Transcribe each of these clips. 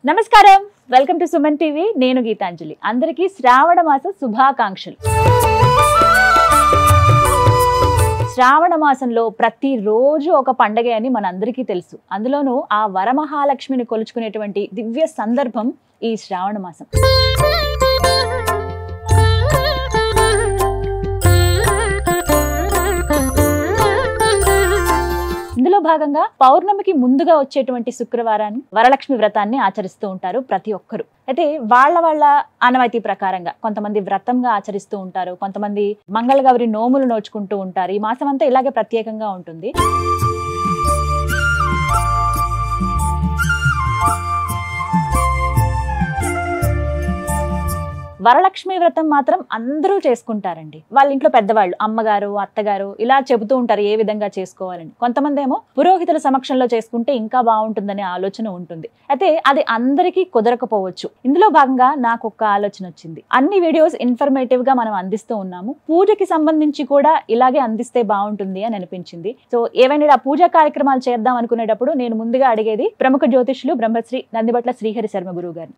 నమస్కారం, welcome to Suman TV. నేను గీతాంజలి. అందరికీ శ్రావణ మాస శుభాకాంక్షలు. శ్రావణ మాసంలో ప్రతిరోజు ఒక పండగ అని మనందరికీ తెలుసు. అందులోనూ ఆ వరమహాలక్ష్మిని కొలుచుకునేటువంటి దివ్య సందర్భం ఈ శ్రావణ మాసం. ఇందులో భాగంగా పౌర్ణమికి ముందుగా వచ్చేటువంటి శుక్రవారాన్ని వరలక్ష్మి వ్రతాన్ని ఆచరిస్తూ ఉంటారు ప్రతి ఒక్కరు. అయితే వాళ్ళ ఆనవాయితీ ప్రకారంగా కొంతమంది వ్రతంగా ఆచరిస్తూ ఉంటారు, కొంతమంది మంగళగౌరి నోములు నోచుకుంటూ ఉంటారు. ఈ మాసం అంతా ఇలాగే ప్రత్యేకంగా ఉంటుంది. వరలక్ష్మి వ్రతం మాత్రం అందరూ చేసుకుంటారండి. వాళ్ళ ఇంట్లో పెద్దవాళ్ళు, అమ్మగారు, అత్తగారు ఇలా చెబుతూ ఉంటారు ఏ విధంగా చేసుకోవాలని. కొంతమంది ఏమో పురోహితుల సమక్షంలో చేసుకుంటే ఇంకా బాగుంటుందనే ఆలోచన ఉంటుంది. అయితే అది అందరికీ కుదరకపోవచ్చు. ఇందులో భాగంగా నాకు ఒక ఆలోచన వచ్చింది. అన్ని వీడియోస్ ఇన్ఫర్మేటివ్ గా మనం అందిస్తూ ఉన్నాము, పూజకి సంబంధించి కూడా ఇలాగే అందిస్తే బాగుంటుంది అని అనిపించింది. సో ఏవైనా పూజా కార్యక్రమాలు చేద్దాం అనుకునేటప్పుడు నేను ముందుగా అడిగేది ప్రముఖ జ్యోతిష్యులు బ్రహ్మశ్రీ నందిబట్ల శ్రీహరి శర్మ గురువు గారిని.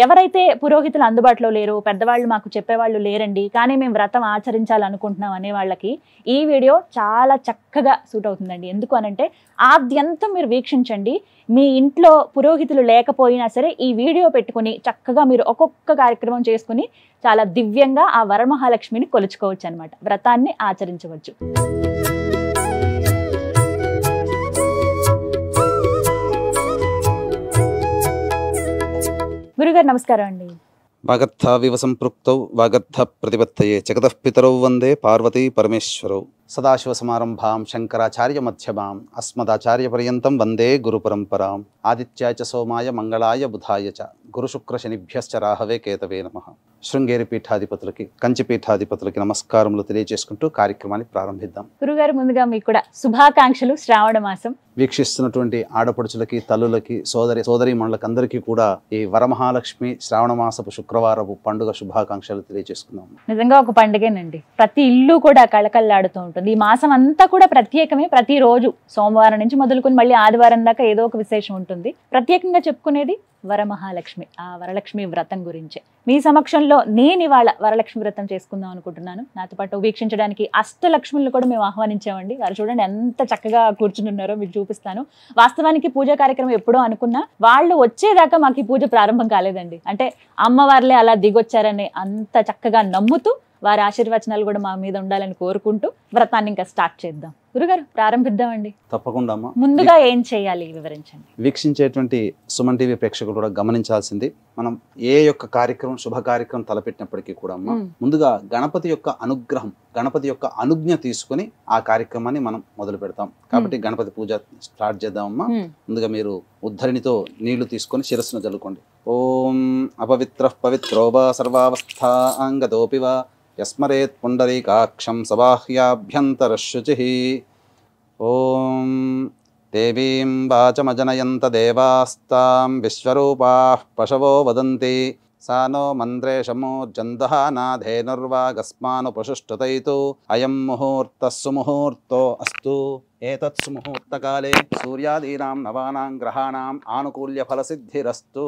ఎవరైతే పురోహితులు అందుబాటులో లేరు, పెద్దవాళ్ళు మాకు చెప్పేవాళ్ళు లేరండి, కానీ మేము వ్రతం ఆచరించాలనుకుంటున్నాం అనే వాళ్ళకి ఈ వీడియో చాలా చక్కగా సూట్ అవుతుందండి. ఎందుకు అనంటే ఆద్యంతం మీరు వీక్షించండి. మీ ఇంట్లో పురోహితులు లేకపోయినా సరే ఈ వీడియో పెట్టుకుని చక్కగా మీరు ఒక్కొక్క కార్యక్రమం చేసుకుని చాలా దివ్యంగా ఆ వరమహాలక్ష్మిని కొలుచుకోవచ్చు అనమాట, వ్రతాన్ని ఆచరించవచ్చు. గురుగారు నమస్కారం అండి. వాగర్థావివ సంపృక్తౌ వాగర్థ ప్రతిపత్తయే జగతః పితరౌ వందే పార్వతీ పరమేశ్వరౌ. సదాశివ సమారంభాం శంకరాచార్య మధ్యమాం అస్మదాచార్య పర్యంతం వందే గురు పరంపరాం. ఆదిత్యాయ చ సోమాయ మంగళాయ బుధాయ చ గురు శుక్ర శనిభ్యశ్చ రాహవే కేతవే నమః. శృంగేరి పీఠాధిపతులకి, కంచి పీఠాధిపతులకి నమస్కారములు తెలియజేసుకుంటూ కార్యక్రమాన్ని ప్రారంభిద్దాం. గురుగారు ముందుగా మీకు కూడా శుభాకాంక్షలు. శ్రావణ మాసం వీక్షిస్తున్నటువంటి ఆడపడుచులకి, తల్లులకి, సోదరీమణులకి అందరికీ కూడా ఈ వరమహాలక్ష్మి శ్రావణ మాసపు శుక్రవారపు పండుగ శుభాకాంక్షలు తెలియజేసుకున్నాం. నిజంగా ఒక పండుగేనండి. ప్రతి ఇల్లు కూడా కళకళలాడుతూ ఉంటుంది. ఈ మాసం అంతా కూడా ప్రత్యేకమే. ప్రతిరోజు సోమవారం నుంచి మొదలుకొని మళ్ళీ ఆదివారం దాకా ఏదో ఒక విశేషం ఉంటుంది. ప్రత్యేకంగా చెప్పుకునేది వరమహాలక్ష్మి, ఆ వరలక్ష్మి వ్రతం గురించే. మీ సమక్షంలో నేను ఇవాళ వరలక్ష్మి వ్రతం చేసుకుందాం అనుకుంటున్నాను. నాతో పాటు వీక్షించడానికి అష్టలక్ష్ములను కూడా మేము ఆహ్వానించామండి. వారు చూడండి ఎంత చక్కగా కూర్చుని ఉన్నారో, మీకు చూపిస్తాను. వాస్తవానికి పూజా కార్యక్రమం ఎప్పుడో అనుకున్నా, వాళ్ళు వచ్చేదాకా మాకు ఈ పూజ ప్రారంభం కాలేదండి. అంటే అమ్మవార్లే అలా దిగొచ్చారని అంత చక్కగా నమ్ముతూ వారి ఆశీర్వచనాలు కూడా మా మీద ఉండాలని కోరుకుంటూ వ్రతాన్ని ఇంకా స్టార్ట్ చేద్దాం. గురుగారు ప్రారంభిద్దామండి. తప్పకుండా అమ్మా. ముందుగా ఏం చేయాలి వివరించండి. వీక్షించేటువంటి సుమన్ టీవీ ప్రేక్షకులు కూడా గమనించాల్సింది, మనం ఏ యొక్క కార్యక్రమం, శుభ కార్యక్రమం తలపెట్టినప్పటికీ కూడా అమ్మా ముందుగా గణపతి యొక్క అనుగ్రహం, గణపతి యొక్క అనుజ్ఞ తీసుకుని ఆ కార్యక్రమాన్ని మనం మొదలు పెడతాం. కాబట్టి గణపతి పూజ స్టార్ట్ చేద్దామమ్మా. ముందుగా మీరు ఉద్ధరిణితో నీళ్లు తీసుకొని శిరస్సును జల్లుకోండి. ఓం అపవిత్ర పవిత్రోవా సర్వావస్థాంగతోపి వా యస్మరేత్ పుండరీకాక్షం సబాహ్యాభ్యంతరశుచిః. ఓం దేవీం వాచమజనయంత దేవాస్తాం విశ్వరూపాః పశవో వదంతి సా నో మంత్రేషమూర్జందః నాధేనుర్వాగస్మానుపశుష్టుతైతు అయం ముహూర్తః సుముహూర్తో అస్తు. ఏతత్ సుముహూర్తకాలే సూర్యాదీనాం నవానాం గ్రహాణాం ఆనుకూల్య ఫలసిద్ధిరస్తు.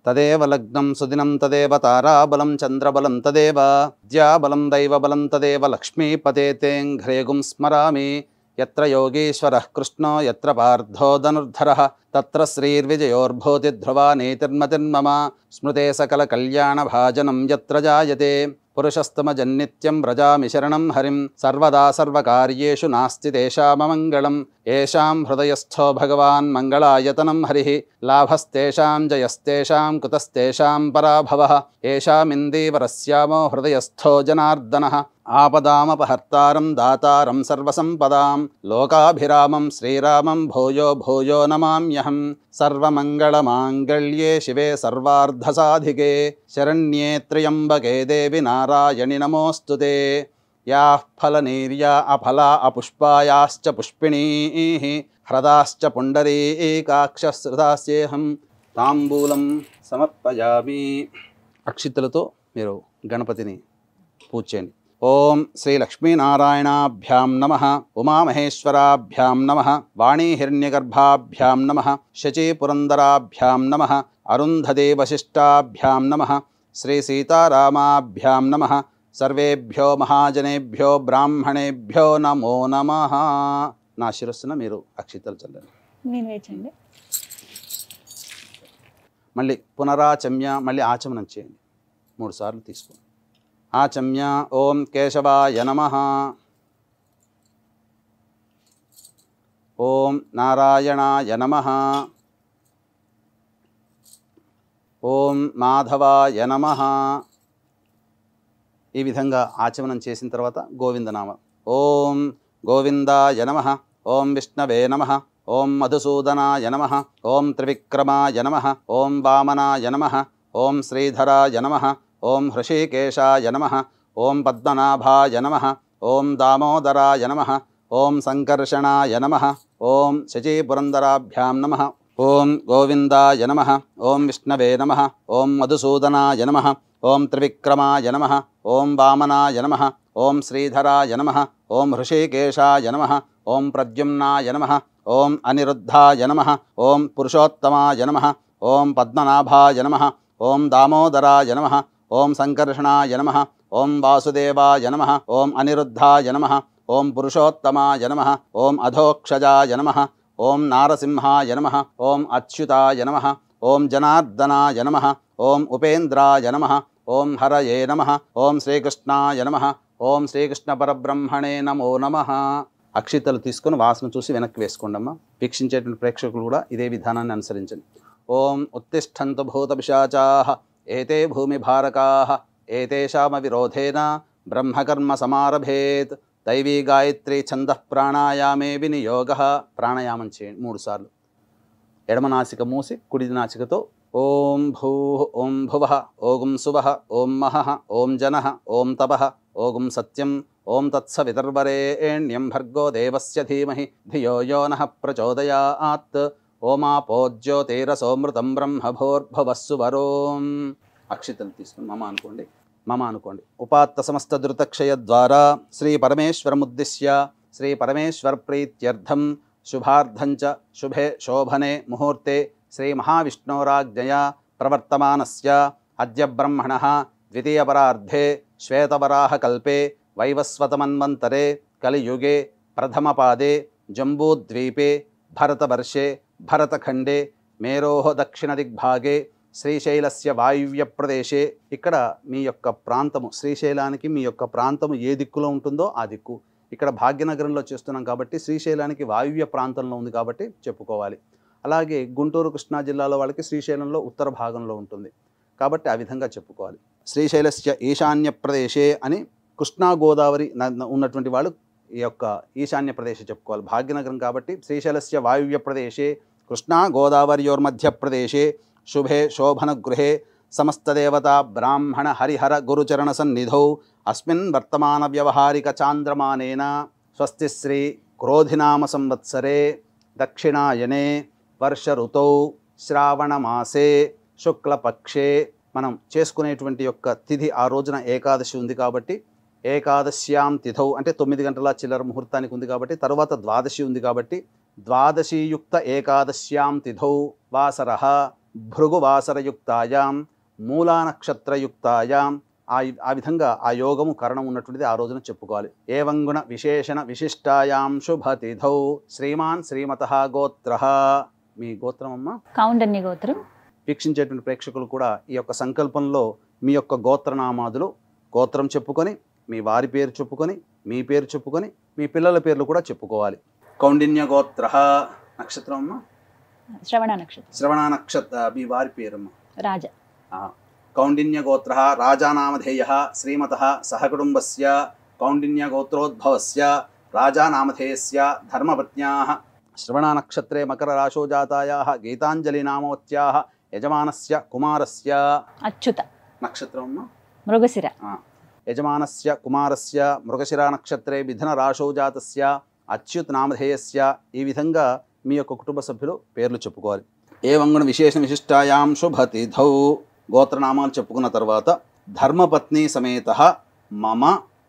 తదేవ లగ్నం సుదినం తదేవ తారాబలం చంద్రబలం తదేవ విద్యాబలం దైవబలం తదేవ లక్ష్మీపతేతేంఘ్రేగుం స్మరామి. యత్ర యోగీశ్వరః కృష్ణో యత్ర పార్థో ధనుర్ధరః తత్ర శ్రీర్విజయోర్భూతి ధ్రువా నీతిర్మతిర్మమ. స్మృతే సకల కళ్యాణ భాజనం యత్ర జాయతే పురుషస్తమజన్నిత్యం వ్రజామి శరణం హరిం. సర్వదా సర్వకార్యేషు నాస్తి తేషామమంగళం. ఏషాం హృదయస్థో భగవాన్ మంగళాయతనం హరిః. లాభస్తేషాం జయస్తేషాం కుతస్తేషాం పరాభవః. ఏషామిందీవరస్యామో హృదయస్థో జనార్దనః. ఆపదామపహర్తారం దాతారం సర్వసంపదాం. లోకాభిరామం శ్రీరామం భూయో భూయో నమామ్యహం. సర్వమంగళమాంగళ్యే శివే సర్వార్ధసాధికే శరణ్యే త్ర్యంబకే దేవి నారాయణి నమోస్తుతే. యాః ఫలనీర్యా అఫలా అపుష్పాయాశ్చ పుష్పిణీః హ్రదాశ్చ పుండరీకాక్షశ్రుతాస్యేహం. తాంబూలం సమర్పయామి. అక్షితులతో మీరు గణపతిని పూజ చేయండి. ఓం శ్రీ లక్ష్మీనారాయణాభ్యాం నమః, ఉమామహేశ్వరాభ్యాం నమః, వాణీహిరణ్యగర్భాభ్యాం నమః, శచీపురందరాభ్యాం నమః, అరుంధదే వశిష్టాభ్యాం నమః, శ్రీ సీతారామాభ్యాం నమః. సర్వేభ్యో మహాజనేభ్యో బ్రాహ్మణేభ్యో నమో నమః. నా శిరస్సున మీరు అక్షితలు చల్లండి. నేను వేచండి. మళ్ళీ పునరాచమ్య, మళ్ళీ ఆచమనం చేయండి. 3 సార్లు తీసుకోండి. ఆచమ్య. ఓం కేశవాయ నమః. ఓం నారాయణాయ నమః. ఓం మాధవాయ నమః. ఈ విధంగా ఆచమనం చేసిన తర్వాత గోవిందనామం. ఓం గోవిందాయ నమః, ఓం విష్ణవే నమః, ఓం మధుసూదనాయ నమః, ఓం త్రివిక్రమాయ నమః, ఓం వామనాయ నమః, ఓం శ్రీధరాయ నమః, ఓం హృషీకేశాయ నమః, ఓం పద్మనాభాయ నమః, ఓం దామోదరాయ నమః, ఓం సంకర్షణాయ నమః, ఓం శచీపురందరాభ్యాం నమః. ఓం గోవిందాయ నమః, ఓం విష్ణవే నమః, ఓం మధుసూదనాయ నమః, ఓం త్రివిక్రమాయ నమః, ఓం వామనాయ నమః, ఓం శ్రీధరాయ నమః, ఓం హృషీకేశాయ నమః, ఓం ప్రద్యుమ్నాయ నమః, ఓం అనిరుద్ధాయ నమః, ఓం పురుషోత్తమాయ నమః, ఓం పద్మనాభాయ నమః, ఓం దామోదరాయ నమః, ఓం సంకర్షణాయ నమః, ఓం వాసుదేవాయ నమః, ఓం అనిరుద్ధాయ నమః, ఓం పురుషోత్తమాయ నమః, ఓం అధోక్షజాయ నమః, ఓం నారసింహాయ నమః, ఓం అచ్యుతాయ నమః, ఓం జనార్దనాయ నమః, ఓం ఉపేంద్రాయ నమః, ఓం హరయే నమః, ఓం శ్రీకృష్ణాయ నమః, ఓం శ్రీకృష్ణ పరబ్రహ్మణే నమో నమః. అక్షితలు తీసుకొని వాసన చూసి వెనక్కి వేసుకోండమ్మా. వీక్షించేటువంటి ప్రేక్షకులు కూడా ఇదే విధానాన్ని అనుసరించండి. ఓం ఉత్తిష్టంతు భూతపిశాచాః ఏతే భూమిభారకాః ఏతేషామ విరోధేన బ్రహ్మకర్మ సమారభేత్. దైవీ గాయత్రీ ఛందః ప్రాణాయామే వినియోగః. ప్రాణాయామం చేయండి 3 సార్లు. ఎడమ నాసిక మూసి కుడి నాసికతో ఓం భూః, ఓం భువః, ఓం సువః, ఓం మహః, ఓం జనః, ఓం తపః, ఓం సత్యం, ఓం తత్సవితుర్వరేణ్యం భర్గో దేవస్య ధీమహి ధియో యో నః ప్రచోదయాత్. ఓమాపోజ్యోతిరసోమృతం బ్రహ్మభోర్భువస్సు వరోం. అక్షితలు తీసుకుని మమ అనుకోండి. మమ అనుకోండి. ఉపాత్త సమస్త ధృతక్షయ ద్వారా శ్రీ పరమేశ్వరముద్దిశ్య శ్రీ పరమేశ్వర ప్రీత్యర్థం శుభార్థంచ శుభే శోభనే ముహూర్తే శ్రీ మహావిష్ణోరాజ్ఞయా ప్రవర్తమానస్య అద్య బ్రహ్మణః ద్వితీయపరార్ధే శ్వేతవరాహకల్పే వైవస్వతమన్వంతరే కలియుగే ప్రథమపాదే జంబూద్వీపే భరతవర్షే భరతఖండే మేరోః దక్షిణదిగ్భాగే శ్రీశైలస్య వాయువ్య ప్రదేశే. ఇక్కడ మీ యొక్క ప్రాంతము, శ్రీశైలానికి మీ యొక్క ప్రాంతము ఏ దిక్కులో ఉంటుందో ఆ దిక్కు. ఇక్కడ భాగ్యనగరంలో చేస్తున్నాం కాబట్టి శ్రీశైలానికి వాయువ్య ప్రాంతంలో ఉంది కాబట్టి చెప్పుకోవాలి. అలాగే గుంటూరు కృష్ణా జిల్లాలో వాళ్ళకి శ్రీశైలంలో ఉత్తర భాగంలో ఉంటుంది కాబట్టి ఆ విధంగా చెప్పుకోవాలి. శ్రీశైలస్య ఈశాన్య ప్రదేశే అని కృష్ణా గోదావరి ఉన్నటువంటి వాళ్ళు ఈ యొక్క ఈశాన్య ప్రదేశం చెప్పుకోవాలి. భాగ్యనగరం కాబట్టి శ్రీశైలస్య వాయువ్య ప్రదేశే కృష్ణా గోదావరియోర్మధ్య ప్రదేశే శుభే శోభన గృహే సమస్తదేవతా బ్రాహ్మణ హరిహర గురుచరణ సన్నిధౌ అస్మిన్ వర్తమాన వ్యవహారిక చాంద్రమానేన స్వస్తి శ్రీ క్రోధినామ సంవత్సరే దక్షిణాయనే వర్ష ఋతౌ శ్రావణమాసే శుక్లపక్షే. మనం చేసుకునేటువంటి యొక్క తిథి ఆ రోజున ఏకాదశి ఉంది కాబట్టి ఏకాదశ్యాం తిథౌ అంటే 9 గంటల చిల్లర ముహూర్తానికి ఉంది కాబట్టి తర్వాత ద్వాదశి ఉంది కాబట్టి ద్వాదశీయుక్త ఏకాదశ్యాం తిథౌ వాసరః భృగువాసరయుక్తాయాం మూలానక్షత్రయుక్తాయాం. ఆ విధంగా ఆ యోగము కరణం ఉన్నటువంటిది ఆ రోజున చెప్పుకోవాలి. ఏవంగుణ విశేషణ విశిష్టాయాం శుభతిథౌ శ్రీమాన్ శ్రీమతః గోత్రః. మీ గోత్రం అమ్మ? కౌండన్య గోత్రం. వీక్షించేటువంటి ప్రేక్షకులు కూడా ఈ యొక్క సంకల్పంలో మీ యొక్క గోత్రనామాదులు గోత్రం చెప్పుకొని మీ వారి పేరు చెప్పుకొని మీ పేరు చెప్పుకొని మీ పిల్లల పేర్లు కూడా చెప్పుకోవాలి. కౌండిన్య గోత్రః. నక్షత్రం అమ్మ? శ్రవణ నక్షత్రం. శ్రవణ నక్షత్ర. మీ వారి పేరమ్మ? రాజ. కౌండిన్య గోత్రః రాజానామధేయః శ్రీమతః సహకుటుంబస్య కౌండిన్య గోత్రోద్భవస్య రాజానామధేయస్య ధర్మపత్న్యాః శ్రవణ నక్షత్రే మకర రాశో జాతాయాః గీతాంజలి నామవత్యాః యజమానస్య కుమారస్య. అచ్యుత నక్షత్రం అమ్మ? మృగశిర. యజమానస్య కుమారస్య మృగశిరా నక్షత్రే మిథున రాశో జాతస్య అచ్యుత్ నామధేయస్య. ఈ విధంగా మీ యొక్క కుటుంబ సభ్యులు పేర్లు చెప్పుకోవాలి. ఏవంగుణ విశేష విశిష్టాయాం శుభతిథౌ. గోత్రనామాలు చెప్పుకున్న తర్వాత ధర్మపత్ని సమేత మమ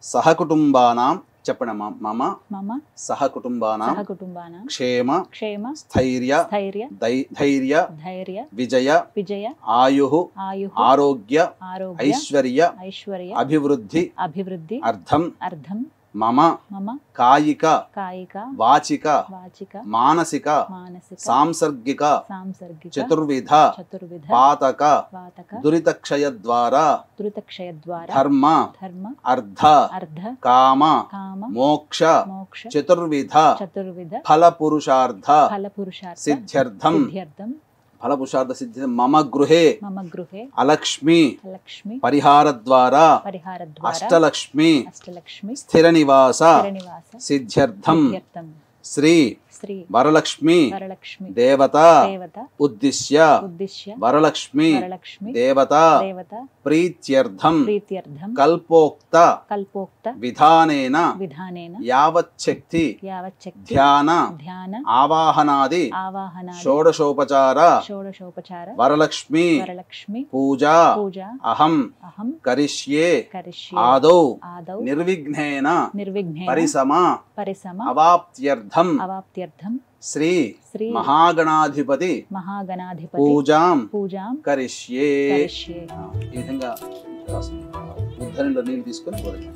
సహకుటుంబానాం చెప్పండి అమ్మా. మమ మమ సహకుటుంబానాం సహకుటుంబానాం క్షేమ క్షేమ స్థైర్య స్థైర్య ధైర్య ధైర్య విజయ విజయ ఆయు ఆయు ఆరోగ్య ఆరోగ్య ఐశ్వర్య ఐశ్వర్య అభివృద్ధి అభివృద్ధి అర్థం అర్థం మమ మమ కాయిక కాయిక వాచిక వాచిక మానసిక మానసిక సాంసర్గిక సాంసర్గిక చతుర్విధ చతుర్విధ పాతక వాతక దురితక్షయ ద్వారా దురితక్షయ ద్వారా ధర్మ ధర్మ అర్థ అర్ధ కామ కామ మోక్ష మోక్ష చతుర్విధ చతుర్విధ ఫల పురుషార్థ ఫల పురుషార్థ సిద్ధ్యర్థం సిద్ధ్యర్థం ఫల పురుషార్థ సిద్ధి మమ గృహే మమ గృహే అలక్ష్మి లక్ష్మి పరిహార ద్వారా పరిహార ద్వారా అష్టలక్ష్మి అష్టలక్ష్మి స్థిర నివాస నివాస సిద్ధ్యర్థం సిద్ధ్యర్థం శ్రీ శ్రీ వరలక్ష్మి వరలక్ష్మి దేవత దేవత ఉద్దిశ్య ఉద్దిశ్య వరలక్ష్మి వరలక్ష్మి దేవత దేవత ప్రీత్యర్థం ప్రీత్యర్థం కల్పోక్త కల్పోక్త విధానేన విధానేన యావచ్చక్తి యావచ్చక్తి ధ్యాన ధ్యాన ఆవాహనాది ఆవాహనాది షోడశోపచార షోడశోపచార వరలక్ష్మి వరలక్ష్మి పూజా పూజ అహం అహం కరిష్యే కరిష్యే ఆదౌ ఆదౌ నిర్విఘ్నేన నిర్విఘ్నేన పరిసమ పరిసమ అవాప్త్యర్థం అవాప్త్యర్థం శ్రీ శ్రీ మహాగణాధిపతి మహాగణాధిపతి పూజాం పూజాం కరిష్యే కరిష్యే. ఈ విధంగా ఉద్ధరణలో నీళ్ళు తీసుకొని పోరండి.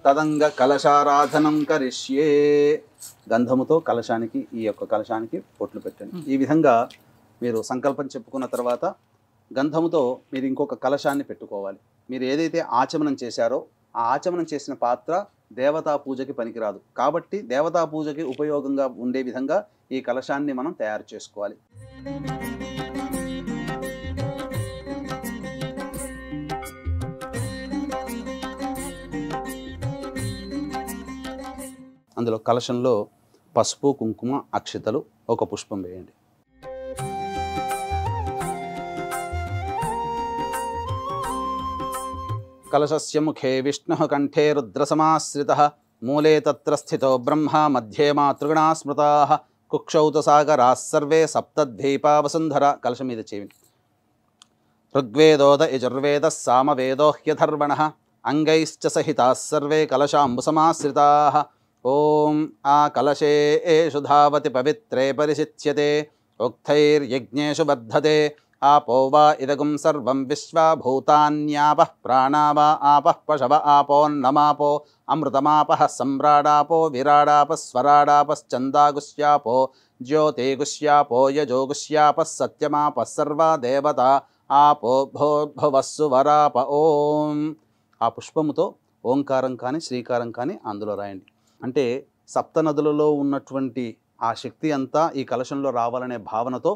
తదంగ కలశారాధనం కరిష్యే. గంధముతో కలశానికి ఈ యొక్క కలశానికి పొట్లు పెట్టండి. ఈ విధంగా మీరు సంకల్పం చెప్పుకున్న తర్వాత గంధముతో మీరు ఇంకొక కలశాన్ని పెట్టుకోవాలి. మీరు ఏదైతే ఆచమనం చేశారో ఆ ఆచమనం చేసిన పాత్ర దేవతా పూజకి పనికిరాదు. కాబట్టి దేవతా పూజకి ఉపయోగంగా ఉండే విధంగా ఈ కలశాన్ని మనం తయారు చేసుకోవాలి. అందులో కలశంలో పసుపు, కుంకుమ, అక్షతలు, ఒక పుష్పం వేయండి. కలశస్య ముఖే విష్ణుః కంఠే రుద్రసమాశ్రితః మూలే తత్ర స్థితో బ్రహ్మ మధ్యే మాతృగణా స్మృతాః కుక్షౌతసాగరాः సర్వే సప్తద్వీపా వసుంధర. కలశం మీద చేయండి. ఋగ్వేదోద యజుర్వేదः సామవేదో హ్యథర్వణः అంగైశ్చ సహితాः సర్వే కలశాంబుసమాశ్రితాः. ఓం ఆ కలశేషు ధావతి పవిత్రే పరిశిచ్యతే ఉక్తైర్యజ్ఞేషు బద్ధతే ఆపో వా ఇదగుం సర్వం విశ్వా భూతాన్యాపః ప్రాణా వా ఆపః పశవ ఆపోన్నమాపో అమృతమాపః సమ్రాడాపో విరాడాపः స్వరాడాపశ్చందాగుష్యాపో జ్యోతిగుష్యాపో యజోగుష్యాపः సత్యమాపः సర్వా దేవతా ఆపో భోర్భువస్సు వరాప. ఓం. ఆ పుష్పముతో ఓంకారం కానీ శ్రీకారం కానీ అందులో రాయండి. అంటే సప్త నదులలో ఉన్నటువంటి ఆ శక్తి అంతా ఈ కలశంలో రావాలనే భావనతో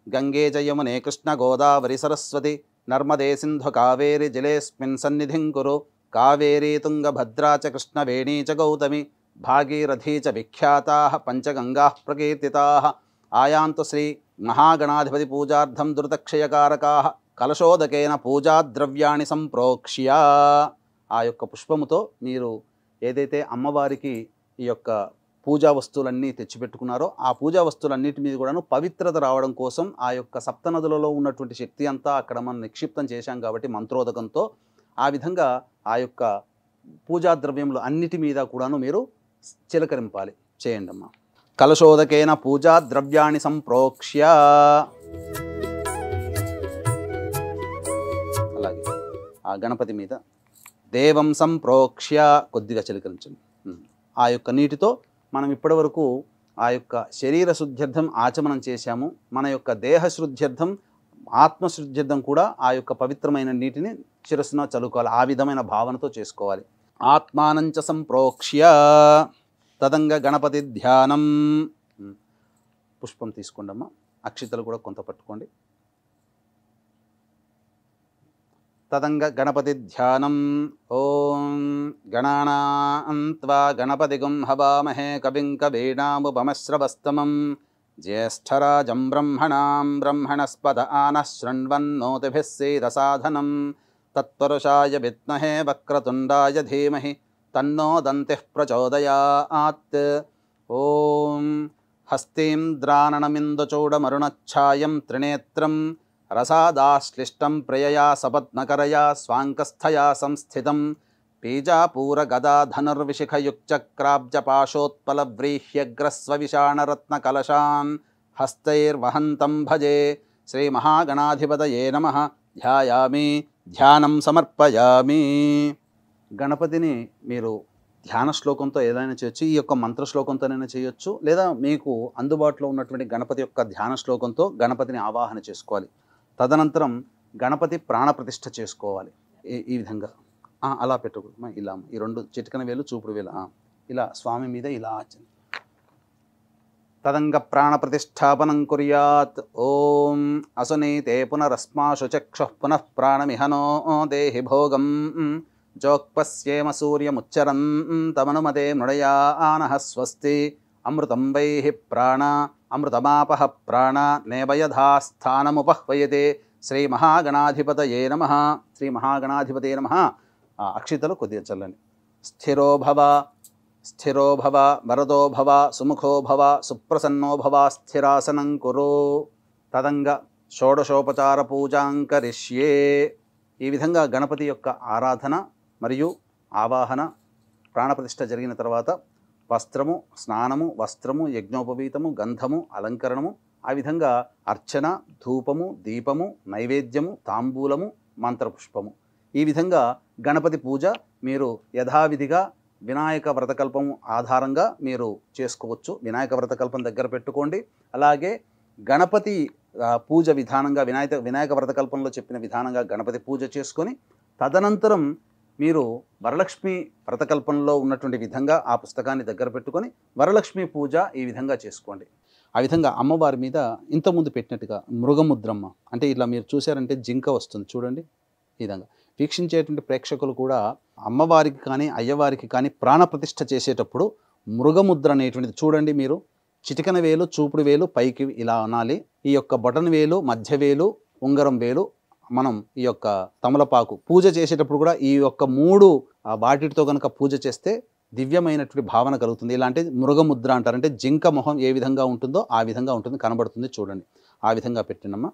గంగే జయమునే కృష్ణ గోదావరి సరస్వతి నర్మదే సింధు కావేరి జలేస్మిన్ సన్నిధిం కురు కావేరీ తుంగభద్రా చ కృష్ణవేణీ చ గౌతమి భాగీరథీ చ విఖ్యాతాః పంచగంగాః ప్రకీర్తితాః. ఆయాంతు శ్రీ మహాగణాధిపతి పూజార్థం దురితక్షయకారకాః కలశోదకేన పూజాద్రవ్యాణి సంప్రోక్ష్య. ఆ యొక్క పుష్పముతో మీరు ఏదైతే అమ్మవారికి ఈ యొక్క పూజా వస్తువులన్నీ తెచ్చిపెట్టుకున్నారో ఆ పూజా వస్తువులన్నిటి మీద కూడాను పవిత్రత రావడం కోసం ఆ యొక్క సప్తనదులలో ఉన్నటువంటి శక్తి అంతా అక్కడ మనం నిక్షిప్తం చేశాం కాబట్టి మంత్రోదకంతో ఆ విధంగా ఆ యొక్క పూజా ద్రవ్యములు అన్నిటి మీద కూడాను మీరు చిలకరింపాలి. చేయండి అమ్మా. కలశోదకేన పూజా ద్రవ్యాన్ని సంప్రోక్ష్య. అలాగే ఆ గణపతి మీద దేవం సంప్రోక్ష్య కొద్దిగా చిలకరించండి. ఆ యొక్క నీటితో మనం ఇప్పటివరకు ఆ యొక్క శరీర శుద్ధ్యర్థం ఆచమనం చేశాము. మన యొక్క దేహ శుద్ధ్యర్థం ఆత్మశుద్ధ్యర్థం కూడా ఆ యొక్క పవిత్రమైన నీటిని శిరస్సున చలుకోవాలి. ఆ విధమైన భావనతో చేసుకోవాలి. ఆత్మానంచ సంప్రోక్ష్య తదంగ గణపతి ధ్యానం. పుష్పం తీసుకోండి అమ్మా. అక్షితలు కూడా కొంత పట్టుకోండి. తదంగ గణపతి ధ్యానం. ఓం గణానాం త్వా గణపతిగుం హవామహే కవిం కవీనాముపమశ్రవస్తమం జ్యేష్ఠరాజం బ్రహ్మణాం బ్రహ్మణస్పద ఆనః శృణ్వన్నోతిభిः సీదసాధనం తత్పురుషాయ విద్మహే వక్రతుండాయ ధీమహి తన్నో దంతిః ప్రచోదయాత్. ఓం హస్తీం ద్రాణనమిందుచూడమరుణఛాయం త్రినేత్రం రసాదాశ్లిష్టం ప్రియయా సపద్మకరయా స్వాంకస్థయా సంస్థితం పీజాపూర గదా ధనుర్విశిఖయుక్చక్రాబ్జపాశోత్పలవ్రీహ్యగ్రస్వవిషాణరత్న కలశాన్ హస్తైర్వహంతం భజే శ్రీ మహాగణాధిపతయే నమః ధ్యాయామి ధ్యానం సమర్పయామి. గణపతిని మీరు ధ్యాన శ్లోకంతో ఏదైనా చేయొచ్చు, ఈ యొక్క మంత్ర శ్లోకంతోనైనా చేయొచ్చు, లేదా మీకు అందుబాటులో ఉన్నటువంటి గణపతి యొక్క ధ్యాన శ్లోకంతో గణపతిని ఆవాహన చేసుకోవాలి. తదనంతరం గణపతి ప్రాణప్రతిష్ఠ చేసుకోవాలి. ఈ విధంగా అలా పెట్టుకో, ఇలా ఈ రెండు చిటికన వేలు చూపుడు వేలు ఇలా స్వామి మీద ఇలా తదంగ ప్రాణప్రతిష్టాపనం కుర్యాత్. ఓం అసునీతే పునరస్మాశు చక్షుః పునః ప్రాణమిహనో దేహి భోగం జోక్పస్యేమ సూర్యముచ్చరన్ తమనుమతే మృడయానః స్వస్తి అమృతం వైః ప్రాణ అమృతమాపః ప్రాణ నేవయధాస్థానముపహ్వయతే. శ్రీ మహాగణాధిపతయే నమః. శ్రీ మహాగణాధిపతయే నమః. అక్షితలు కొద్దిగా చల్లండి. స్థిరో భవ స్థిరో భవ వరదో భవ సుముఖో భవ సుప్రసన్నో భవ స్థిరాసనం కురు. తదంగ షోడశోపచార పూజాంకరిష్యే. ఈ విధంగా గణపతి యొక్క ఆరాధన మరియు ఆవాహన ప్రాణప్రతిష్ఠ జరిగిన తర్వాత వస్త్రము, స్నానము, వస్త్రము, యజ్ఞోపవీతము, గంధము, అలంకరణము, ఆ విధంగా అర్చన, ధూపము, దీపము, నైవేద్యము, తాంబూలము, మంత్రపుష్పము, ఈ విధంగా గణపతి పూజ మీరు యథావిధిగా వినాయక వ్రతకల్పం ఆధారంగా మీరు చేసుకోవచ్చు. వినాయక వ్రతకల్పం దగ్గర పెట్టుకోండి. అలాగే గణపతి పూజ విధానంగా వినాయక వ్రతకల్పంలో చెప్పిన విధానంగా గణపతి పూజ చేసుకొని తదనంతరం మీరు వరలక్ష్మి వ్రతకల్పంలో ఉన్నటువంటి విధంగా ఆ పుస్తకాన్ని దగ్గర పెట్టుకొని వరలక్ష్మి పూజ ఈ విధంగా చేసుకోండి. ఆ విధంగా అమ్మవారి మీద ఇంతకుముందు పెట్టినట్టుగా మృగముద్రమ్మ అంటే ఇట్లా మీరు చూశారంటే జింక వస్తుంది చూడండి. ఈ విధంగా వీక్షించేటువంటి ప్రేక్షకులు కూడా అమ్మవారికి కానీ అయ్యవారికి కానీ ప్రాణప్రతిష్ఠ చేసేటప్పుడు మృగముద్ర అనేటువంటిది చూడండి. మీరు చిటికన వేలు, చూపుడు వేలు పైకి ఇలా అనాలి. ఈ యొక్క బొటన వేలు, మధ్య వేలు, ఉంగరం వేలు మనం ఈ యొక్క తమలపాకు పూజ చేసేటప్పుడు కూడా ఈ యొక్క 3 వాటితో కనుక పూజ చేస్తే దివ్యమైనటువంటి భావన కలుగుతుంది. ఇలాంటి మృగముద్ర అంటారు. అంటే జింక మొహం ఏ విధంగా ఉంటుందో ఆ విధంగా ఉంటుంది, కనబడుతుంది చూడండి. ఆ విధంగా పెట్టినమ్మా.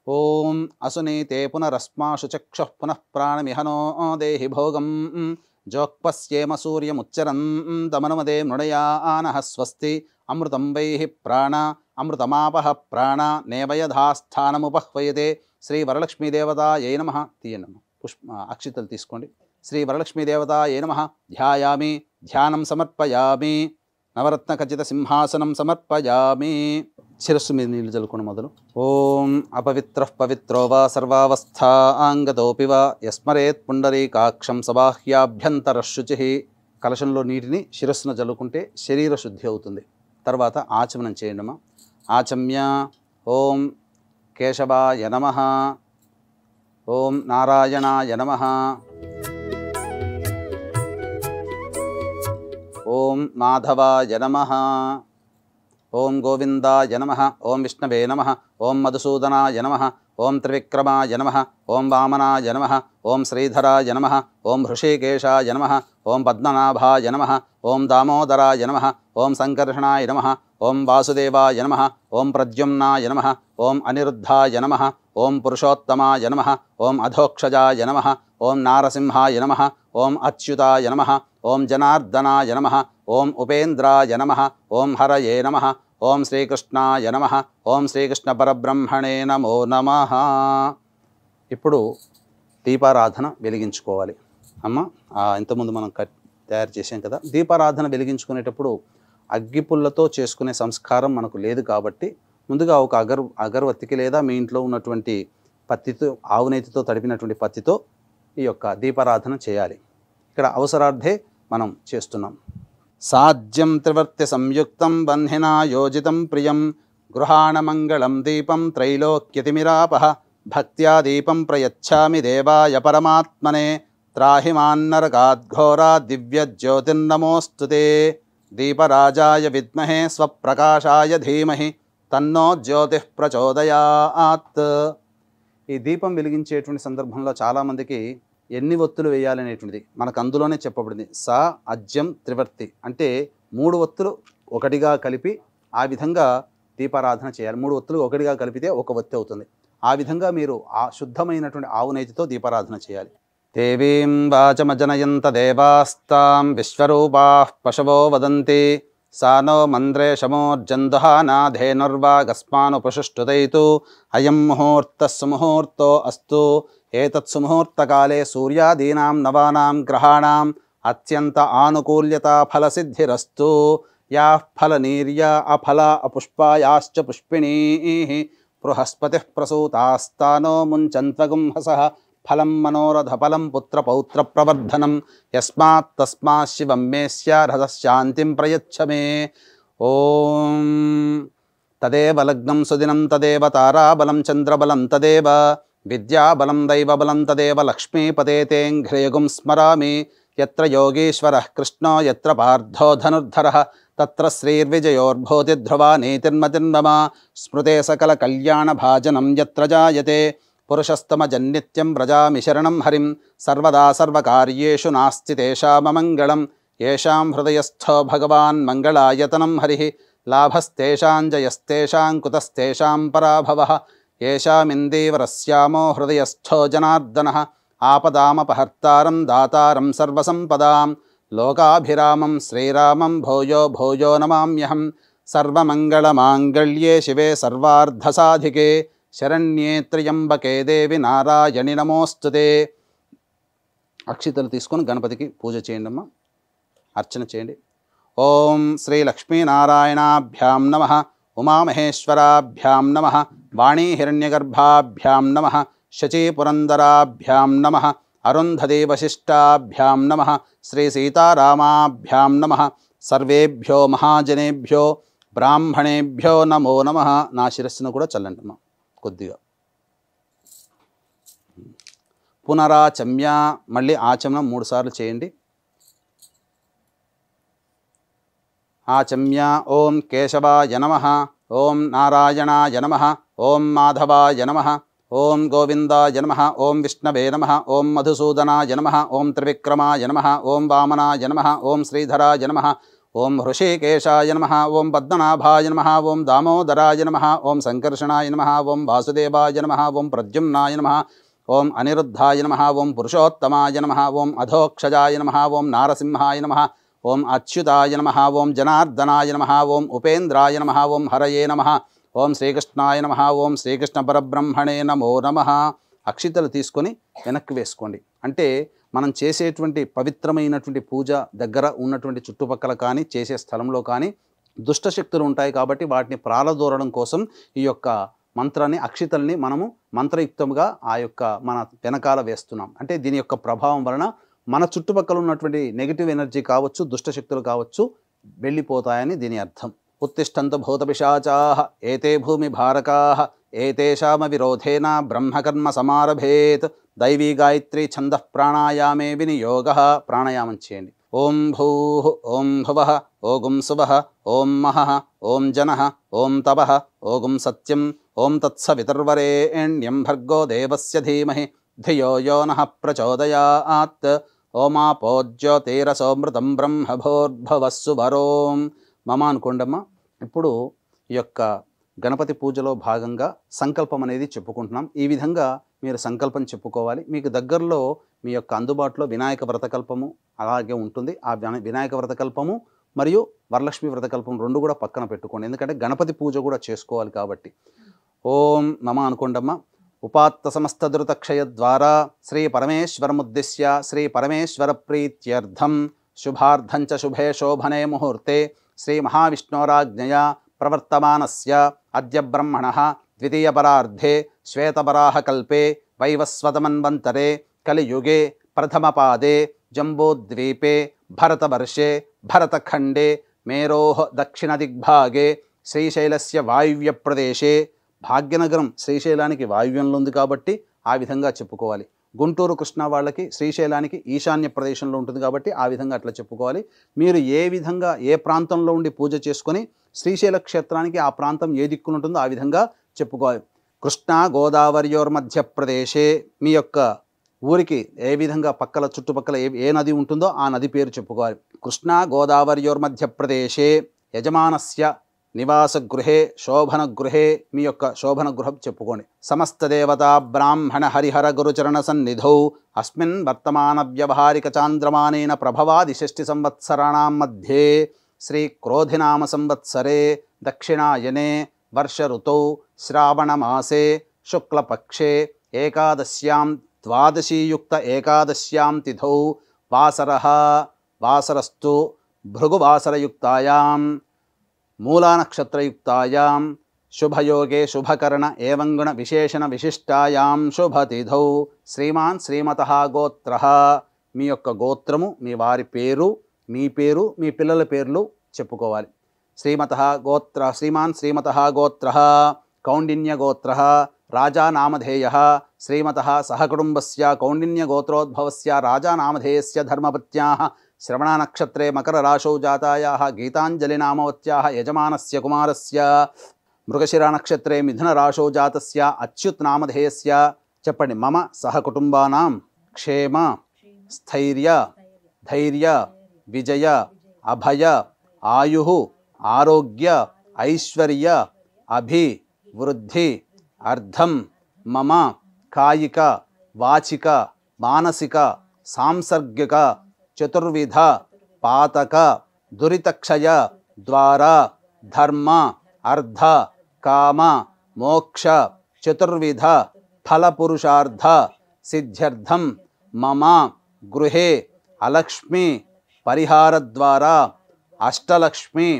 ఓం అసునీతే పునరస్మాశు చక్షుః పునః ప్రాణమిహనో దేహి భోగం జోక్పస్యేమ సూర్యముచ్చరన్ తమనుమతే మృడయానః స్వస్తి అమృతం వైః ప్రాణ అమృతమాపః ప్రాణ నేవయధాస్థానముపహ్వయతే. శ్రీ వరలక్ష్మీదేవతాయై నమః. తీయనమ్మ అక్షితలు తీసుకోండి. శ్రీ వరలక్ష్మీదేవతాయై నమః. ధ్యాయామి ధ్యానం సమర్పయామి. నవరత్న ఖచ్చిత సింహాసనం సమర్పయామి. శిరస్సు మీద నీళ్లు చల్లుకోండి మొదలు. ఓం అపవిత్ర పవిత్రో వా సర్వావస్థాంగతోపి వా యస్మరేత్ పుండరీకాక్షం సబాహ్యాభ్యంతరశుచి. కలశంలో నీటిని శిరస్సును చల్లుకుంటే శరీర శుద్ధి అవుతుంది. తర్వాత ఆచమనం చేయండమ్మా. ఆచమ్య ఓం కేశవాయ నమః. ఓం నారాయణాయ నమః. ఓం మాధవాయ నమః. ఓం గోవిందాయ నమః. ఓం విష్ణవే నమః. ఓం మధుసూదనాయ నమః. ఓం త్రివిక్రమాయ నమః. ఓం వామనాయ నమః. ఓం శ్రీధరాయ నమః. ఓం హృషీకేశాయ నమః. ఓం పద్మనాభాయ నమః. ఓం దామోదరాయ నమః. ఓం సంకర్షణాయ నమః. ఓం వాసుదేవాయ నమః. ఓం ప్రద్యుమ్నాయ నమః. ఓం అనిరుద్ధాయ నమః. ఓం పురుషోత్తమాయ నమః. ఓం అధోక్షజాయ నమః. ఓం నారసింహాయ నమః. ఓం అచ్యుతాయ నమః. ఓం జనార్దనాయ నమః. ఓం ఉపేంద్రాయ నమః. ఓం హరయే నమః. ఓం శ్రీకృష్ణాయ నమః. ఓం శ్రీకృష్ణ పరబ్రహ్మణే నమో నమః. ఇప్పుడు దీపారాధన వెలిగించుకోవాలి. అమ్మ ఇంతకుముందు మనం తయారు చేసాం కదా. దీపారాధన వెలిగించుకునేటప్పుడు అగ్గిపుల్లతో చేసుకునే సంస్కారం మనకు లేదు కాబట్టి ముందుగా ఒక అగరవత్తికి లేదా మీ ఇంట్లో ఉన్నటువంటి పత్తితో, ఆవునేతితో తడిపినటువంటి పత్తితో ఈ యొక్క దీపారాధన చేయాలి. ఇక్కడ అవసరార్థే మనం చేస్తున్నాం. సాధ్యం త్రివర్తి సంయుక్తం బంధినా యోజితం ప్రియం గృహాణ మంగళం దీపం త్రైలోక్యతిమిరాపః భక్త్యా దీపం ప్రయచ్ఛామి దేవాయ పరమాత్మనే త్రాహిమాన్నరకాద్ఘోరా దివ్యజ్యోతిర్నమోస్తుతే దీపరాజాయ విద్మహే స్వప్రకాశాయ ధీమహి తన్నో జ్యోతిః ప్రచోదయాత్. ఈ దీపం వెలిగించేటువంటి సందర్భంలో చాలామందికి ఎన్ని ఒత్తులు వేయాలనేటువంటిది మనకు అందులోనే చెప్పబడింది. సా అజ్యం త్రివర్తి అంటే 3 ఒత్తులు ఒకటిగా కలిపి ఆ విధంగా దీపారాధన చేయాలి. 3 ఒత్తులు ఒకటిగా కలిపితే ఒక ఒత్తి అవుతుంది. ఆ విధంగా మీరు ఆ శుద్ధమైనటువంటి ఆవు నెయ్యితో దీపారాధన చేయాలి. దేవీం వాచమజనయంత దేవాస్తాం విశ్వరూపాః పశవో వదంతి సానో మంద్రేషమోర్జందుహానాధేనుర్వాగస్మానుపశుష్టుతైతు అయం ముహూర్తః సుముహూర్తో అస్తు. ఏతత్ సుముహూర్తకాలే సూర్యాదీనాం నవానాం గ్రహాణాం అత్యంత ఆనుకూల్యతా ఫలసిద్ధిరస్తు. యాః ఫలనీర్యా అఫలా అపుష్పాయాశ్చ పుష్పిణీః బృహస్పతిః ప్రసూతాస్తానో ముంచన్త్వగుంహసః ఫలం మనోరథ ఫలం పుత్ర పౌత్ర ప్రవర్ధనం యస్మాత్ తస్మాత్ శివం మే స్యారథ శాంతిం ప్రయచ్చ మే. ఓం తదేవ లగ్నం సుదినం తదేవ తారాబలం చంద్రబలం తదేవ విద్యాబలం దైవబలం తదేవ లక్ష్మీపతే తేంఘ్రేగుం స్మరామి. యత్ర యోగీశ్వరః కృష్ణో యత్ర పార్థో ధనుర్ధరః తత్ర శ్రీర్విజయోర్భూతి ధ్రువా నీతిర్మతిర్మమ. స్మృతే సకల కళ్యాణ భాజనం యత్ర జాయతే పురుషస్తమజన్నిత్యం వ్రజామి శరణం హరిం. సర్వదా సర్వకార్యేషు నాస్తి తేషామమంగళం. యేషాం హృదయస్థో భగవాన్ మంగళాయతనం హరిః. లాభస్తేషాం జయస్తేషాం కుతస్తేషాం పరాభవః. యేషామిందీవరస్యామో హృదయస్థో జనార్దనః. ఆపదామపహర్తారం దాతారం సర్వసంపదాం. లోకాభిరామం శ్రీరామం భూయో భూయో నమామ్యహం. సర్వమంగళమాంగళ్యే శివే సర్వార్ధసాధికే శరణ్యే త్ర్యంబకే దేవి నారాయణి నమోస్తుతే. అక్షితలు తీసుకొని గణపతికి పూజ చేయండి అమ్మా, అర్చన చేయండి. ఓం శ్రీ లక్ష్మీనారాయణాభ్యాం నమః. ఉమామహేశ్వరాభ్యాం నమః. వాణీ హిరణ్యగర్భాభ్యాం నమః. శచీపురందరాభ్యాం నమః. అరుంధతీ వశిష్టాభ్యాం నమః. శ్రీ సీతారామాభ్యాం నమః. సర్వేభ్యో మహాజనేభ్యో బ్రాహ్మణేభ్యో నమో నమః. నా శిరస్సును కూడా చల్లంటమ్మా కొద్దిగా. పునరాచమ్య, మళ్ళీ ఆచమనం 3 సార్లు చేయండి. ఆచమ్య. ఓం కేశవాయ నమః. ఓం నారాయణాయ నమః. ఓం మాధవాయ నమః. ఓం గోవిందాయ నమః. ఓం విష్ణవే నమః. ఓం మధుసూదనాయ నమః. ఓం త్రివిక్రమాయ నమః. ఓం వామనాయ నమః. ఓం శ్రీధరాయ నమః. ఓం హృషీకేశాయ నమః. ఓం పద్మనాభాయ నమః. ఓం దామోదరాయ నమః. ఓం సంకర్షణాయ నమః. ఓం వాసుదేవాయ నమః. ఓం ప్రద్యుమ్నాయ నమః. ఓం అనిరుద్ధాయ నమః. ఓం పురుషోత్తమాయ నమః. ఓం అధోక్షజాయ నమః. ఓం నారసింహాయ నమః. ఓం అచ్యుతాయ నమః. ఓం జనార్దనాయ నమః. ఓం ఉపేంద్రాయ నమః. ఓం హరయే నమః. ఓం శ్రీకృష్ణాయ నమః. ఓం శ్రీకృష్ణ పరబ్రహ్మణే నమో నమః. అక్షితలు తీసుకొని వెనక్కి వేసుకోండి. అంటే మనం చేసేటువంటి పవిత్రమైనటువంటి పూజ దగ్గర ఉన్నటువంటి చుట్టుపక్కల కానీ చేసే స్థలంలో కానీ దుష్టశక్తులు ఉంటాయి కాబట్టి వాటిని ప్రాలదూరడం కోసం ఈ యొక్క మంత్రాన్ని, అక్షితల్ని మనము మంత్రయుక్తంగా ఆ యొక్క మన వెనకాల వేస్తున్నాం. అంటే దీని యొక్క ప్రభావం వలన మన చుట్టుపక్కల ఉన్నటువంటి నెగిటివ్ ఎనర్జీ కావచ్చు, దుష్టశక్తులు కావచ్చు, వెళ్ళిపోతాయని దీని అర్థం. ఉత్తిష్టంతు భూతపిశాచాః ఏతే భూమి భారకాః ఏతేషామ విరోధేన బ్రహ్మకర్మ సమారభేత్. దైవీ గాయత్రీ ఛందః ప్రాణాయామే వినియోగః. ప్రాణాయామం చేయండి. ఓం భూః, ఓం భువః, ఓం సువః, ఓం మహః, ఓం జనః, ఓం తపః, ఓం సత్యం, ఓం తత్సవితుర్వరేణ్యం భర్గో దేవస్య ధీమహి ధియో యో నః ప్రచోదయాత్. ఓమాపో జ్యోతిరసోమృతం బ్రహ్మభోర్భవస్సు వరోం మమ అనుకోండమ్మా. ఇప్పుడు ఈ యొక్క గణపతి పూజలో భాగంగా సంకల్పం అనేది చెప్పుకుంటున్నాం. ఈ విధంగా మీరు సంకల్పం చెప్పుకోవాలి. మీకు దగ్గరలో మీ యొక్క అందుబాటులో వినాయక వ్రతకల్పము అలాగే ఉంటుంది. ఆ వినాయక వ్రతకల్పము మరియు వరలక్ష్మి వ్రతకల్పం 2 కూడా పక్కన పెట్టుకోండి. ఎందుకంటే గణపతి పూజ కూడా చేసుకోవాలి కాబట్టి. ఓం మమ అనుకోండమ్మా. ఉపాత్త సమస్త ధృతక్షయ ద్వారా శ్రీ పరమేశ్వరముద్దిశ్య శ్రీ పరమేశ్వర ప్రీత్యర్థం శుభార్థంచ శుభే శోభనే ముహూర్తే శ్రీ మహావిష్ణోరాజ్ఞయా ప్రవర్తమానస్య అద్య బ్రహ్మణః ద్వితీయపరార్ధే శ్వేతవరాహకల్పే వైవస్వతమన్వంతరే కలియుగే ప్రథమపాదే జంబూద్వీపే భరతవర్షే భరతఖండే మేరోః దక్షిణదిగ్భాగే శ్రీశైలస్య వాయువ్యప్రదేశే. భాగ్యనగరం శ్రీశైలానికి వాయువ్యంలో ఉంది కాబట్టి ఆ విధంగా చెప్పుకోవాలి. గుంటూరు కృష్ణా వాళ్ళకి శ్రీశైలానికి ఈశాన్య ప్రదేశంలో ఉంటుంది కాబట్టి ఆ విధంగా అట్లా చెప్పుకోవాలి. మీరు ఏ విధంగా ఏ ప్రాంతంలో ఉండి పూజ చేసుకొని శ్రీశైల క్షేత్రానికి ఆ ప్రాంతం ఏ దిక్కున ఉంటుందో ఆ విధంగా చెప్పుకోవాలి. కృష్ణా గోదావరియోర్మధ్యప్రదేశే మీ యొక్క ఊరికి ఏ విధంగా పక్కల చుట్టుపక్కల ఏ నది ఉంటుందో ఆ నది పేరు చెప్పుకోవాలి. కృష్ణా గోదావరియోర్మధ్యప్రదేశే యజమానస్య నివాస గృహే శోభన గృహే మీ యొక్క శోభన గృహం చెప్పుకోండి. సమస్త దేవతా బ్రాహ్మణ హరిహర గురుచరణ సన్నిధౌ అస్మిన్ వర్తమాన వ్యవహారిక చాంద్రమానేన ప్రభవాది 6 సంవత్సరాణం మధ్యే శ్రీ క్రోధినామ సంవత్సరే దక్షిణాయనే వర్ష ఋతౌ శ్రావణమాసే శుక్లపక్షే ఏకాదశ్యాం ద్వాదశీయుక్త ఏకాదశ్యాం తిథౌ వాసరః వాసరస్తు భృగువాసరయుక్తాయాం మూలానక్షత్రయుక్తాయాం శుభయోగే శుభకరణ ఏవంగుణ విశేషణ విశిష్టాయాం శుభతిథౌ శ్రీమాన్ శ్రీమతః గోత్రః మీ యొక్క గోత్రము మీ వారి పేరు మీ పేరు మీ పిల్లల పేర్లు చెప్పుకోవాలి. శ్రీమతః గోత్ర శ్రీమాన్ శ్రీమతః గోత్రః కౌండిన్య గోత్రః రాజా నామధేయః శ్రీమతః సహకుటుంబస్య కౌండిన్య గోత్రోద్భవస్య రాజా నామధేయస్య ధర్మపత్న్యాః శ్రవణనక్షత్రే మకరరాశౌ జాతాయాः గీతాంజలినామవత్యాः యజమానస్య కుమారస్య మృగశిర నక్షత్రే మిథునరాశౌ జాతస్య అచ్యుత్ నామధేయస్య చెప్పండి. మమ సహకుటుంబానాం క్షేమ స్థైర్య ధైర్య విజయ అభయ ఆయుః ఆరోగ్య ఐశ్వర్య అభివృద్ధి అర్థం మమ కాయిక వాచిక మానసిక సాంసర్గిక చతుర్విధ పాతక దురితక్షయ ద్వారా ధర్మ అర్థ కామ మోక్ష చతుర్విధ ఫలపురుషార్థ సిద్ధ్యర్థం మమ గృహే అలక్ష్మి పరిహార ద్వారా అష్టలక్ష్మి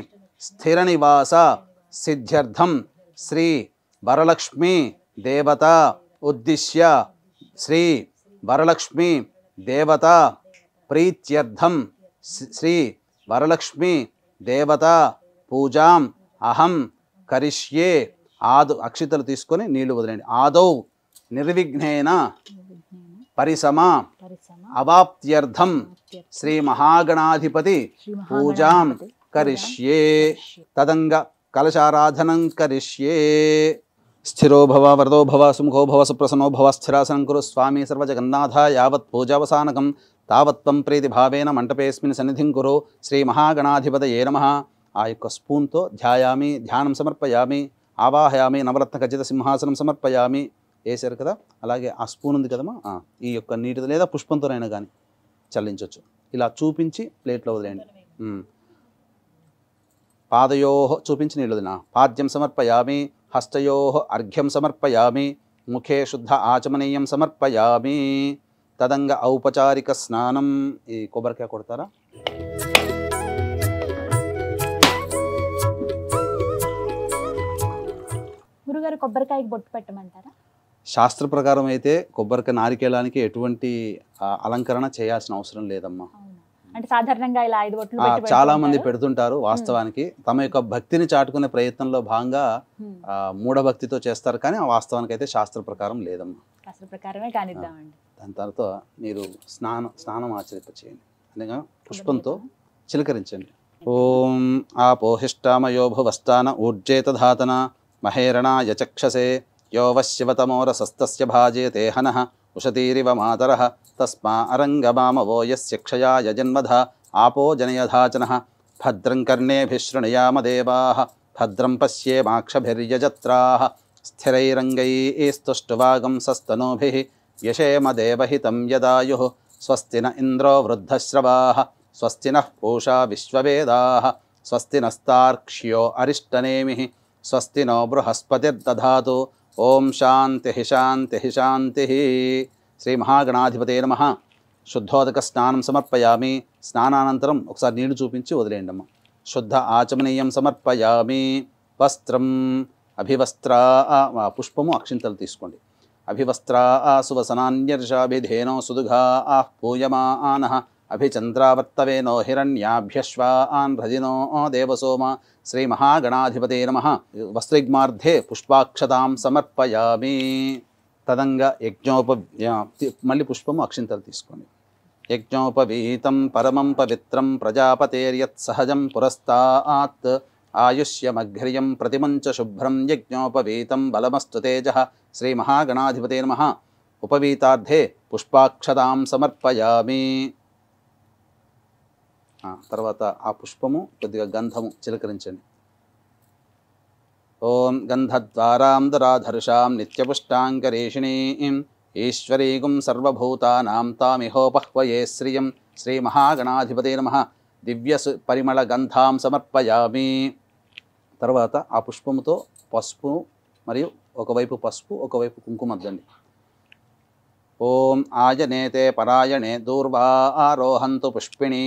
స్థిర నివాస సిద్ధ్యర్థం శ్రీ వరలక్ష్మి దేవత ఉద్దిశ్య శ్రీ వరలక్ష్మి దేవత ప్రీత్యర్థం శ్రీ వరలక్ష్మి దేవత పూజాం అహం కరిష్యే. అక్షితలు తీసుకొని నీళ్లు వదిలేండి. ఆదౌ నిర్విఘ్నేన పరిసమ అవాప్త్యర్థం శ్రీ మహాగణాధిపతి పూజాం కరిష్యే. తదంగ కలశారాధనం కరిష్యే. స్థిరో భవ వరదో భవ సుముఖో భవ సుప్రసన్నో భవ స్థిరాసనం కురు స్వామి సర్వజగన్నాథ యావత్ పూజావసానకం తావత్వం ప్రీతిభావేన మంటపేస్మిన్ సన్నిధిం కురు శ్రీ మహాగణాధిపతయే నమః. ఆ యొక్క స్పూన్తో ధ్యాయామి, ధ్యానం సమర్పయామి, ఆవాహయామి, నవరత్న ఖచ్చిత సింహాసనం సమర్పయామి. వేసారు కదా, అలాగే ఆ స్పూన్ ఉంది కదమ్మా, ఈ యొక్క నీటితో లేదా పుష్పంతోనైనా కానీ చల్లించవచ్చు. ఇలా చూపించి ప్లేట్లో వదిలేయండి. పాదయో చూపించి నీళ్ళు వదిలిన పాద్యం సమర్పయామి, హస్తయో అర్ఘ్యం సమర్పయామి, ముఖే శుద్ధ ఆచమనీయం సమర్పయామి. తదంగ ఔపచారిక స్నానం. ఈ కొబ్బరికాయ కొడతారా? గురుగారు కొబ్బరికాయకి బొట్టు పెట్టమంటారా? శాస్త్ర ప్రకారం అయితే కొబ్బరికాయ నారికేళానికి ఎటువంటి అలంకరణ చేయాల్సిన అవసరం లేదమ్మా. అంటే సాధారణంగా ఇలా 5 బొట్లు చాలా మంది పెడుతుంటారు. వాస్తవానికి తమ యొక్క భక్తిని చాటుకునే ప్రయత్నంలో భాగంగా మూఢభక్తితో చేస్తారు, కానీ ఆ వాస్తవానికి అయితే శాస్త్ర ప్రకారం లేదమ్మా. శాస్త్ర ప్రకారమే కానిద్దామండి. దాని తర్వాత మీరు స్నానం ఆచరింపచేయండి. అందుకే పుష్పంతో చిలకరించండి. ఓం ఆపోహిష్టామయో భువస్థాన ఊర్జేతధాతన మహేరణాయ చక్షసే యో వశ్యవతమోరసస్తస్య భాజేతే హనః ఉషతీరివ మాతరః తస్మా అరంగమామవో యస్య క్షయాయ జన్మధ ఆపో జనయధాచనః భద్రం కర్ణేభిः శృణుయామ దేవాः భద్రం పశ్యేమాక్షభిర్యజత్రాः స్థిరైరంగైస్తుష్టువాగంసస్తనూభిः యశేమ దేవహితం యదాయుః స్వస్తి న ఇంద్రో వృద్ధశ్రవాः స్వస్తి నః పూషా విశ్వవేదాः స్వస్తి నస్తార్క్ష్యో అరిష్టనేమిః స్వస్తి నో బృహస్పతిర్దధాతు. ఓం శాంతి శాంతి శాంతి. శ్రీ మహాగణాధిపతే నమః. శుద్ధోదక స్నానం సమర్పయామి. స్నానానంతరం ఒకసారి నీళ్లు చూపించి వదిలేయండి అమ్మ. శుద్ధ ఆచమనీయం సమర్పయామి. వస్త్రం అభివస్త్రా పుష్పము అక్షింతలు తీసుకోండి. అభివస్త్రా సువసనాన్యర్షాభిధేనో సుదుఘా పూయమానః అభిచంద్రావర్తవేనో హిరణ్యాభ్యశ్వాన్ భజినో దేవసోమ. శ్రీ మహాగణాధిపతే నమః. వస్త్రగ్మార్ధే పుష్పాక్షతాం సమర్పయామి. తదంగ మళ్ళీ పుష్పము అక్షింతలు తీసుకోండి. యజ్ఞోపవీతం పరమం పవిత్రం ప్రజాపతేర్యత్ సహజం పురస్తాత్ ఆయుష్యమఘ్రియం ప్రతిమంచ శుభ్రం యజ్ఞోపవీతం బలమస్తు తేజః. శ్రీ మహాగణాధిపతే నమః. ఉపవీతార్థే పుష్పాక్షతాం సమర్పయామి. తర్వాత ఆ పుష్పము కొద్దిగా గంధము చిలకరించండి. ఓం గంధద్వారాం దరాధర్షాం నిత్యపుష్టాంగరేషిణీం ఈశ్వరీగుం సర్వభూతానాం తామిహోపహ్వయే శ్రియం శ్రీమహాగణాధిపతే నమః దివ్య పరిమళ గంధాం సమర్పయామి. తర్వాత ఆ పుష్పముతో పసుపు మరియు ఒకవైపు పసుపు ఒకవైపు కుంకుమ అద్దండి. ఓం ఆయనేతే పరాయణే దూర్వా ఆరోహంతు పుష్పిణీ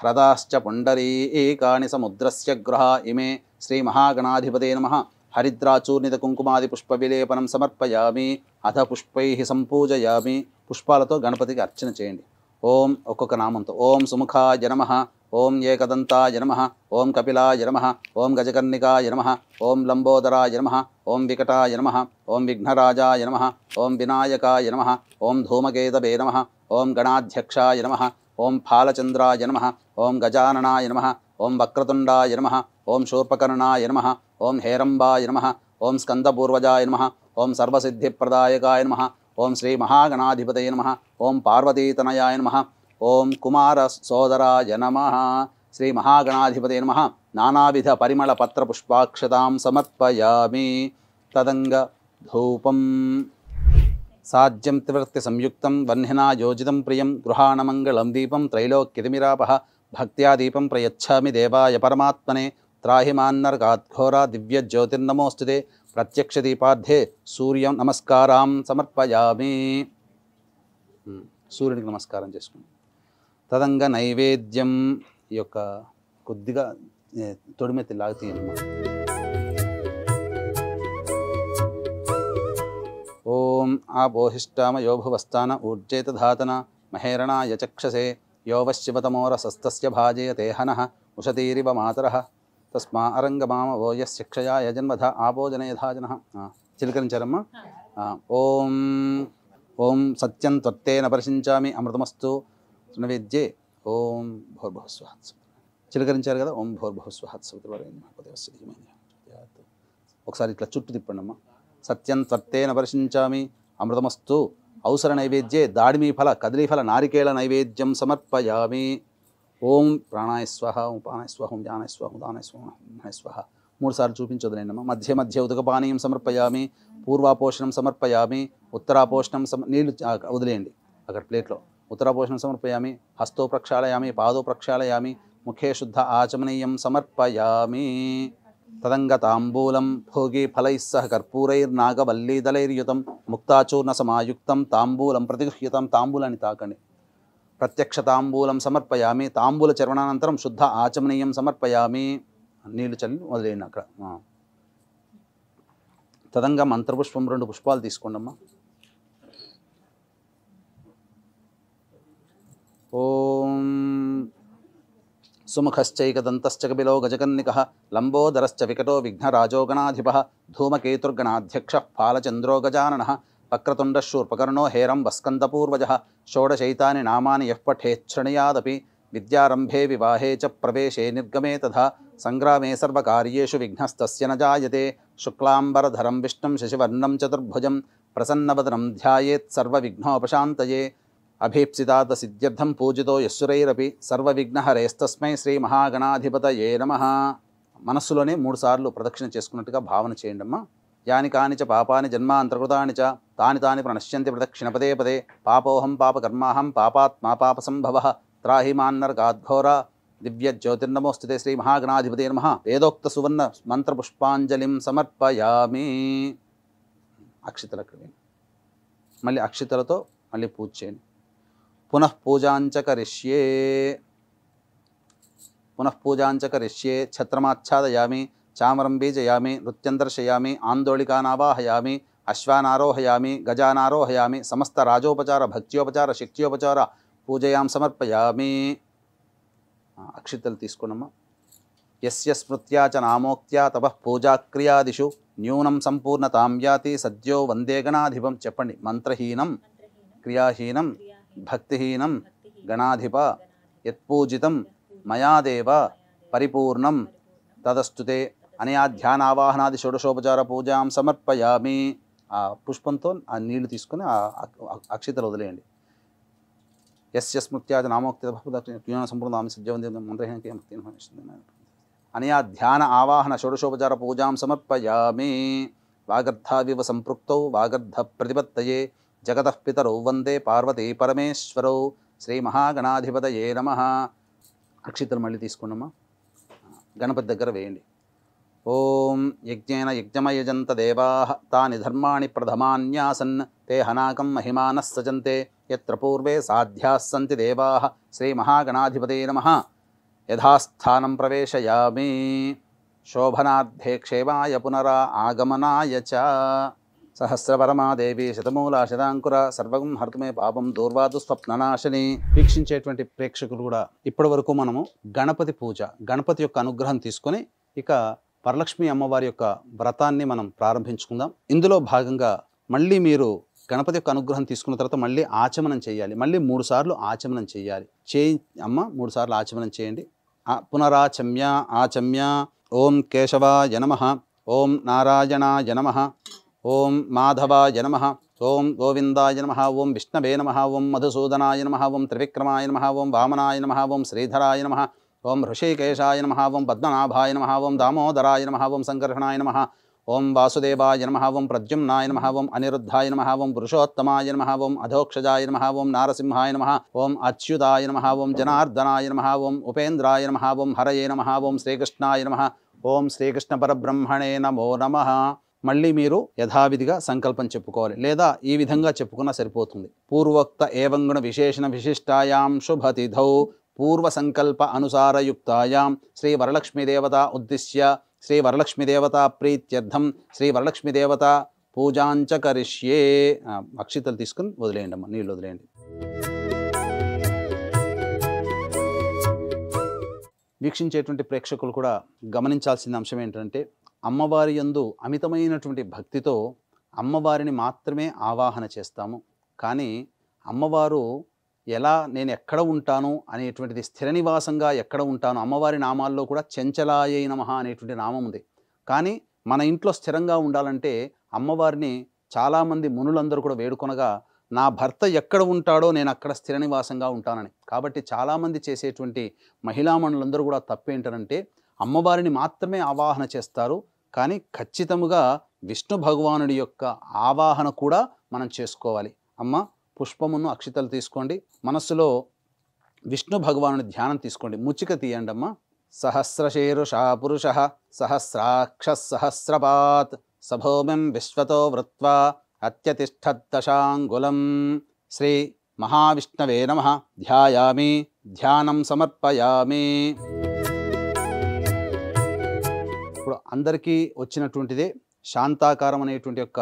హ్రదాశ్చ పుండరీకాని సముద్రస్య గృహా ఇమే శ్రీమహాగణాధిపతే నమః హరిద్రాచూర్ణిత కుంకుమాది పుష్ప విలేపనం సమర్పయామి. అథ పుష్పై సంపూజయామి. పుష్పాలతో గణపతికి అర్చన చేయండి. ఓం ఒక్కొక్క నామంతో ఓం సుముఖాయ నమః, ఓం ఏకదంతాయ నమః, ఓం కపిలాయ నమః, ఓం గజకర్ణికాయ నమః, ఓం లంబోదరాయ నమః, ఓం వికటాయ నమః, ఓం విఘ్నరాజాయ నమః, ఓం వినాయకాయ నమః, ఓం ధూమకేతవే నమః, ఓం గణాధ్యక్షాయ నమః, ఓం ఫాలచంద్రాయ నమః, ఓం గజాననాయ నమః, ఓం వక్రతుండాయ నమః, ఓం శూర్పకర్ణాయ నమః, ఓం హేరంబాయ నమః, ఓం స్కందపూర్వజాయ నమః, ఓం సర్వసిద్ధిప్రదాయకాయ నమః, ఓం శ్రీ మహాగణాధిపతయ నమః, ఓం పార్వతీతనయాయ నమః, ఓం కుమార సోదరాయ నమః. శ్రీ మహాగణాధిపతయ నమః. నానావిధ పరిమళ పత్ర పుష్పాక్షతాం సమర్పయామి. తదంగ ధూపం సాజ్యం త్రివృత్తి సంయుక్తం వహ్నినా యోజితం ప్రియం గృహాణమంగళం దీపం త్రైలోక్యతిమిరాపః భక్త్యా దీపం ప్రయచ్ఛామి దేవాయ పరమాత్మనే త్రాహి మాన్నర్గాద్ఘోరా దివ్య జ్యోతిర్నమోస్తుతే ప్రత్యక్ష దీపార్థే సూర్యం నమస్కారం సమర్పయామి. సూర్యునికి నమస్కారం చేసుకుంటాం. తదంగ నైవేద్యం ఈ యొక్క కొద్దిగా తొడిమెత్తి లాగుతీయమ్మా. ఓం ఆబోహిష్టామ యోభువస్థాన ఊర్జేతధాతన మహేరణాయ చక్షసే యోవశివతమోరసస్తస్య భాజయతే హనః ఉషతీరివ మాతరః తస్మా అరంగమామ ఓయస్య క్షయాయ జన్మధ ఆపోజనయధాజనః. చిలకరించారమ్మా. ఓం ఓం సత్యం త్వత్తేన పరిశించామి అమృతమస్తు నైవేద్యే. ఓం భూర్భువస్వః. చిలకరించారు కదా. ఓం భూర్భువస్వః. ఒకసారి ఇట్లా చుట్టూ తిప్పండి అమ్మా. సత్యం త్వత్తేన పరిశించామి అమృతమస్తు. అవసర నైవేద్యే దాడిమీ ఫల కదలీఫల నారికేళ నైవేద్యం సమర్పయామి. ఓం ప్రాణాయ స్వహ, ఓం ప్రాణాయ స్వహ, ఓం జ్ఞానాయ స్వహ, ఓం దానాయ స్వహ, ఓం స్వహ. 3 సార్లు చూపించొద్దులేండమ్మా. మధ్య మధ్య ఉదకపానీయం సమర్పయామి. పూర్వాపోషణం సమర్పయామి. ఉత్తరాపోషణం నీళ్ళు వదిలేయండి అక్కడ ప్లేట్లో. ఉత్తరాపోషణం సమర్పయామి. హస్తో ప్రక్షాళయామి, పాదో ప్రక్షాళయామి, ముఖే శుద్ధ ఆచమనీయం సమర్పయామి. తదంగ తాంబూలం భోగి ఫలైః సహ కర్పూరైర్నాగవల్లీదళైర్యుతం ముక్తాచూర్ణ సమాయుక్తం తాంబూలం ప్రతిగృహ్యతం. తాంబూలాన్ని తాకండి. ప్రత్యక్ష తాంబూలం సమర్పయామి. తాంబూల చర్వణానంతరం శుద్ధ ఆచమనీయం సమర్పయామి. నీళ్లు చల్లి వదిలేయండి అక్కడ. తదంగ మంత్రపుష్పం 2 పుష్పాలు తీసుకోండమ్మా. ఓం సుముఖశ్చైకదంతశ్చ కపిలో గజకర్ణికః లంబోదరశ్చ వికటో విఘ్నరాజో గణాధిపః ధూమకేతుర్గణాధ్యక్షః ఫాలచంద్రో గజాననః వక్రతుండః శూర్పకర్ణో హేరం వస్కందపూర్వజः షోడశైతాని నామాని యః పఠేచ్ఛృణయాదపి విద్యారంభే వివాహే చ ప్రవేశే నిర్గమే తథా సంగ్రామే సర్వకార్యేషు విఘ్నస్తస్య న జాయతే. శుక్లాంబరధరం విష్ణుం శశివర్ణం చతుర్భుజం ప్రసన్నవదనం ధ్యాయేత్ సర్వవిఘ్నోపశాంతయే. అభీప్సితార్థ సిద్ధ్యర్థం పూజితో యస్సురైరపి సర్వవిఘ్నహరేస్తస్మై శ్రీ మహాగణాధిపతయే నమః. మనస్సులోనే 3 సార్లు ప్రదక్షిణ చేసుకున్నట్టుగా భావన చేయండి అమ్మా. యాని కాని చ పాపాని జన్మాంతర్కృతాని చ తాని తాని ప్రణశ్యంతి ప్రదక్షిణ పదే పదే. పాపోహం పాపకర్మాహం పాపాత్మా పాపసంభవః త్రాహి మాన్నర్గాద్ఘోర దివ్య జ్యోతిర్నమోస్తుతే శ్రీ మహాగణాధిపతయే నమః. వేదోక్త సువర్ణ మంత్రపుష్పాంజలిం సమర్పయామి. అక్షితలకు మళ్ళీ అక్షితలతో మళ్ళీ పూజ చేయండి. పునః పూజాంచ కరిష్యే ఛత్రమాచ్ఛాదయామి చామరం బీజయామి నృత్యం దర్శయామి ఆందోళికానావాహయామి అశ్వానారోహయామి గజానారోహయామి సమస్త రాజోపచార భక్త్యోపచార శక్త్యోపచార పూజయాం సమర్పయామి. అక్షితలు తీసుకోనమ్మా. యస్య స్మృత్యా చ నామోక్త్యా తపః పూజాక్రియాదిషు న్యూనం సంపూర్ణతాం యాతి సద్యో వందే గణాధిపం. చెప్పండి. మంత్రహీనం క్రియాహీనం భక్తిహీనం గణాధిప యత్పూజితం మయాదేవ పరిపూర్ణం తదస్తుతే అనయా ధ్యానావాహనాది షోడశోపచార పూజాం సమర్పయామి. ఆ పుష్పంతో ఆ నీళ్లు తీసుకొని ఆ అక్షితలు వదిలేయండి. యస్య స్మృత్యాది నామోక్తి సంపూర్ణ సద్యో మంత్రహీనం అనయా ధ్యాన ఆవాహన షోడశోపచార పూజాం సమర్పయామి. వాగర్ధావివ సంపృక్తౌ వాగర్ధ ప్రతిపత్తయే జగతః పితరౌ వందే పార్వతీ పరమేశ్వరౌ. శ్రీ మహాగణాధిపతయే నమః. అక్షితలు మళ్ళీ తీసుకోండమ్మా, గణపతి దగ్గర వేయండి. ఓం యజ్ఞేన యజ్ఞమయజంత దేవాః తాని ధర్మాణి ప్రథమాన్యాసన్ తే హనాకం మహిమానః సజంతే యత్ర పూర్వే సాధ్యాః సంతి దేవాః. శ్రీ మహాగణాధిపతే నమః. యథాస్థానం ప్రవేశయామి. శోభనార్థే క్షేమాయ పునరా ఆగమనాయ చ. సహస్రపరమాదేవి శతమూలా శతాంకుర సర్వగం హర్తుమే పాపం దూర్వాదు స్వప్ననాశిని. వీక్షించేటువంటి ప్రేక్షకులు కూడా ఇప్పటి వరకు మనము గణపతి పూజ, గణపతి యొక్క అనుగ్రహం తీసుకొని ఇక వరలక్ష్మి అమ్మవారి యొక్క వ్రతాన్ని మనం ప్రారంభించుకుందాం. ఇందులో భాగంగా మళ్ళీ మీరు గణపతి యొక్క అనుగ్రహం తీసుకున్న తర్వాత మళ్ళీ ఆచమనం చేయాలి. మళ్ళీ 3 సార్లు ఆచమనం చేయాలి. అమ్మ 3 సార్లు ఆచమనం చేయండి. పునరాచమ్య ఆచమ్య. ఓం కేశవాయ నమః, ఓం నారాయణాయ నమః, ఓం మాధవాయ నమః, ఓం గోవిందాయ నమః, ఓం విష్ణవే నమః, ఓం మధుసూదనాయ నమః, ఓం త్రివిక్రమాయ నమః, ఓం వామనాయ నమః, ఓం శ్రీధరాయ నమః, ఓం హృషికేశాయ నమః, ఓం పద్మనాభాయ నమః, ఓం దామోదరాయ నమః, ఓం సంకర్షణాయ నమః, ఓం వాసుదేవాయ నమః, ఓం ప్రద్యుమ్నాయ నమః, ఓం అనిరుద్ధాయ నమః, ఓం పురుషోత్తమాయ నమః, ఓం అధోక్షజాయ నమః, ఓం నారసింహాయ నమః, ఓం అచ్యుతాయ నమః, ఓం జనార్దనాయ నమః, ఓం ఉపేంద్రాయ నమః, ఓం హరయే నమః, ఓం శ్రీకృష్ణాయ నమః, ఓం శ్రీకృష్ణ పరబ్రహ్మణే నమో నమః. మళ్ళీ మీరు యథావిధిగా సంకల్పం చెప్పుకోవాలి, లేదా ఈ విధంగా చెప్పుకున్నా సరిపోతుంది. పూర్వోక్త ఏవంగుణ విశేషణ విశిష్టాయాం శుభతిథౌ పూర్వ సంకల్ప అనుసారయుక్తాయాం శ్రీ వరలక్ష్మీదేవత ఉద్దిశ్య శ్రీ వరలక్ష్మీదేవత ప్రీత్యర్థం శ్రీ వరలక్ష్మీదేవత పూజాంచ కరిష్యే. అక్షితలు తీసుకుని వదిలేయండి అమ్మ, నీళ్ళు వదిలేయండి. వీక్షించేటువంటి ప్రేక్షకులు కూడా గమనించాల్సిన అంశం ఏంటంటే, అమ్మవారి యందు అమితమైనటువంటి భక్తితో అమ్మవారిని మాత్రమే ఆవాహన చేస్తాము. కానీ అమ్మవారు ఎలా, నేను ఎక్కడ ఉంటాను అనేటువంటిది, స్థిర నివాసంగా ఎక్కడ ఉంటాను, అమ్మవారి నామాల్లో కూడా చెంచలాయై నమః అనేటువంటి నామం ఉంది. కానీ మన ఇంట్లో స్థిరంగా ఉండాలంటే అమ్మవారిని చాలామంది మునులందరూ కూడా వేడుకొనగా, నా భర్త ఎక్కడ ఉంటాడో నేను అక్కడ స్థిర నివాసంగా ఉంటానని. కాబట్టి చాలామంది చేసేటువంటి మహిళామణులందరూ కూడా తప్పేంటనంటే అమ్మవారిని మాత్రమే ఆవాహన చేస్తారు, కానీ ఖచ్చితముగా విష్ణు భగవానుడి యొక్క ఆవాహన కూడా మనం చేసుకోవాలి. అమ్మ పుష్పమును అక్షితలు తీసుకోండి, మనస్సులో విష్ణు భగవానుడి ధ్యానం తీసుకోండి. ముచ్చిక తీయండి అమ్మ. సహస్రశీరుషా పురుష సహస్రాక్ష సహస్రపాత్ సభౌమిం విశ్వతో వృత్వా అత్యతిష్ఠద్దశాంగులం. శ్రీ మహావిష్ణవే నమః. ధ్యాయామి, ధ్యానం సమర్పయామి. ఇప్పుడు అందరికీ వచ్చినటువంటిదే శాంతాకారం అనేటువంటి యొక్క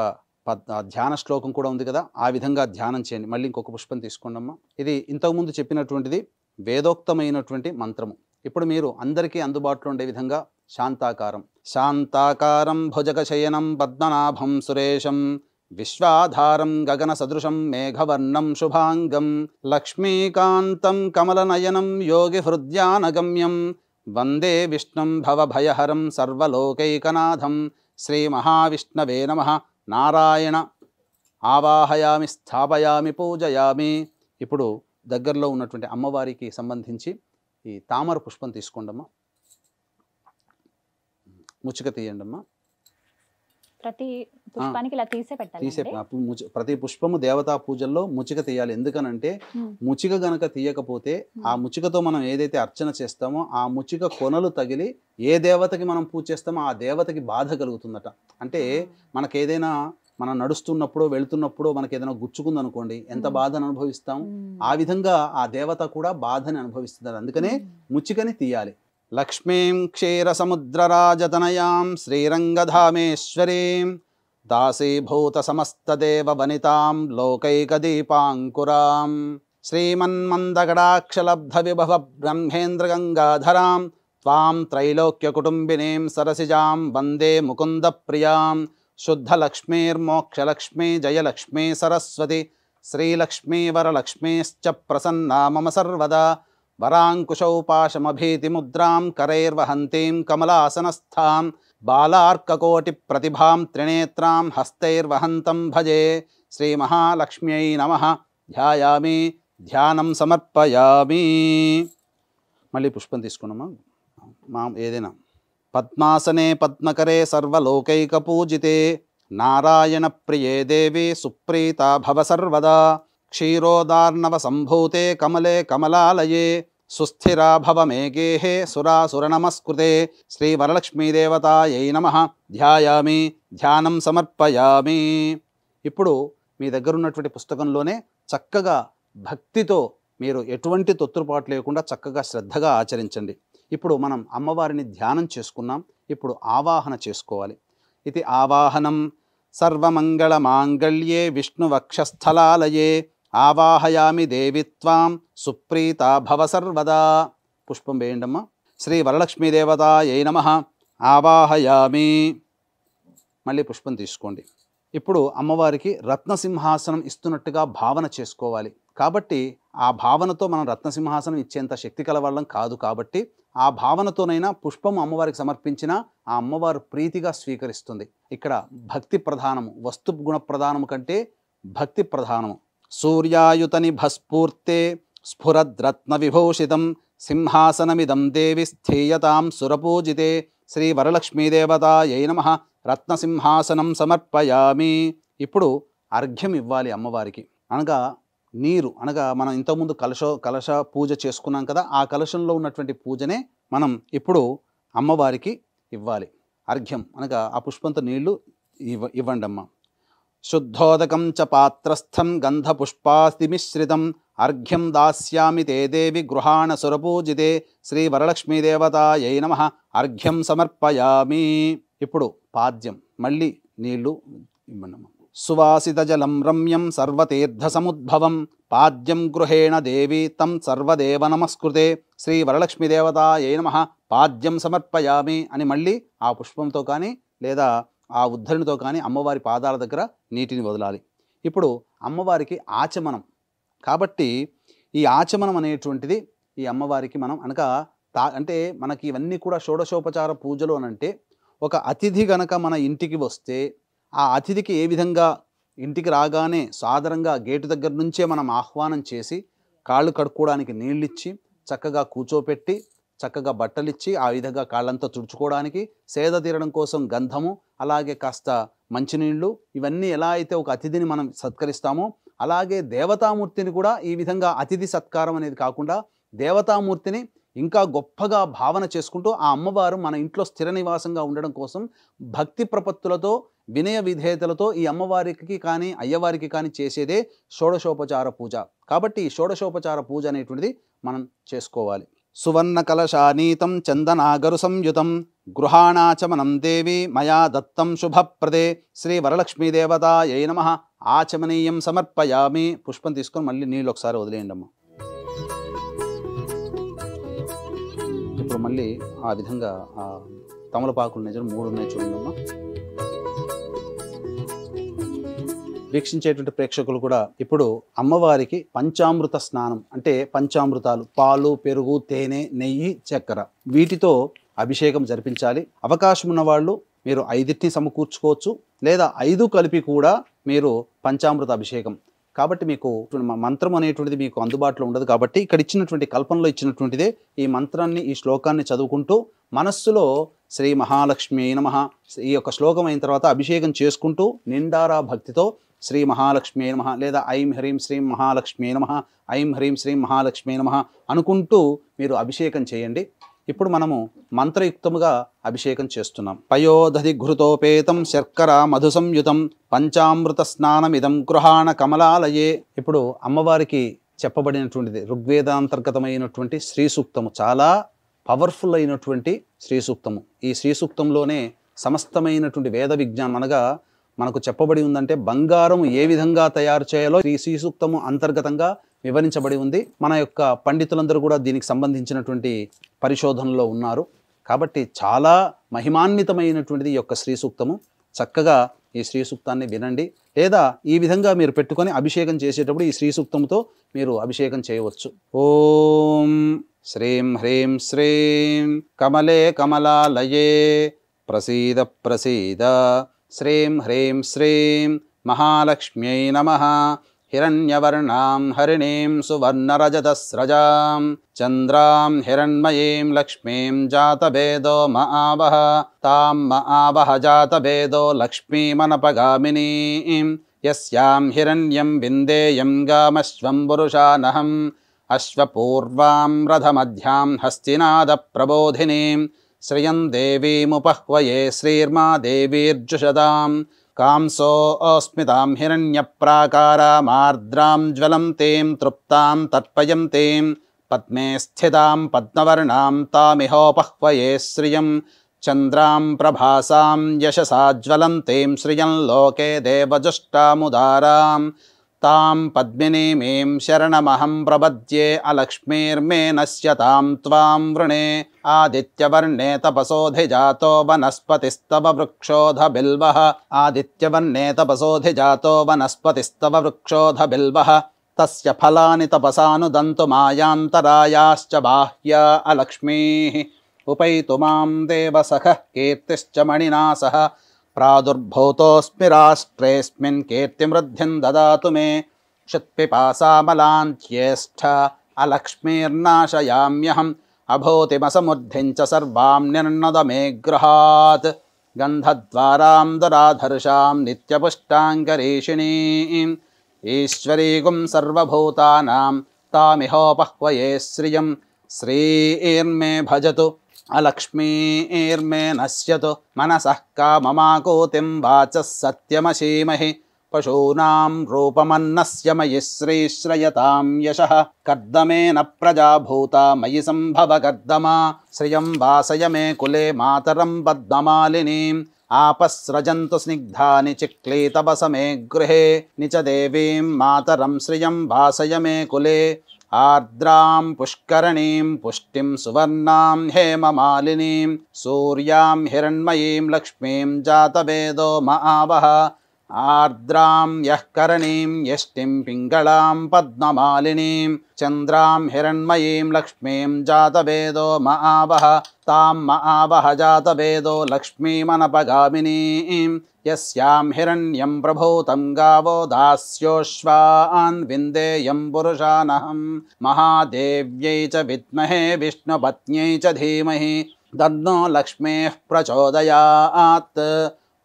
ధ్యాన శ్లోకం కూడా ఉంది కదా, ఆ విధంగా ధ్యానం చేయండి. మళ్ళీ ఇంకొక పుష్పం తీసుకోండమ్మా. ఇది ఇంతకుముందు చెప్పినటువంటిది వేదోక్తమైనటువంటి మంత్రము. ఇప్పుడు మీరు అందరికీ అందుబాటులో ఉండే విధంగా శాంతాకారం. శాంతాకారం భుజగశయనం పద్మనాభం సురేశం విశ్వాధారం గగన సదృశం మేఘవర్ణం శుభాంగం లక్ష్మీకాంతం కమలనయనం యోగి హృద్యానగమ్యం వందే విష్ణుం భవభయహరం సర్వలోకైకనాథం. శ్రీ మహావిష్ణవే నమః. నారాయణ ఆవాహయామి, స్థాపయామి, పూజయామి. ఇప్పుడు దగ్గరలో ఉన్నటువంటి అమ్మవారికి సంబంధించి ఈ తామర పుష్పం తీసుకోండమ్మా. ముచ్చిక తీయండమ్మా. ప్రతి పుష్పానికి ఇలా పెట్టాలి. ప్రతి పుష్పము దేవతా పూజల్లో ముచ్చిక తీయాలి. ఎందుకనంటే ముచ్చిక గనక తీయకపోతే ఆ ముచ్చికతో మనం ఏదైతే అర్చన చేస్తామో ఆ ముచ్చిక కొనలు తగిలి ఏ దేవతకి మనం పూజ చేస్తామో ఆ దేవతకి బాధ కలుగుతుందట. అంటే మనకేదైనా మనం నడుస్తున్నప్పుడు వెళుతున్నప్పుడు మనకి ఏదైనా గుచ్చుకుందనుకోండి, ఎంత బాధను అనుభవిస్తాం, ఆ విధంగా ఆ దేవత కూడా బాధని అనుభవిస్తుంది. అందుకనే ముచ్చికని తీయాలి. లక్ష్మీం క్షీరసముద్రరాజతనయాం శ్రీరంగధామేశ్వరీం దాసీభూత సమస్తదేవ వనితాం లోకైకదీపాంకురాం శ్రీమన్మందగడాక్షలబ్ధ విభవ బ్రహ్మేంద్ర గంగాధరాం త్వాం త్రైలోక్యకుటుంబినీం సరసిజాం వందే ముకుంద ప్రియాం శుద్ధలక్ష్మీర్మోక్షలక్ష్మీ జయలక్ష్మీ సరస్వతి శ్రీలక్ష్మీ వరలక్ష్మీశ్చ ప్రసన్నా మమ సర్వదా వరాంకుశౌ పాశమభీతిముద్రాం కరైర్వహంతీం కమలాసనస్థాం బాలార్కకోటి ప్రతిభాం త్రినేత్రాం హస్తైర్వహంతం భజే. శ్రీ మహాలక్ష్మ్యై నమః. ధ్యాయామి, ధ్యానం సమర్పయామి. మళ్ళీ పుష్పం తీసుకున్నామా, ఏదైనా పద్మాసనే పద్మకరే సర్వలోకైకపూజితే నారాయణ ప్రియే దేవి సుప్రీతా భవ సర్వదా క్షీరోదార్ణవ సంభూతే కమలే కమలాలయే సుస్థిరా భవ మే గేహే సురాసుర నమస్కృతే శ్రీ వరలక్ష్మీదేవతాయై నమః ధ్యాయామి ధ్యానం సమర్పయామి. ఇప్పుడు మీ దగ్గర ఉన్నటువంటి పుస్తకంలోనే చక్కగా భక్తితో మీరు ఎటువంటి తొత్తుపాటు లేకుండా చక్కగా శ్రద్ధగా ఆచరించండి. ఇప్పుడు మనం అమ్మవారిని ధ్యానం చేసుకున్నాం. ఇప్పుడు ఆవాహన చేసుకోవాలి. ఇది ఆవాహనం సర్వమంగళ మాంగళ్యే విష్ణువక్షస్థలాలయే ఆవాహయామి దేవిత్వాం సుప్రీతా భవ సర్వదా. పుష్పం వేయండమ్మా. శ్రీ వరలక్ష్మీదేవతాయై నమః ఆవాహయామి. మళ్ళీ పుష్పం తీసుకోండి. ఇప్పుడు అమ్మవారికి రత్నసింహాసనం ఇస్తున్నట్టుగా భావన చేసుకోవాలి. కాబట్టి ఆ భావనతో మనం రత్నసింహాసనం ఇచ్చేంత శక్తి కలవాళ్ళం కాదు. కాబట్టి ఆ భావనతోనైనా పుష్పం అమ్మవారికి సమర్పించిన ఆ అమ్మవారు ప్రీతిగా స్వీకరిస్తుంది. ఇక్కడ భక్తి ప్రధానము, వస్తు గుణ ప్రధానము కంటే భక్తి ప్రధానము. సూర్యాయుతని భస్ఫూర్తే స్ఫురద్రత్న విభూషితం సింహాసనమిదం దేవి స్థేయతాం సురపూజితే శ్రీ వరలక్ష్మీదేవతాయై నమః రత్నసింహాసనం సమర్పయామి. ఇప్పుడు అర్ఘ్యం ఇవ్వాలి అమ్మవారికి. అనగా నీరు, అనగా మనం ఇంతకుముందు కలశ పూజ చేసుకున్నాం కదా, ఆ కలశంలో ఉన్నటువంటి పూజనే మనం ఇప్పుడు అమ్మవారికి ఇవ్వాలి. అర్ఘ్యం అనగా ఆ పుష్పంతో నీళ్లు ఇవ్వండి అమ్మ. శుద్ధోదకం చ పాత్రస్థం గంధపుష్పాస్తిమిశ్రితం అర్ఘ్యం దాస్యామి తే దేవి గృహాణ సురపూజితే శ్రీ వరలక్ష్మీదేవతాయై నమః అర్ఘ్యం సమర్పయామి. ఇప్పుడు పాద్యం, మళ్ళీ నీళ్లు ఇవ్వండి. సువాసిత జలం రమ్యం సర్వతీర్థ సముద్భవం పాద్యం గృహేణ దేవి తం సర్వదేవ నమస్కృతే శ్రీ వరలక్ష్మీదేవతాయై నమః పాద్యం సమర్పయామి అని మళ్ళీ ఆ పుష్పంతో కానీ లేదా ఆ ఉద్ధరణితో కానీ అమ్మవారి పాదాల దగ్గర నీటిని వదలాలి. ఇప్పుడు అమ్మవారికి ఆచమనం. కాబట్టి ఈ ఆచమనం అనేటువంటిది ఈ అమ్మవారికి మనం అనగా అంటే మనకి ఇవన్నీ కూడా షోడశోపచార పూజలు అనంటే ఒక అతిథి గనక మన ఇంటికి వస్తే ఆ అతిథికి ఏ విధంగా ఇంటికి రాగానే సాదరంగా గేటు దగ్గర నుంచే మనం ఆహ్వానం చేసి కాళ్ళు కడుక్కోవడానికి నీళ్ళిచ్చి చక్కగా కూర్చోపెట్టి చక్కగా బట్టలిచ్చి ఆ విధంగా కాళ్ళంతా తుడుచుకోవడానికి సేద తీరడం కోసం గంధము అలాగే కాస్త మంచినీళ్ళు ఇవన్నీ ఎలా అయితే ఒక అతిథిని మనం సత్కరిస్తామో అలాగే దేవతామూర్తిని కూడా ఈ విధంగా అతిథి సత్కారం అనేది కాకుండా దేవతామూర్తిని ఇంకా గొప్పగా భావన చేసుకుంటూ ఆ అమ్మవారు మన ఇంట్లో స్థిర నివాసంగా ఉండడం కోసం భక్తి ప్రపత్తులతో వినయ విధేయతలతో ఈ అమ్మవారికి కానీ అయ్యవారికి కానీ చేసేదే షోడశోపచార పూజ. కాబట్టి ఈ షోడశోపచార పూజ అనేటువంటిది మనం చేసుకోవాలి. సువర్ణ కలశానీతం చందనాగరు సంయుతం గృహాణాచమనం దేవి మయా దత్తం శుభప్రదే శ్రీ వరలక్ష్మీదేవతాయై నమః ఆచమనీయం సమర్పయామి. పుష్పం తీసుకొని మళ్ళీ నీళ్ళు ఒకసారి వదిలేయండి అమ్మ. ఇప్పుడు మళ్ళీ ఆ విధంగా ఆ తమలపాకులు నిజం 3 ఉన్నాయి చూడండి అమ్మ. వీక్షించేటువంటి ప్రేక్షకులు కూడా ఇప్పుడు అమ్మవారికి పంచామృత స్నానం అంటే పంచామృతాలు పాలు, పెరుగు, తేనె, నెయ్యి, చక్కెర వీటితో అభిషేకం జరిపించాలి. అవకాశం ఉన్న వాళ్ళు మీరు 5 సమకూర్చుకోవచ్చు లేదా 5 కలిపి కూడా మీరు పంచామృత అభిషేకం. కాబట్టి మీకు మంత్రం అనేటువంటిది మీకు అందుబాటులో ఉండదు. కాబట్టి ఇక్కడ ఇచ్చినటువంటి కల్పనలో ఇచ్చినటువంటిదే ఈ మంత్రాన్ని ఈ శ్లోకాన్ని చదువుకుంటూ మనస్సులో శ్రీ మహాలక్ష్మి నమః ఈ యొక్క శ్లోకం అయిన తర్వాత అభిషేకం చేసుకుంటూ నిండారా భక్తితో శ్రీ మహాలక్ష్మి నమః లేదా ఐం హ్రీం శ్రీం మహాలక్ష్మి నమః ఐం హ్రీం శ్రీం మహాలక్ష్మి నమః అనుకుంటూ మీరు అభిషేకం చేయండి. ఇప్పుడు మనము మంత్రయుక్తముగా అభిషేకం చేస్తున్నాం. పయోదధి ఘృతోపేతం శర్కర మధు సంయుతం పంచామృత స్నానమిదం గృహాణ కమలాలయే. ఇప్పుడు అమ్మవారికి చెప్పబడినటువంటిది ఋగ్వేదాంతర్గతమైనటువంటి శ్రీ సూక్తము, చాలా పవర్ఫుల్ అయినటువంటి శ్రీ సూక్తము. ఈ శ్రీ సూక్తంలోనే సమస్తమైనటువంటి వేద విజ్ఞానం అనగా మనకు చెప్పబడి ఉందంటే బంగారం ఏ విధంగా తయారు చేయాలో ఈ శ్రీ సూక్తము అంతర్గతంగా వివరించబడి ఉంది. మన యొక్క పండితులందరూ కూడా దీనికి సంబంధించినటువంటి పరిశోధనలో ఉన్నారు. కాబట్టి చాలా మహిమాన్వితమైనటువంటిది ఈ యొక్క శ్రీ సూక్తము. చక్కగా ఈ శ్రీ సూక్తాన్ని వినండి లేదా ఈ విధంగా మీరు పెట్టుకొని అభిషేకం చేసేటప్పుడు ఈ శ్రీ సూక్తంతో మీరు అభిషేకం చేయవచ్చు. ఓం శ్రీం హ్రీం శ్రీం కమలే కమలాలయే ప్రసీద ప్రసీద శ్రీం హ్రీం శ్రీం మహాలక్ష్మ్యై నమః हिरण्यवर्णां हरिणीं सुवर्णरजतस्रजां चन्द्रां हिरण्मयीं लक्ष्मीं जातवेदो महावः तां महावः जातवेदो लक्ष्मीमनपगामिनीं यस्यां हिरण्यं विन्देयं गामश्वं पुरुषानहम् अश्वपूर्वां रथमध्यां हस्तिनादप्रबोधिनीं श्रियं देवीमुपह्वये श्रीर्मा देवीर्जुषदां कांसोऽस्मितां हिरण्यप्राकारामार्द्रां ज्वलन्तीं तृप्तां तर्पयन्तीं पद्मे स्थितां पद्मवर्णां तामिहोपह्वये श्रियं चन्द्रां प्रभासां यशसा ज्वलन्तीं श्रियं लोके देवजुष्टामुदारां तां पद्मिनीमीं शरणमहं प्रपद्ये अलक्ष्मीर्मे नश्यतां त्वां वृणे आदित्यवर्णे तपसोऽधिजातो वनस्पतिस्तव वृक्षोऽधबिल्वः आदित्यवर्णे तपसोऽधिजातो वनस्पतिस्तव वृक्षोऽधबिल्वः तस्य फलानि तपसानुदन्तु मायान्तरायाश्च बाह्या अलक्ष्मीः उपैतु मां देवसखः कीर्तिश्च मणिना सह प्रादुर्भूतोऽस्मि राष्ट्रेऽस्मिन् कीर्तिमृद्धिं ददातु मे क्षुत्पिपासामलान्त्येष्ठ अलक्ष्मीर्नाशयाम्यहम् अभूतिमसमुद्धिं च सर्वां निर्णद मे गृहात् गन्धद्वारां दुराधर्षां नित्यपुष्टाङ्गरीषिणीम् ईश्वरीगुं सर्वभूतानां तामिहोपह्वये श्रियं श्रीर्मे भजतु अलक्ष्मीर्मे नश्यतु मनसः काममाकूतिं वाचः सत्यमशीमहि पशूनां रूपमन्नस्य मयि श्रीश्रयतां यशः कर्दमेन प्रजा भूता मयि सम्भव कर्दमा श्रियं वासय मे कुले मातरं पद्ममालिनीम् आपस्रजन्तु स्निग्धानि चिक्लीतवसमे गृहे निच देवीं मातरं श्रियं वासय मे कुले आर्द्रां पुष्करणीं पुष्टिं सुवर्णां हेममालिनीं सूर्यां हिरण्मयीं लक्ष्मीं जातवेदो महावः आर्द्रां यः करणीं यष्टिं पिङ्गलां पद्ममालिनीं चन्द्रां हिरण्मयीं लक्ष्मीं जातवेदो महावः तां महावः जातवेदो लक्ष्मीमनपगामिनीं यस्यां हिरण्यं प्रभूतं गावो दास्योश्वान् विन्देयं पुरुषानहं महादेव्यै च विद्महे विष्णुपत्न्यै च धीमहि तन्नो लक्ष्मीः प्रचोदयात्।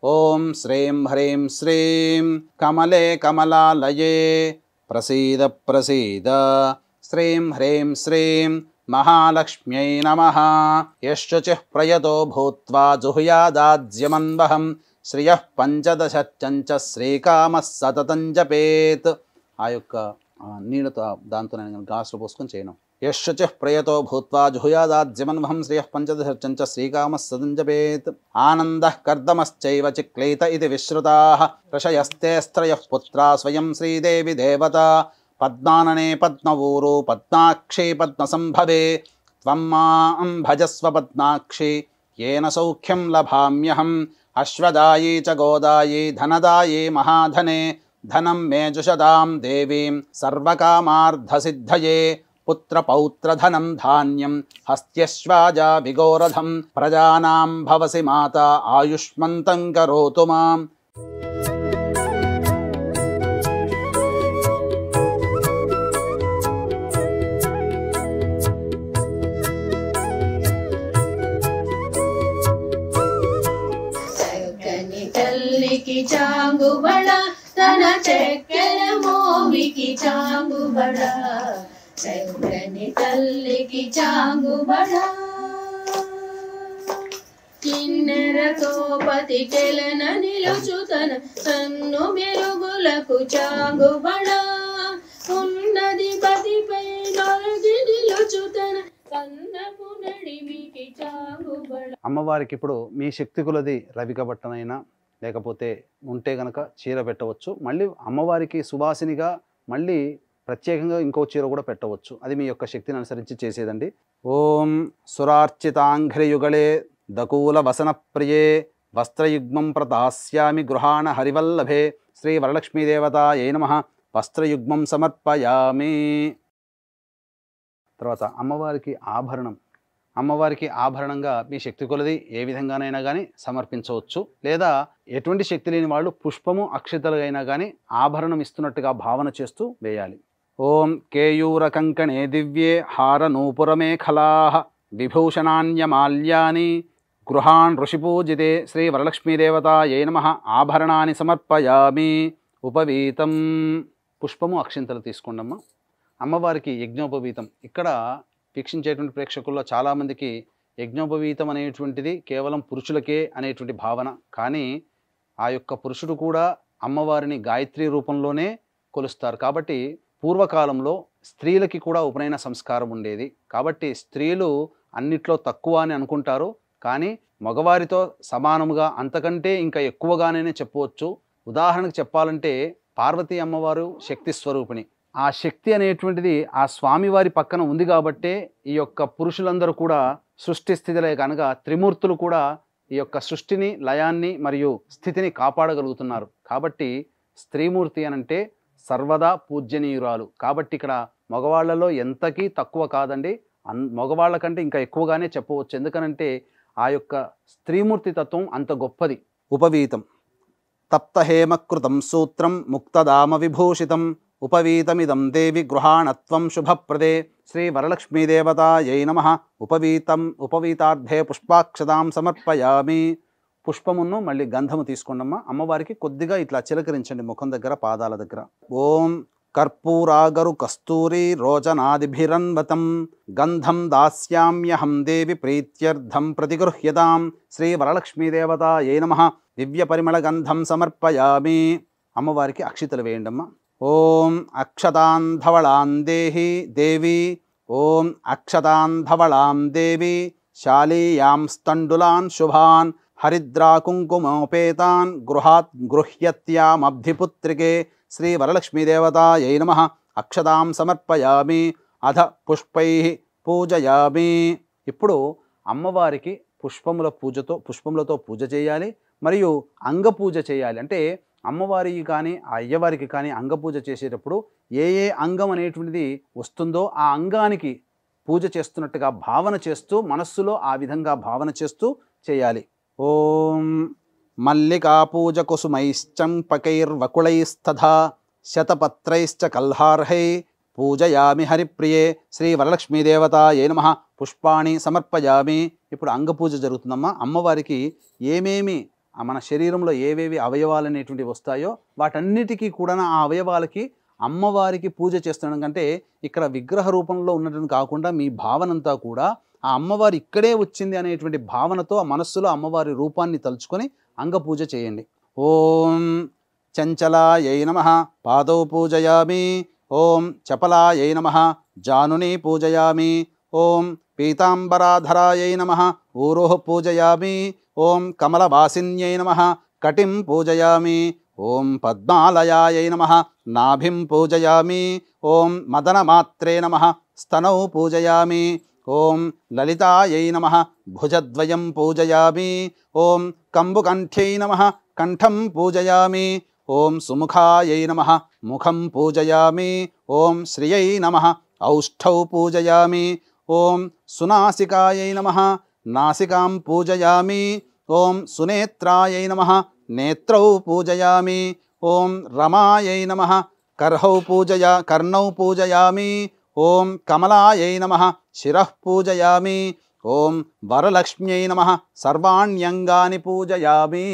ॐ श्रीं ह्रीं श्रीं कमले कमलालये प्रसीद प्रसीद श्रीं ह्रीं श्रीं महालक्ष्म्यै नमः। यश्शुचिः प्रयतो भूत्वा जुहुयादाज्यमन्वहं श्रियः పంచదశర్చంచ శ్రీకామः సతతం జపేత్। ఆ యొక్క నీళ్ళతో దాంతో నేను గ్లాసులో పోసుకొని చేయను. యశ్శుచిః ప్రయతో భూత్వా జుహుయాదాజ్యమన్వహం శ్రియః పంచదశర్చంచ శ్రీకామः సతతం జపేత్। ఆనందः కర్దమశ్చైవ చిక్లైత ఇది విశ్రుతాः ఋషయస్తే స్త్రయः పుత్రా స్వయం శ్రీదేవి దేవతా పద్మాననే పద్మవూరు పద్మాక్షి పద్మసంభవే త్వం మాం భజస్వ పద్మాక్షి येन सौख्यं लभाम्यहम् अश्वदायी च गोदायी धनदायी महाधने धनं मे जुषदां देवीं सर्वकामार्धसिद्धये पुत्रपौत्रधनं धान्यं हस्त्यश्वाजा विगोरधं प्रजानां भवसि माता आयुष्मन्तं करोतु माम्। చాంగుబడ తన చెక్కెల మోమికి చాంగుబడ చక్కని తల్లికి చాంగుబడ కిన్నెరతో పతికెలన నిలుచుతన సన్ను మెరుగులకు చాంగుబడ ఉన్నది పతిపై నొలగి నిలుచుతన కన్నపు నడిమికి చాంగుబడ। అమ్మవారికి ఇప్పుడు మీ శక్తి కొలది రవిక బట్టనైనా లేకపోతే ఉంటే గనక చీర పెట్టవచ్చు. మళ్ళీ అమ్మవారికి సువాసినిగా మళ్ళీ ప్రత్యేకంగా ఇంకో చీర కూడా పెట్టవచ్చు. అది మీ యొక్క శక్తిని అనుసరించి చేసేదండి. ఓం సురార్చితాంఘ్రియుగళే దకూల వసన ప్రియే వస్త్రయుగ్మం ప్రదాస్యామి గృహాణ హరివల్లభే శ్రీ వరలక్ష్మీదేవతాయై నమః వస్త్రయుగ్మం సమర్పయామి. తర్వాత అమ్మవారికి ఆభరణం అమ్మవారికి ఆభరణంగా మీ శక్తి కొలది ఏ విధంగానైనా కానీ సమర్పించవచ్చు. లేదా ఎటువంటి శక్తి లేని వాళ్ళు పుష్పము అక్షతలు అయినా కానీ ఆభరణం ఇస్తున్నట్టుగా భావన చేస్తూ వేయాలి. ఓం కేయూర కంకణే దివ్యే హార నూపురమేఖలాః విభూషణాన్యమాల్యాని గృహాన్ ఋషిపూజితే శ్రీ వరలక్ష్మీదేవతాయై నమః ఆభరణాన్ని సమర్పయామి. ఉపవీతం పుష్పము అక్షింతలు తీసుకోండమ్మా. అమ్మవారికి యజ్ఞోపవీతం. ఇక్కడ వీక్షించేటువంటి ప్రేక్షకుల్లో చాలామందికి యజ్ఞోపవీతం అనేటువంటిది కేవలం పురుషులకే అనేటువంటి భావన. కానీ ఆ యొక్క పురుషుడు కూడా అమ్మవారిని గాయత్రి రూపంలోనే కొలుస్తారు. కాబట్టి పూర్వకాలంలో స్త్రీలకి కూడా ఉపనయన సంస్కారం ఉండేది. కాబట్టి స్త్రీలు అన్నిట్లో తక్కువ అని అనుకుంటారు. కానీ మగవారితో సమానముగా అంతకంటే ఇంకా ఎక్కువగానే చెప్పవచ్చు. ఉదాహరణకు చెప్పాలంటే పార్వతీ అమ్మవారు శక్తి స్వరూపిణి. ఆ శక్తి అనేటువంటిది ఆ స్వామివారి పక్కన ఉంది కాబట్టే ఈ యొక్క పురుషులందరూ కూడా సృష్టి స్థితిలే కనుక త్రిమూర్తులు కూడా ఈ యొక్క సృష్టిని, లయాన్ని మరియు స్థితిని కాపాడగలుగుతున్నారు. కాబట్టి స్త్రీమూర్తి అనంటే సర్వదా పూజ్యనీయురాలు. కాబట్టి ఇక్కడ మగవాళ్లలో ఎంతకీ తక్కువ కాదండి, మగవాళ్ళ కంటే ఇంకా ఎక్కువగానే చెప్పవచ్చు. ఎందుకనంటే ఆ యొక్క స్త్రీమూర్తి తత్వం అంత గొప్పది. ఉపవీతం తప్తహేమకృతం సూత్రం ముక్తదామ విభూషితం ఉపవీతమిదం దేవి గృహాణత్వం శుభప్రదే శ్రీ వరలక్ష్మీదేవతాయై నమః. ఉపవీతార్థే పుష్పాక్షతాం సమర్పయామి. పుష్పమును మళ్ళీ గంధము తీసుకోండమ్మా. అమ్మవారికి కొద్దిగా ఇట్లా చిలకరించండి ముఖం దగ్గర, పాదాల దగ్గర. ఓం కర్పూరాగరు కస్తూరి రోచనాదిభిరన్వతం గంధం దాస్యామ్యహం దేవి ప్రీత్యర్థం ప్రతిగృహ్యతాం శ్రీ వరలక్ష్మీదేవతాయై నమః. దివ్య పరిమళ గంధం సమర్పయామి. అమ్మవారికి అక్షితలు వేయండమ్మా. ఓం అక్షతాన్ ధవళాన్ దేహి దేవి. ఓం అక్షతాన్ ధవళాం దేవి శాలీయాం స్థండులాన్ శుభాన్ హరిద్రా కుంకుమోపేతాన్ గృహ్యత్యామబ్ధిపుత్రికే శ్రీ వరలక్ష్మీదేవతాయై నమః. అక్షతాం సమర్పయామి. అధ పుష్పై పూజయామి. ఇప్పుడు అమ్మవారికి పుష్పములతో పూజ చేయాలి, మరియు అంగపూజ చేయాలి. అంటే అమ్మవారికి కానీ అయ్యవారికి కానీ అంగపూజ చేసేటప్పుడు ఏ ఏ అంగం అనేటువంటిది వస్తుందో ఆ అంగానికి పూజ చేస్తున్నట్టుగా భావన చేస్తూ మనస్సులో ఆ విధంగా భావన చేస్తూ చేయాలి. ఓం మల్లికా పూజ కుసుమైశ్చంపకైర్వకుళైస్తథా శతపత్రైశ్చ కల్హార్హై పూజయామి హరిప్రియే శ్రీ వరలక్ష్మీదేవతాయై నమః. పుష్పాణి సమర్పయామి. ఇప్పుడు అంగపూజ జరుగుతుందమ్మా. అమ్మవారికి ఏమేమి మన శరీరంలో ఏవేవి అవయవాలు అనేటువంటివి వస్తాయో వాటన్నిటికీ కూడా ఆ అవయవాలకి అమ్మవారికి పూజ చేస్తున్నాం. కంటే ఇక్కడ విగ్రహ రూపంలో ఉన్నటువంటి కాకుండా మీ భావనంతా కూడా ఆ అమ్మవారి ఇక్కడే వచ్చింది అనేటువంటి భావనతో ఆ మనస్సులో అమ్మవారి రూపాన్ని తలుచుకొని అంగపూజ చేయండి. ఓం చంచలాయై నమః. పాదౌ పూజయామి. ఓం చపలాయై నమః. జానుని పూజయామి. ఓం పీతాంబరాధరాయై నమః. ఊరోః పూజయామి. ఓం కమలవాసిన్యై నమః. కటిం పూజయామి. ఓం పద్మాలయాయై నమః. నాభిం పూజయామి. ఓం మదనమాత్రే నమః. స్తనౌ పూజయామి. ఓం లలితాయై నమః. భుజద్వయం పూజయామి. ఓం కంబుకంఠ్యై నమః. కంఠం పూజయామి. ఓం సుముఖాయై నమః. ముఖం పూజయామి. ఓం శ్రియై నమః. ఔష్ఠౌ పూజయామి. ఓం సునాసికాయై నమః. నాసికాం పూజయామి. ఓం సునేత్రాయై నమః. నేత్రౌ పూజయామి. ఓం రమాయై నమః. కర్ణౌ పూజయామి. ఓం కమలాయై నమః. శిరః పూజయామి. ఓం వరలక్ష్మ్యై నమః. సర్వాణ్యంగాని పూజయామి.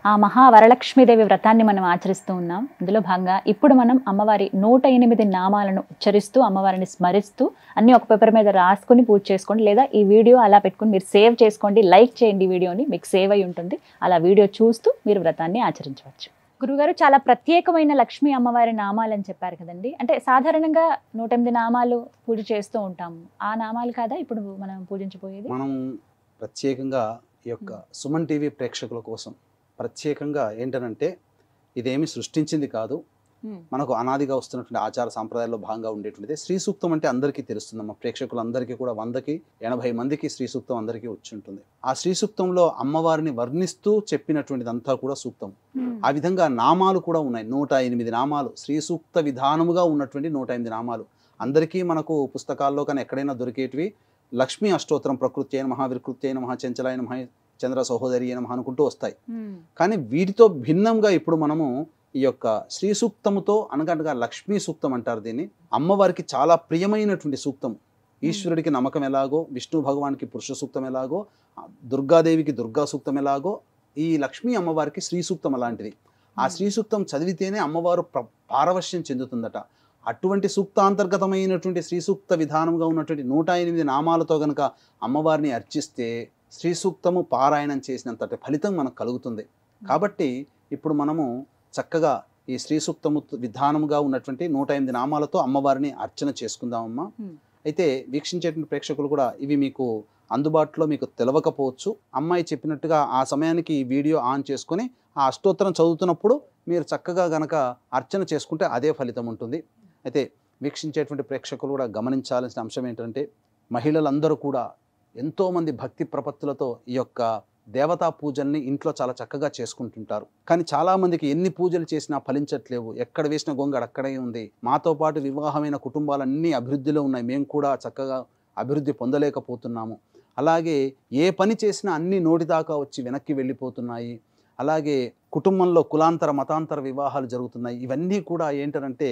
ఆ మహావరలక్ష్మీదేవి వ్రతాన్ని మనం ఆచరిస్తూ ఉన్నాం. ఇందులో భాగంగా ఇప్పుడు మనం అమ్మవారి 108 నామాలను ఉచ్చరిస్తూ అమ్మవారిని స్మరిస్తూ అన్ని ఒక పేపర్ మీద రాసుకుని పూజ చేసుకోండి. లేదా ఈ వీడియో అలా పెట్టుకుని మీరు సేవ్ చేసుకోండి, లైక్ చేయండి. వీడియోని మీకు సేవ్ అయి ఉంటుంది. అలా వీడియో చూస్తూ మీరు వ్రతాన్ని ఆచరించవచ్చు. గురుగారు, చాలా ప్రత్యేకమైన లక్ష్మీ అమ్మవారి నామాలు అని చెప్పారు కదండి. అంటే సాధారణంగా 108 నామాలు పూజ చేస్తూ ఉంటాము. ఆ నామాలు కాదా ఇప్పుడు మనం పూజించబోయేది? మనం ప్రత్యేకంగా ఈ యొక్క సుమన్ టీవీ ప్రేక్షకుల కోసం ప్రత్యేకంగా ఏంటనంటే ఇదేమి సృష్టించింది కాదు, మనకు అనాదిగా వస్తున్నటువంటి ఆచార సాంప్రదాయాల్లో భాగంగా ఉండేటువంటిది. శ్రీ సూక్తం అంటే అందరికీ తెలుస్తుందమ్మా. ప్రేక్షకులందరికీ కూడా 100కి 80 మందికి శ్రీ సూక్తం అందరికీ వచ్చి ఉంటుంది. ఆ శ్రీ సూక్తంలో అమ్మవారిని వర్ణిస్తూ చెప్పినటువంటిదంతా కూడా సూక్తం. ఆ విధంగా నామాలు కూడా ఉన్నాయి. 108 నామాలు శ్రీ సూక్త విధానముగా ఉన్నటువంటి 108 నామాలు అందరికీ మనకు పుస్తకాల్లో కానీ ఎక్కడైనా దొరికేటివి లక్ష్మీ అష్టోత్తరం ప్రకృత్యై నమః వికృత్యై నమః చంచలాయ నమః చంద్ర సహోదరి నమః అనుకుంటూ వస్తాయి. కానీ వీటితో భిన్నంగా ఇప్పుడు మనము ఈ యొక్క శ్రీ సూక్తముతో అనగా లక్ష్మీ సూక్తం అంటారు దీన్ని. అమ్మవారికి చాలా ప్రియమైనటువంటి సూక్తం. ఈశ్వరుడికి నమ్మకం ఎలాగో, విష్ణు భగవానికి పురుష సూక్తం ఎలాగో, దుర్గాదేవికి దుర్గా సూక్తం ఎలాగో, ఈ లక్ష్మీ అమ్మవారికి శ్రీ సూక్తం అలాంటిది. ఆ శ్రీ సూక్తం చదివితేనే అమ్మవారు పారవశ్యం చెందుతుందట. అటువంటి సూక్తాంతర్గతమైనటువంటి శ్రీ సూక్త విధానంగా ఉన్నటువంటి 108 నామాలతో గనక అమ్మవారిని అర్చిస్తే శ్రీ సూక్తము పారాయణం చేసినంతటి ఫలితం మనకు కలుగుతుంది. కాబట్టి ఇప్పుడు మనము చక్కగా ఈ శ్రీ సూక్తము విధానముగా ఉన్నటువంటి 108 నామాలతో అమ్మవారిని అర్చన చేసుకుందామమ్మా. అయితే వీక్షించేటువంటి ప్రేక్షకులు కూడా ఇవి మీకు అందుబాటులో మీకు తెలవకపోవచ్చు. అమ్మాయి చెప్పినట్టుగా ఆ సమయానికి ఈ వీడియో ఆన్ చేసుకొని ఆ అష్టోత్తరం చదువుతున్నప్పుడు మీరు చక్కగా గనక అర్చన చేసుకుంటే అదే ఫలితం ఉంటుంది. అయితే వీక్షించేటువంటి ప్రేక్షకులు కూడా గమనించాల్సిన అంశం ఏంటంటే, మహిళలందరూ కూడా ఎంతోమంది భక్తి ప్రపత్తులతో ఈ యొక్క దేవతా పూజల్ని ఇంట్లో చాలా చక్కగా చేసుకుంటుంటారు. కానీ చాలామందికి ఎన్ని పూజలు చేసినా ఫలించట్లేవు. ఎక్కడ వేసిన గొంగడు అక్కడే ఉంది. మాతో పాటు వివాహమైన కుటుంబాలన్నీ అభివృద్ధిలో ఉన్నాయి, మేము కూడా చక్కగా అభివృద్ధి పొందలేకపోతున్నాము. అలాగే ఏ పని చేసినా అన్ని నోటిదాకా వచ్చి వెనక్కి వెళ్ళిపోతున్నాయి. అలాగే కుటుంబంలో కులాంతర మతాంతర వివాహాలు జరుగుతున్నాయి. ఇవన్నీ కూడా ఏంటంటే,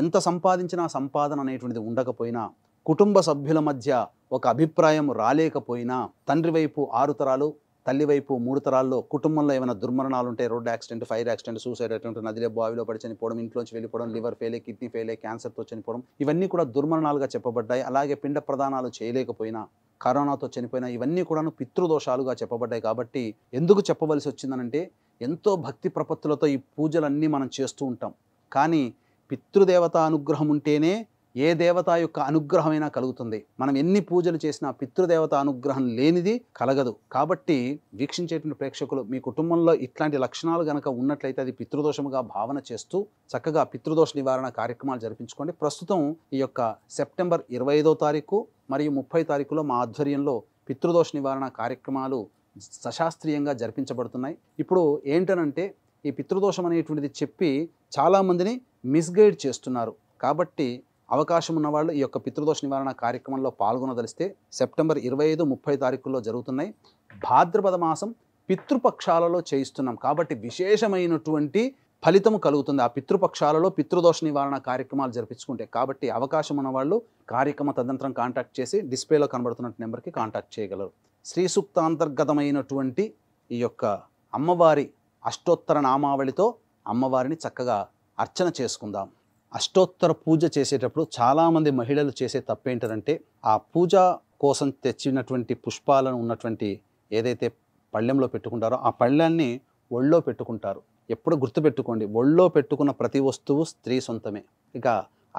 ఎంత సంపాదించినా సంపాదన అనేటువంటిది ఉండకపోయినా, కుటుంబ సభ్యుల మధ్య ఒక అభిప్రాయం రాలేకపోయినా, తండ్రి వైపు 6 తరాలు, తల్లి వైపు 3 తరాల్లో కుటుంబంలో ఏమైనా దుర్మరణాలు ఉంటే, road accident, fire accident, suicide attempt, నదిలో బావిలో పడి చనిపోవడం, ఇంట్లోంచి వెళ్ళిపోవడం, లివర్ ఫెయిల్, కిడ్నీ ఫెయిల్, క్యాన్సర్తో చనిపోవడం, ఇవన్నీ కూడా దుర్మరణాలుగా చెప్పబడ్డాయి. అలాగే పిండ ప్రదానాలు చేయలేకపోయినా, కరోనాతో చనిపోయినా, ఇవన్నీ కూడాను పితృదోషాలుగా చెప్పబడ్డాయి. కాబట్టి ఎందుకు చెప్పవలసి వచ్చిందనంటే, ఎంతో భక్తి ప్రపత్తులతో ఈ పూజలన్నీ మనం చేస్తూ ఉంటాం. కానీ పితృదేవత అనుగ్రహం ఉంటేనే ఏ దేవత యొక్క అనుగ్రహమైనా కలుగుతుంది. మనం ఎన్ని పూజలు చేసినా పితృదేవత అనుగ్రహం లేనిది కలగదు. కాబట్టి వీక్షించేటువంటి ప్రేక్షకులు మీ కుటుంబంలో ఇట్లాంటి లక్షణాలు గనక ఉన్నట్లయితే అది పితృదోషముగా భావన చేస్తూ చక్కగా పితృదోష నివారణ కార్యక్రమాలు జరిపించుకోండి. ప్రస్తుతం ఈ యొక్క సెప్టెంబర్ 25వ తారీఖు మరియు 30 తారీఖులో మా ఆధ్వర్యంలో పితృదోష నివారణ కార్యక్రమాలు సశాస్త్రీయంగా జరిపించబడుతున్నాయి. ఇప్పుడు ఏంటనంటే, ఈ పితృదోషం అనేటువంటిది చెప్పి చాలామందిని మిస్గైడ్ చేస్తున్నారు. కాబట్టి అవకాశం ఉన్నవాళ్ళు ఈ యొక్క పితృదోష నివారణ కార్యక్రమంలో పాల్గొనదలిస్తే సెప్టెంబర్ 25, 30 తారీఖుల్లో జరుగుతున్నాయి. భాద్రపద మాసం పితృపక్షాలలో చేయిస్తున్నాం. కాబట్టి విశేషమైనటువంటి ఫలితము కలుగుతుంది ఆ పితృపక్షాలలో పితృదోష నివారణ కార్యక్రమాలు జరిపించుకుంటే. కాబట్టి అవకాశం ఉన్నవాళ్ళు కార్యక్రమ తదనంతరం కాంటాక్ట్ చేసి డిస్ప్లేలో కనబడుతున్న నెంబర్కి కాంటాక్ట్ చేయగలరు. శ్రీ సూక్తాంతర్గతమైనటువంటి ఈ యొక్క అమ్మవారి అష్టోత్తర నామావళితో అమ్మవారిని చక్కగా అర్చన చేసుకుందాం. అష్టోత్తర పూజ చేసేటప్పుడు చాలామంది మహిళలు చేసే తప్పేంటంటే, ఆ పూజ కోసం తెచ్చినటువంటి పుష్పాలను ఉన్నటువంటి ఏదైతే పళ్ళెంలో పెట్టుకుంటారో ఆ పళ్ళాన్ని ఒళ్ళో పెట్టుకుంటారు. ఎప్పుడు గుర్తుపెట్టుకోండి, ఒళ్ళో పెట్టుకున్న ప్రతి వస్తువు స్త్రీ సొంతమే. ఇక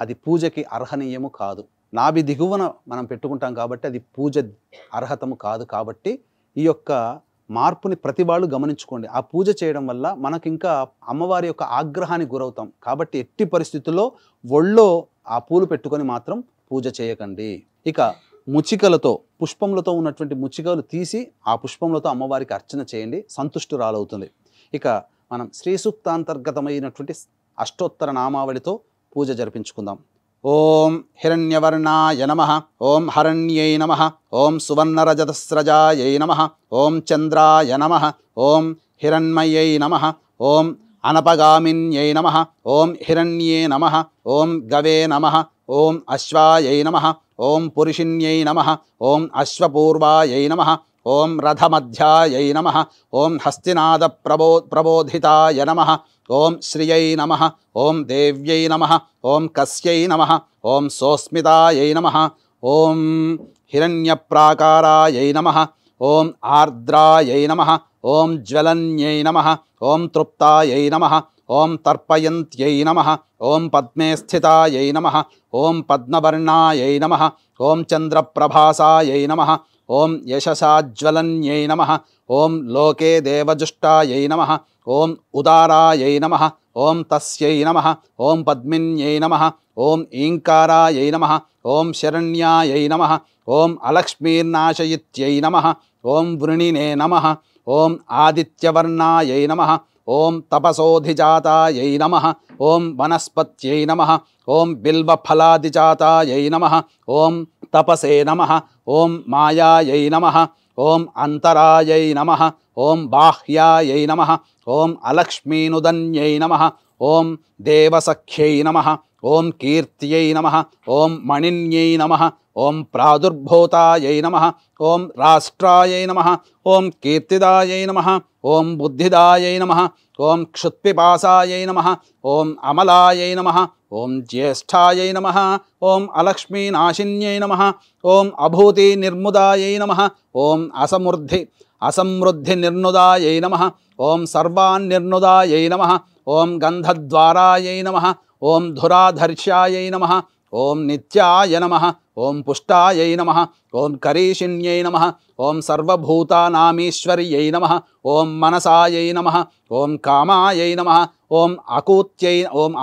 అది పూజకి అర్హనీయము కాదు. నాభి దిగువన మనం పెట్టుకుంటాం కాబట్టి అది పూజ అర్హతము కాదు. కాబట్టి ఈ యొక్క మార్పుని ప్రతి వాళ్ళు గమనించుకోండి. ఆ పూజ చేయడం వల్ల మనకి ఇంకా అమ్మవారి యొక్క ఆగ్రహానికి గురవుతాం. కాబట్టి ఎట్టి పరిస్థితుల్లో ఒళ్ళో ఆ పూలు పెట్టుకొని మాత్రం పూజ చేయకండి. ఇక ముచికలతో పుష్పములతో ఉన్నటువంటి ముచికలు తీసి ఆ పుష్పములతో అమ్మవారికి అర్చన చేయండి, సంతుష్టురాలవుతుంది. ఇక మనం శ్రీ సూక్తాంతర్గతమైనటువంటి అష్టోత్తర నామావళితో పూజ జరిపించుకుందాం. ఓం హిరణ్యవర్ణాయ నమః, ఓం హరణ్యై నమః, ఓం సువర్ణరజతస్రజాయై నమః, ఓం చంద్రాయ నమః, ఓం హిరణ్మయై నమః, ఓం అనపగామిన్యై నమః, ఓం హిరణ్యే నమః, ఓం గవే నమః, ఓం అశ్వాయై నమః, ఓం పురుషిణ్యై నమః, ఓం అశ్వపూర్వాయై నమః, ఓం రథమధ్యాయై నమః, ఓం హస్తినాద ప్రబోధితాయ నమః, ఓం శ్రియై నమః, ఓం దేవ్యై నమః, ఓం కస్యై నమః, ఓం సోస్మితాయై నమః, ఓం హిరణ్యప్రాకారాయై నమః, ఓం ఆర్ద్రాయై నమః, ఓం జ్వలన్యై నమః, ఓం తృప్తాయై నమః, ఓం తర్పయంత్యై నమః, ఓం పద్మే స్థితాయై నమః, ఓం పద్మవర్ణాయై నమః, ఓం చంద్రప్రభాసాయై నమః, ఓం యశసాజ్వలన్యై నమః, ఓం లోకే దేవజుష్టాయై నమః, ఓం ఉదారాయై నమః, ఓం తస్యై నమః, ఓం పద్మిన్యై నమః, ఓం ఈంకారాయై నమః, ఓం శరణ్యాయై నమః, ఓం అలక్ష్మీర్నాశయిత్యై నమః, ఓం వృణినే నమః, ఓం ఆదిత్యవర్ణాయై నమః, ఓం తపసోధిజాతాయై నమః ఓం వనస్పత్యై నమః ఓం బిల్వఫలాదిజాతాయై నమః ఓం తపసే నమః ఓం మాయాయై నమః ఓం అంతరాయై నమః ఓం బాహ్యాయై నమః ఓం అలక్ష్మీనుదన్యై నమః ఓం దేవసఖ్యై నమః ఓం కీర్త్యై నమః ఓం మణిన్యై నమః ఓం ప్రాదుర్భూతాయై నమః ఓం రాష్ట్రాయై నమః ఓం కీర్తిదాయై నమః ఓం బుద్ధిదాయై నమః ఓం క్షుత్పిపాసాయై నమః ఓం అమలాయై నమః ఓం జ్యేష్ఠాయై నమః ఓం అలక్ష్మీనాశిన్యై నమః ఓం అభూతి నిర్ముదాయై నమః ఓం అసమృద్ధి నిర్నుదాయై నమః ఓం సర్వాన్నిర్నుదాయై నమః ఓం గంధద్వారాయై నమః ఓం ధురాధర్ష్యాయై నమః ఓం నిత్యాయ నమః ఓం పుష్టాయై నమః ఓం కరీషిణ్యై నమః ఓం సర్వభూతానామీశ్వర్యై నమః ఓం మనసాయై నమః ఓం కామాయై నమః ఓం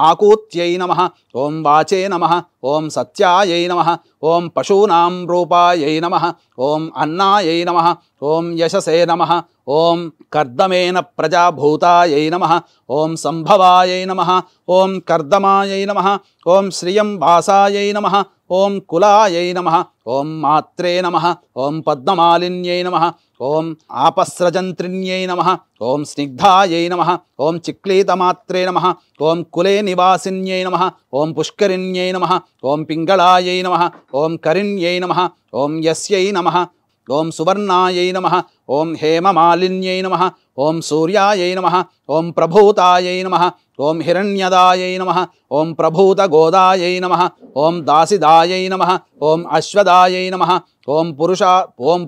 ఆకూత్యై నమః ఓం వాచే నమః ఓం సత్యాయై నమః ఓం పశూనాం రూపాయై నమః ఓం అన్నాయై నమః ఓం యశసే నమః ఓం కర్దమేన ప్రజాభూతాయై నమః ఓం సంభవాయై నమః ఓం కర్దమాయై నమః ఓం శ్రియం వాసాయై నమః ఓం కులాయై నమః ఓం మాత్రే నమః ఓం పద్మమాలిన్యై నమః ఓం ఆపస్రజంత్రిణ్యై నమః ఓం స్నిగ్ధాయై నమః ఓం చిక్లీతమాత్రే నమః ఓం కులే నివాసిన్యై నమః ఓం పుష్కరిణ్యై నమః ఓం పింగళాయై నమః ఓం కరిణ్యై నమః ఓం యస్యై నమః ఓం సువర్ణాయై నమః ఓం హేమమాలిన్యై నమః ఓం సూర్యాయై నమః ఓం ప్రభూతాయై నమః ఓం హిరణ్యదాయై నమః ఓం ప్రభూతగోదాయై నమః ఓం దాసిదాయై నమః ఓం అశ్వదాయై నమః ఓం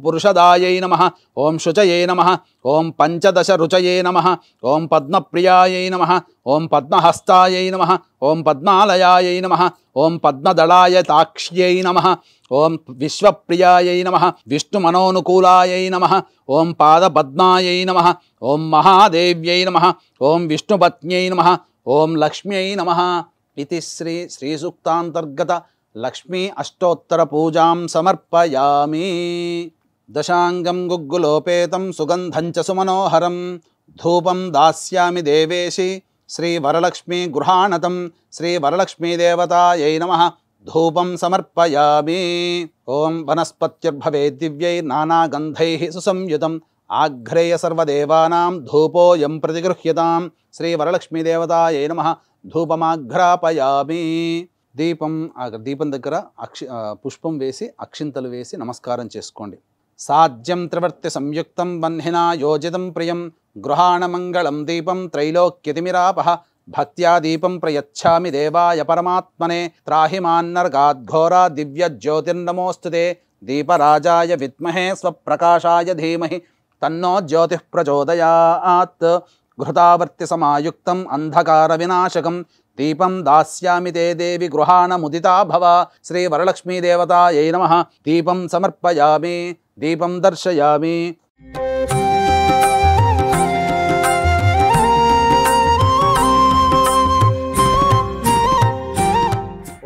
పురుషదాయై నమః ఓం శుచయే నమః ఓం పంచదశ రుచయే నమః ఓం పద్మప్రియాయై నమః ఓం పద్మహస్తాయై నమః ఓం పద్మాలయాయై నమః ఓం పద్మదళాయతాక్ష్యై నమః ఓం విశ్వప్రియాయై నమః విష్ణుమనోనుకూలాయై నమః ఓం పాదపద్మాయై నమః ఓం మహాదేవ్యై నమః ఓం విష్ణుపత్న్యై నమః ఓం లక్ష్మ్యై నమః ఇతి శ్రీ సూక్తాంతర్గత లక్ష్మీ అష్టోత్తర పూజాం సమర్పయామి. దశాంగం గుగ్గులోపేతం సుగంధం చ సుమనోహరం ధూపం దాస్యామి దేవేశి శ్రీ వరలక్ష్మీ గృహాణతం శ్రీ వరలక్ష్మీ దేవతాయై నమః ధూపం సమర్పయామి. ఓం వనస్పత్యుర్భవేద్ దివ్యై నానాగంధైః సుసంయుతం ఆఘ్రేయ సర్వదేవానాం ధూపోయం ప్రతిగృహ్యతాం శ్రీ వరలక్ష్మీ దేవతాయై నమః ధూపమాఘ్రాపయామి. దీపం దగ్గర పుష్పం వేసి అక్షింతలు వేసి నమస్కారం చేసుకోండి. సాధ్యం త్రివర్తి సంయుక్తం వహ్నినా యోజితం ప్రియం గృహాణమంగళం దీపం త్రైలోక్యతిమిరాపః భక్త్యా దీపం ప్రయచ్ఛామి దేవాయ పరమాత్మనే త్రాహి మాన్నర్గాద్ఘోరా దివ్య జ్యోతిర్నమోస్తుతే దీపరాజాయ విద్మహే స్వప్రకాశాయ ధీమహి తన్నో జ్యోతిః ప్రచోదయాత్. ఘృతావర్తి సమాయుక్తం అంధకార వినాశకం దీపం దాస్యామి తే దేవి గృహాణముదితా భవ శ్రీ వరలక్ష్మీ దేవతాయై నమః దీపం సమర్పయామి. దీపం దర్శయామి.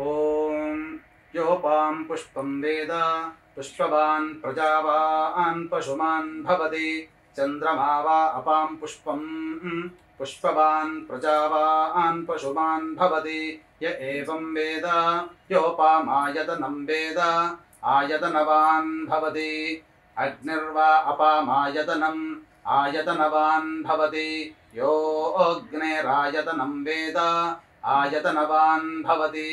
ఓం యోపాం పుష్పం వేద పుష్పవాన్ ప్రజావాన్ పశుమాన్ భవతి చంద్రమా వా అపాం పుష్పం పుష్పవాన్ ప్రజావాన్ పశుమాన్ భవతి య ఏవం వేద యోపామాయతనం వేద ఆయతనవాన్ భవతి అగ్నిర్వా అపామాయతనం ఆయతనవాన్ భవతి యో అగ్నేరాయతనం వేద ఆయతనవాన్ భవతి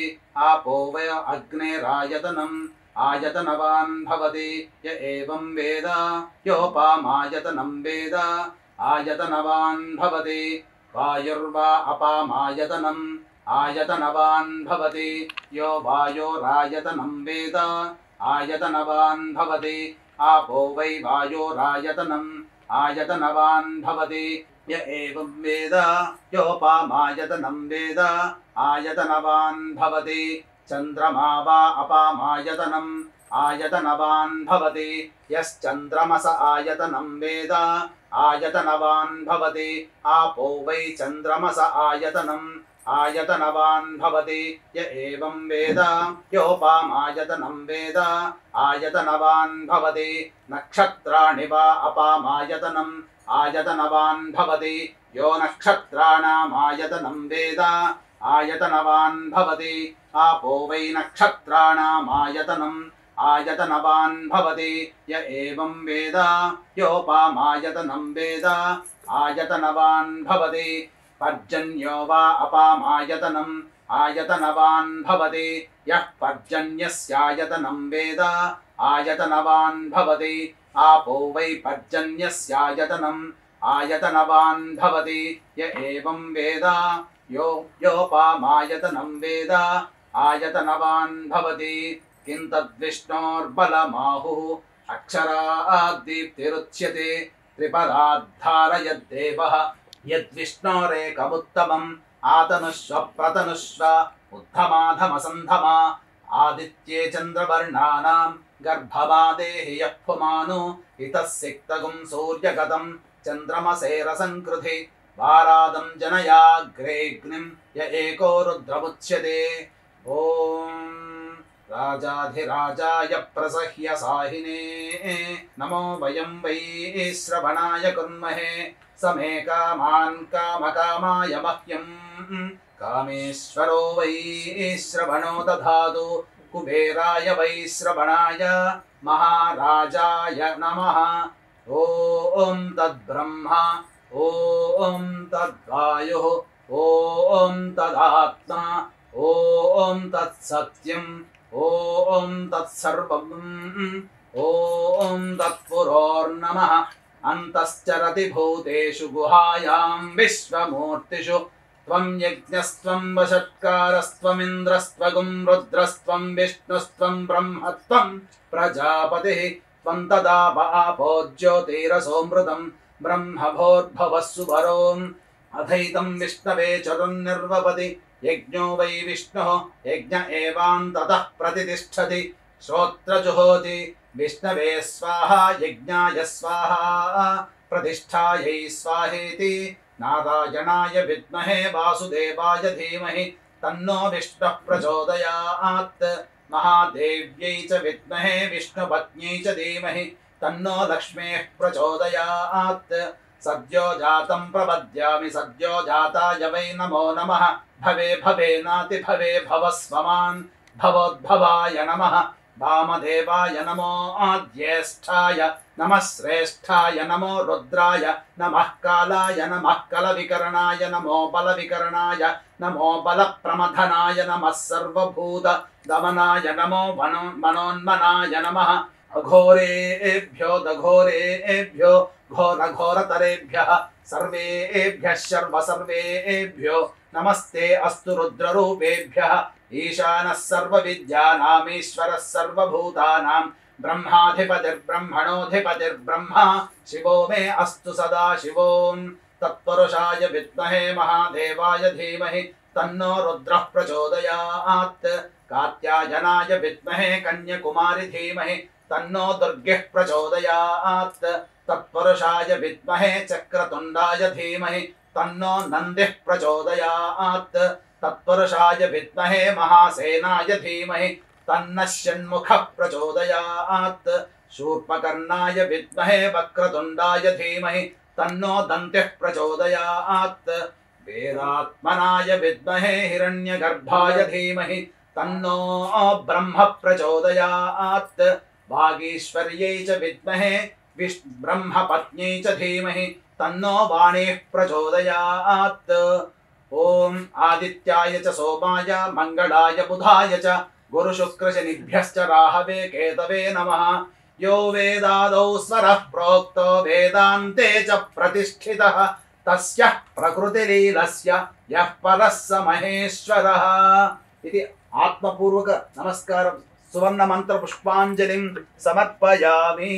ఆపో వయ అగ్నేరాయతనం ఆయతనవాన్ భవతి య ఏవం వేద యోపామాయతనం వేద ఆయతనవాన్ భవతి వాయుర్వా అపామాయతనం ఆయతనవాన్ భవతి యో వాయోరాయతనం వేద ఆయతనవాన్ భవతి ఆపో వై వాయోరాయతనం ఆయతనవాన్ భవతి య ఏవం వేద యోపామాయతనం వేద ఆయతనవాన్ భవతి చంద్రమా వా అపామాయతనం ఆయతనవాన్ భవతి యశ్చంద్రమస ఆయతనం వేద ఆయతనవాన్ భవతి ఆపో వై చంద్రమస ఆయతనం ఆయతనవాన్ భవతి య ఏవం వేద యోపామాయతనం వేద ఆయతనవాన్ భవతి నక్షత్రాణి వా అపామాయతనం ఆయతనవాన్ భవతి यो नक्षत्राणामायतनं वेद आयतनवान् भवति आपो वै नक्षत्राणामायतनम् आयतनवान् भवति य एवं वेद योपामायतनं वेद आयतनवान् भवति पर्जन्यो वा अपामायतनम् आयतनवान् भवति यः पर्जन्यस्यायतनं वेद आयतनवान् भवति आपो वै पर्जन्यस्यायतनम् आयतनवान् भवति य एवं वेद योपामायतनं वेद आयतनवान् भवति किं तद्विष्णोर्बलमाहुः अक्षराद्दीप्तिरुच्यते त्रिपदाद्धारयद्देवः यद्विष्णोरेकमुत्तमम् आतनुष्व प्रतनुष्व उद्धमाधमसन्धमा आदित्ये चन्द्रवर्णानां गर्भवादेहि यः पुमानो इतः सिक्तगुं सूर्यगतं चन्द्रमसे रसंकृधि वारादं जनयाग्रेऽग्निं य एको रुद्रमुच्यते ॐ राजाधिराजाय प्रसह्य साहिने नमो वयं वै श्रवणाय कुर्महे समे कामान् कामकामाय मह्यं कामेश्वरो वै श्रवणो दधातु कुबेराय वै श्रवणाय महाराजाय नमः ॐ तद्ब्रह्मा ॐ तद्वायुः ॐ तदात्मा ॐ तत्सत्यम् ॐ तत्सर्वम् ॐ तत्पुरोर्नमः अन्तश्चरति भूतेषु गुहायां विश्वमूर्तिषु त्वं यज्ञस्त्वं वषट्कारस्त्वमिन्द्रस्त्वगुं रुद्रस्त्वं विष्णुस्त्वं ब्रह्मत्वं प्रजापतिः त्वं तदा आपो ज्योतिरसोऽमृतं ब्रह्मभोर्भवः सुवरोम् अधैतं विष्णवे चरुन्निर्वपति यज्ञो वै विष्णुः यज्ञ एवान्ततः प्रतिष्ठति श्रोत्रजुहोति विष्णवे स्वाहा यज्ञाय स्वाहा प्रतिष्ठायै स्वाहेति नारायणाय विद्महे वासुदेवाय धीमहि तन्नो विष्णुः प्रचोदयात् महादेव्यै च विद्महे विष्णुपत्न्यै च धीमहि तन्नो लक्ष्मीः प्रचोदयात् सद्यो जातं प्रपद्यामि सद्यो जाताय वै नमो नमः भवे भवेनाति भवे भवस्वमान् भवोद्भवाय नमः वामदेवाय नमो ज्येष्ठाय नमः श्रेष्ठाय नमो रुद्राय नमः कालाय नमः कलविकरणाय नमो बलविकरणाय नमो बलप्रमथनाय नमः सर्वभूत दमनाय नमो मनोन्मनाय नमः अघोरेभ्यो दघोरेभ्यो घोरघोरतरेभ्यः सर्वेभ्यः सर्वेभ्यो नमस्ते अस्तु रुद्ररूपेभ्यः ईशानः सर्वविद्यानामीश्वरः सर्वभूतानां ब्रह्माधिपतिर्ब्रह्मणोऽधिपतिर्ब्रह्मा शिवो मे अस्तु सदा शिवो तत्पुरुषाय विद्महे महादेवाय धीमहि तन्नो रुद्रः प्रचोदयात् कात्यायनाय विद्महे कन्याकुमारी धीमहि तन्नो दुर्गः प्रचोदयात् तत्पुरुषाय विद्महे चक्रतुण्डाय धीमहि तन्नो नन्दिः प्रचोदयात् तत्पुरुषाय विद्महे महासेनाय धीमहि तन्नः षण्मुखः प्रचोदयात् शूर्पकर्णाय विद्महे वक्रतुण्डाय धीमहि तन्नो दन्तिः प्रचोदयात् वेदात्मनाय विद्महे हिरण्यगर्भाय धीमहि तन्नो ब्रह्म प्रचोदयात् वागीश्वर्यै च विद्महे ब्रह्मपत्न्यै च धीमहि तन्नो वाणीः प्रचोदयात् ॐ आदित्याय च सोमाय मंगलाय बुधाय च गुरुशुक्रशनिभ्यश्च राहवे केतवे नमः यो वेदादौ स्वरः प्रोक्तो वेदान्ते च प्रतिष्ठितः तस्य प्रकृतिलीलस्य यः परः स महेश्वरः इति आत्मपूर्वक नमस्कारं सुवर्ण मंत्र पुष्पांजलिं समर्पयामि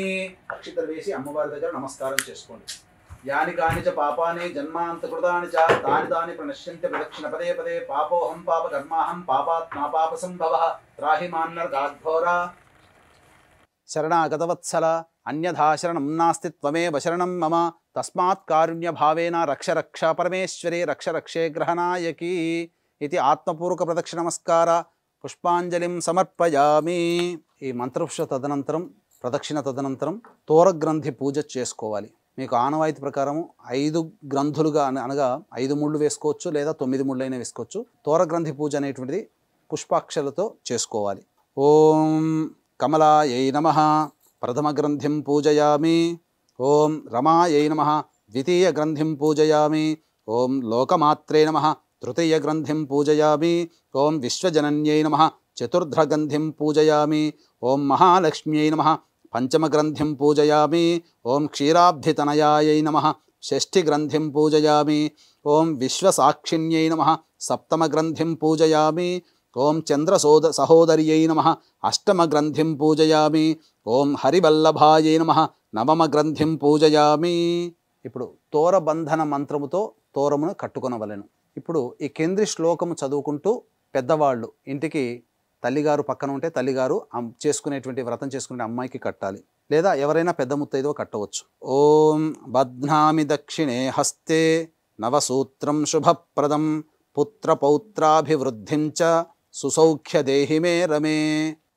अक्षितలు వేసి అమ్మవారి దగ్గర నమస్కారం చేసుకోండి यानि कानि च पापानि जन्मान्तकृतानि च तानि तानि प्रणश्यन्ति प्रदक्षिण पदे पदे पापोऽहं पापकर्माहं पापात्मा पापसंभवः त्राहि मान्नरकाद्घोरा शरणागतवत्सल अन्यथा शरणं नास्ति त्वमेव शरणं मम तस्मात् कारुण्यभावेन रक्ष रक्ष परमेश्वरी रक्ष रक्षे ग्रहनायकी इति आत्मपूर्वक प्रदक्षिण नमस्कार पुष्पांजलिं समर्पयामि। ఈ మంత్రపుష్ప తదనంతరం ప్రదక్షిణ తదనంతరం తోరగ్రంథి పూజ చేసుకోవాలి। మీకు ఆనవాయితీ ప్రకారం 5 గ్రంథులుగా అనగా 5 ముళ్ళు వేసుకోవచ్చు, లేదా 9 ముళ్ళు అయినా వేసుకోవచ్చు. తోర గ్రంథి పూజ అనేటువంటిది పుష్పాక్షలతో చేసుకోవాలి. ఓం కమలాయై నమః ప్రథమ గ్రంథిం పూజయామి. ఓం రమాయై నమః ద్వితీయ గ్రంథిం పూజయామి. ఓం లోకమాత్రే నమః తృతీయ గ్రంథిం పూజయామి. ఓం విశ్వజనన్యై నమః చతుర్థ గ్రంథిం పూజయామి. ఓం మహాలక్ష్మ్యై నమః పంచమ గ్రంథిం పూజయామి. ఓం క్షీరాబ్ధితనయాయై నమః షష్ఠి గ్రంథిం పూజయామి. ఓం విశ్వసాక్షిణ్యై నమః సప్తమ గ్రంథిం పూజయామి. ఓం సహోదర్యై నమః అష్టమ గ్రంథిం పూజయామి. ఓం హరివల్లభాయై నమః నవమ గ్రంథిం పూజయామి. ఇప్పుడు తోరబంధన మంత్రముతో తోరమును కట్టుకొనవలెను. ఇప్పుడు ఈ కేంద్రీ శ్లోకము చదువుకుంటూ పెద్దవాళ్ళు ఇంటికి తల్లిగారు పక్కన ఉంటే తల్లిగారు చేసుకునేటువంటి వ్రతం చేసుకునే అమ్మాయికి కట్టాలి, లేదా ఎవరైనా పెద్ద ముత్తైదో కట్టవచ్చు. ఓం బధ్నామి దక్షిణే హస్తే నవసూత్రం శుభప్రదం పుత్రపౌత్రాభివృద్ధిం చ సుసౌఖ్య దేహి మే రమే.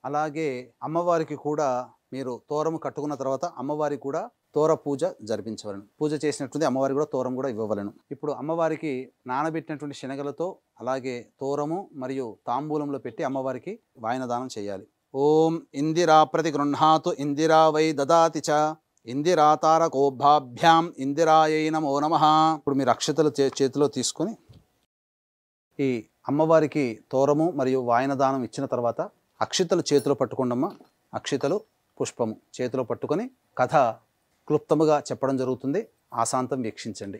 అలాగే అమ్మవారికి కూడా మీరు తోరము కట్టుకున్న తర్వాత అమ్మవారికి కూడా తోర పూజ జరిపించవలను. పూజ చేసినట్టుంది అమ్మవారికి కూడా తోరం కూడా ఇవ్వవలను. ఇప్పుడు అమ్మవారికి నానబెట్టినటువంటి శనగలతో అలాగే తోరము మరియు తాంబూలంలో పెట్టి అమ్మవారికి వాయనదానం చేయాలి. ఓం ఇందిరా ప్రతి గృహ్ణాతు ఇందిరా వై దదాతి చ ఇందిరాతారకోభాభ్యాం ఇందిరాయై నమో నమః. ఇప్పుడు మీరు అక్షతలు చేతిలో తీసుకొని ఈ అమ్మవారికి తోరము మరియు వాయనదానం ఇచ్చిన తర్వాత అక్షితలు చేతిలో పట్టుకోండమ్మా. అక్షితలు పుష్పము చేతిలో పట్టుకొని కథ క్లుప్తముగా చెప్పడం జరుగుతుంది. ఆశాంతం వీక్షించండి.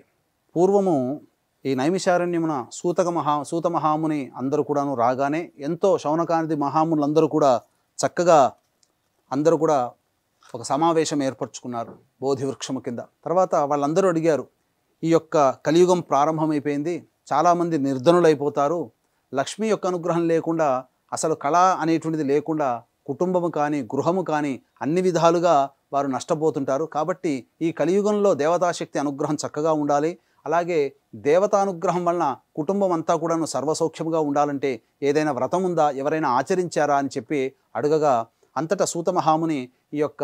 పూర్వము ఈ నైమిషారణ్యమున సూత మహాముని అందరూ కూడాను రాగానే ఎంతో శౌనకాది మహామునులందరూ కూడా చక్కగా అందరూ కూడా ఒక సమావేశం ఏర్పరచుకున్నారు బోధి వృక్షము కింద. తర్వాత వాళ్ళందరూ అడిగారు, ఈ యొక్క కలియుగం ప్రారంభమైపోయింది, చాలామంది నిర్ధనులైపోతారు, లక్ష్మి యొక్క అనుగ్రహం లేకుండా అసలు కళ అనేటువంటిది లేకుండా కుటుంబము కానీ గృహము కానీ అన్ని విధాలుగా వారు నష్టపోతుంటారు. కాబట్టి ఈ కలియుగంలో దేవతాశక్తి అనుగ్రహం చక్కగా ఉండాలి, అలాగే దేవతానుగ్రహం వలన కుటుంబం అంతా కూడాను సర్వసౌఖ్యముగా ఉండాలంటే ఏదైనా వ్రతం ఉందా, ఎవరైనా ఆచరించారా అని చెప్పి అడగగా అంతటా సూత మహాముని ఈ యొక్క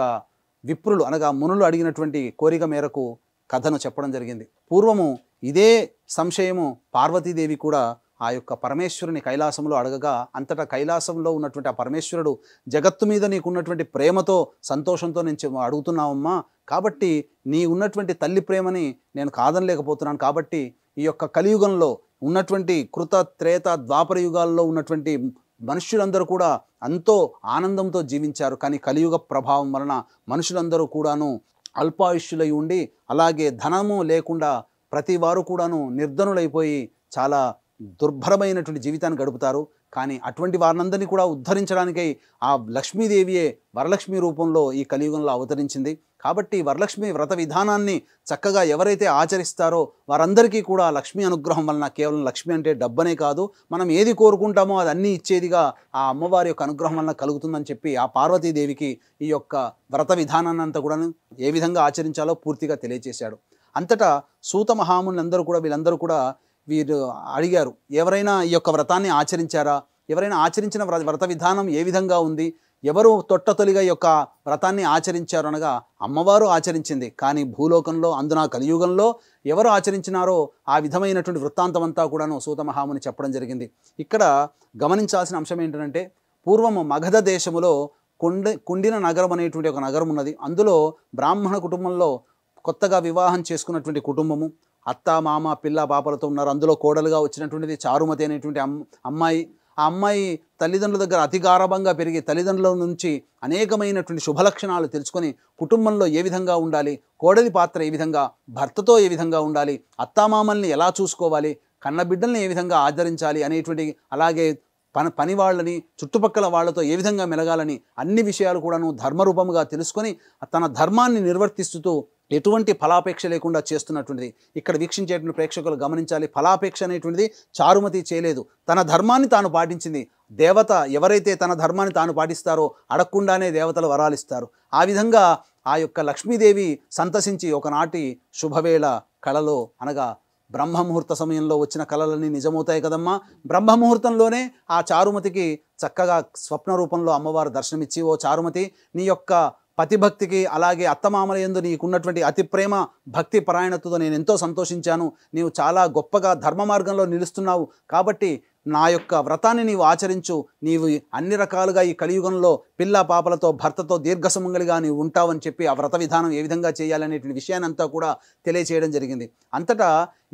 విప్రులు అనగా మునులు అడిగినటువంటి కోరిక మేరకు కథను చెప్పడం జరిగింది. పూర్వము ఇదే సంశయము పార్వతీదేవి కూడా ఆ యొక్క పరమేశ్వరుని కైలాసంలో అడగగా అంతటా కైలాసంలో ఉన్నటువంటి ఆ పరమేశ్వరుడు జగత్తు మీద నీకున్నటువంటి ప్రేమతో సంతోషంతో నేను అడుగుతున్నావమ్మా, కాబట్టి నీ ఉన్నటువంటి తల్లి ప్రేమని నేను కాదనలేకపోతున్నాను. కాబట్టి ఈ యొక్క కలియుగంలో ఉన్నటువంటి కృత త్రేత ద్వాపర యుగాల్లో ఉన్నటువంటి మనుష్యులందరూ కూడా ఎంతో ఆనందంతో జీవించారు. కానీ కలియుగ ప్రభావం వలన మనుషులందరూ కూడాను అల్పాయుష్యులై ఉండి అలాగే ధనము లేకుండా ప్రతి వారు కూడాను నిర్ధనులైపోయి చాలా దుర్భరమైనటువంటి జీవితాన్ని గడుపుతారు. కానీ అటువంటి వారినందరినీ కూడా ఉద్ధరించడానికై ఆ లక్ష్మీదేవియే వరలక్ష్మి రూపంలో ఈ కలియుగంలో అవతరించింది. కాబట్టి వరలక్ష్మి వ్రత విధానాన్ని చక్కగా ఎవరైతే ఆచరిస్తారో వారందరికీ కూడా లక్ష్మీ అనుగ్రహం వలన కేవలం లక్ష్మి అంటే డబ్బనే కాదు, మనం ఏది కోరుకుంటామో అది అన్నీ ఇచ్చేదిగా ఆ అమ్మవారి యొక్క అనుగ్రహం వలన కలుగుతుందని చెప్పి ఆ పార్వతీదేవికి ఈ యొక్క వ్రత విధానాన్ని అంతా కూడా ఏ విధంగా ఆచరించాలో పూర్తిగా తెలియజేశాడు. అంతటా సూత మహామునులందరూ కూడా వీళ్ళందరూ కూడా వీరు అడిగారు, ఎవరైనా ఈ యొక్క వ్రతాన్ని ఆచరించారా, ఎవరైనా ఆచరించిన వ్రత విధానం ఏ విధంగా ఉంది, ఎవరు తొట్టతొలిగా ఈ యొక్క వ్రతాన్ని ఆచరించారు అనగా అమ్మవారు ఆచరించింది. కానీ భూలోకంలో అందున కలియుగంలో ఎవరు ఆచరించినారో ఆ విధమైనటువంటి వృత్తాంతం అంతా కూడాను సూత మహాముని చెప్పడం జరిగింది. ఇక్కడ గమనించాల్సిన అంశం ఏంటంటే పూర్వము మగధ దేశములో కుండిన నగరం అనేటువంటి ఒక నగరం ఉన్నది. అందులో బ్రాహ్మణ కుటుంబంలో కొత్తగా వివాహం చేసుకున్నటువంటి కుటుంబము అత్త మామ పిల్ల పాపలతో ఉన్నారు. అందులో కోడలుగా వచ్చినటువంటిది చారుమతి అనేటువంటి అమ్మాయి. ఆ అమ్మాయి తల్లిదండ్రుల దగ్గర అతి గారభంగా పెరిగి తల్లిదండ్రుల నుంచి అనేకమైనటువంటి శుభలక్షణాలు తెలుసుకొని కుటుంబంలో ఏ విధంగా ఉండాలి, కోడలి పాత్ర ఏ విధంగా, భర్తతో ఏ విధంగా ఉండాలి, అత్తామామల్ని ఎలా చూసుకోవాలి, కన్నబిడ్డల్ని ఏ విధంగా ఆదరించాలి అనేటువంటి అలాగే పని వాళ్ళని చుట్టుపక్కల వాళ్ళతో ఏ విధంగా మెలగాలని అన్ని విషయాలు కూడాను ధర్మరూపముగా తెలుసుకొని తన ధర్మాన్ని నిర్వర్తిస్తూ ఎటువంటి ఫలాపేక్ష లేకుండా చేస్తున్నటువంటిది ఇక్కడ వీక్షించేటువంటి ప్రేక్షకులు గమనించాలి. ఫలాపేక్ష అనేటువంటిది చారుమతి చేయలేదు, తన ధర్మాన్ని తాను పాటించింది. దేవత ఎవరైతే తన ధర్మాన్ని తాను పాటిస్తారో అడగకుండానే దేవతలు వరాలిస్తారు. ఆ విధంగా ఆ యొక్క లక్ష్మీదేవి సంతసించి ఒకనాటి శుభవేళ కళలో అనగా బ్రహ్మముహూర్త సమయంలో వచ్చిన కళలన్నీ నిజమవుతాయి కదమ్మా. బ్రహ్మముహూర్తంలోనే ఆ చారుమతికి చక్కగా స్వప్న రూపంలో అమ్మవారు దర్శనమిచ్చి, ఓ చారుమతి, నీ యొక్క పతిభక్తికి అలాగే అత్తమామల యందు నీకున్నటువంటి అతి ప్రేమ భక్తి పరాయణతతో నేను ఎంతో సంతోషించాను. నీవు చాలా గొప్పగా ధర్మ మార్గంలో నిలుస్తున్నావు, కాబట్టి నా యొక్క వ్రతాన్ని నీవు ఆచరించు. నీవు అన్ని రకాలుగా ఈ కలియుగంలో పిల్ల పాపలతో భర్తతో దీర్ఘసుమంగళిగా నీవు ఉంటావని చెప్పి ఆ వ్రత విధానం ఏ విధంగా చేయాలనేటువంటి విషయాన్ని అంతా కూడా తెలియచేయడం జరిగింది. అంతటా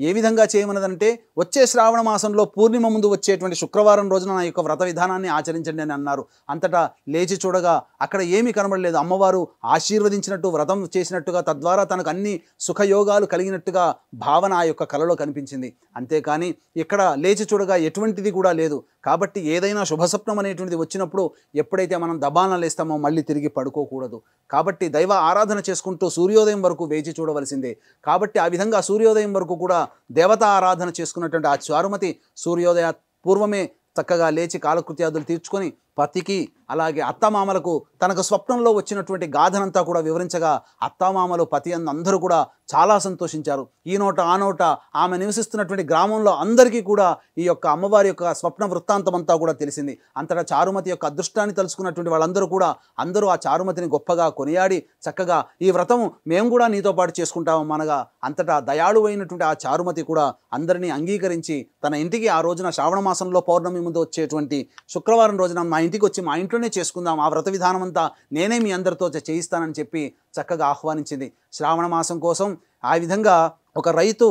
ఏ విధంగా చేయమన్నదంటే వచ్చే శ్రావణ మాసంలో పూర్ణిమ ముందు వచ్చేటువంటి శుక్రవారం రోజున నా యొక్క వ్రత విధానాన్ని ఆచరించండి అని అన్నారు. అంతటా లేచి చూడగా అక్కడ ఏమీ కనబడలేదు. అమ్మవారు ఆశీర్వదించినట్టు వ్రతం చేసినట్టుగా తద్వారా తనకు అన్ని సుఖయోగాలు కలిగినట్టుగా భావన ఆ యొక్క కలలో కనిపించింది. అంతేకాని ఇక్కడ లేచి చూడగా ఎటువంటిది కూడా లేదు. కాబట్టి ఏదైనా శుభస్వప్నం అనేటువంటిది వచ్చినప్పుడు ఎప్పుడైతే మనం దబాన లేస్తామో మళ్ళీ తిరిగి పడుకోకూడదు. కాబట్టి దైవ ఆరాధన చేసుకుంటూ సూర్యోదయం వరకు వేచి చూడవలసిందే. కాబట్టి ఆ విధంగా సూర్యోదయం వరకు కూడా దేవతా ఆరాధన చేసుకున్నటువంటి ఆ చారుమతి సూర్యోదయ పూర్వమే చక్కగా లేచి కాలకృత్యాదులు తీర్చుకొని పతికి అలాగే అత్తమామలకు తనకు స్వప్నంలో వచ్చినటువంటి గాథనంతా కూడా వివరించగా అత్తమామలు పతి అందరూ కూడా చాలా సంతోషించారు. ఈ నోట ఆ నోట ఆమె నివసిస్తున్నటువంటి గ్రామంలో అందరికీ కూడా ఈ యొక్క అమ్మవారి యొక్క స్వప్న వృత్తాంతం అంతా కూడా తెలిసింది. అంతటా చారుమతి యొక్క అదృష్టాన్ని తలుచుకున్నటువంటి వాళ్ళందరూ కూడా అందరూ ఆ చారుమతిని గొప్పగా కొనియాడి చక్కగా ఈ వ్రతము మేము కూడా నీతో పాటు చేసుకుంటాము అనగా అంతటా దయాళువైనటువంటి ఆ చారుమతి కూడా అందరినీ అంగీకరించి తన ఇంటికి ఆ రోజున శ్రావణ మాసంలో పౌర్ణమి ముందు వచ్చేటువంటి శుక్రవారం రోజున మా ఇంటికి వచ్చి మా ఇంట్లోనే చేసుకుందాం, ఆ వ్రత విధానం అంతా నేనే మీ అందరితో చేయిస్తానని చెప్పి చక్కగా ఆహ్వానించింది. శ్రావణ మాసం కోసం ఆ విధంగా ఒక రైతు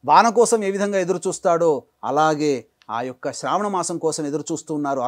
వాన కోసం ఏ విధంగా ఎదురు చూస్తాడో అలాగే ఆ యొక్క శ్రావణ మాసం కోసం ఎదురు చూస్తూ ఉన్నారు.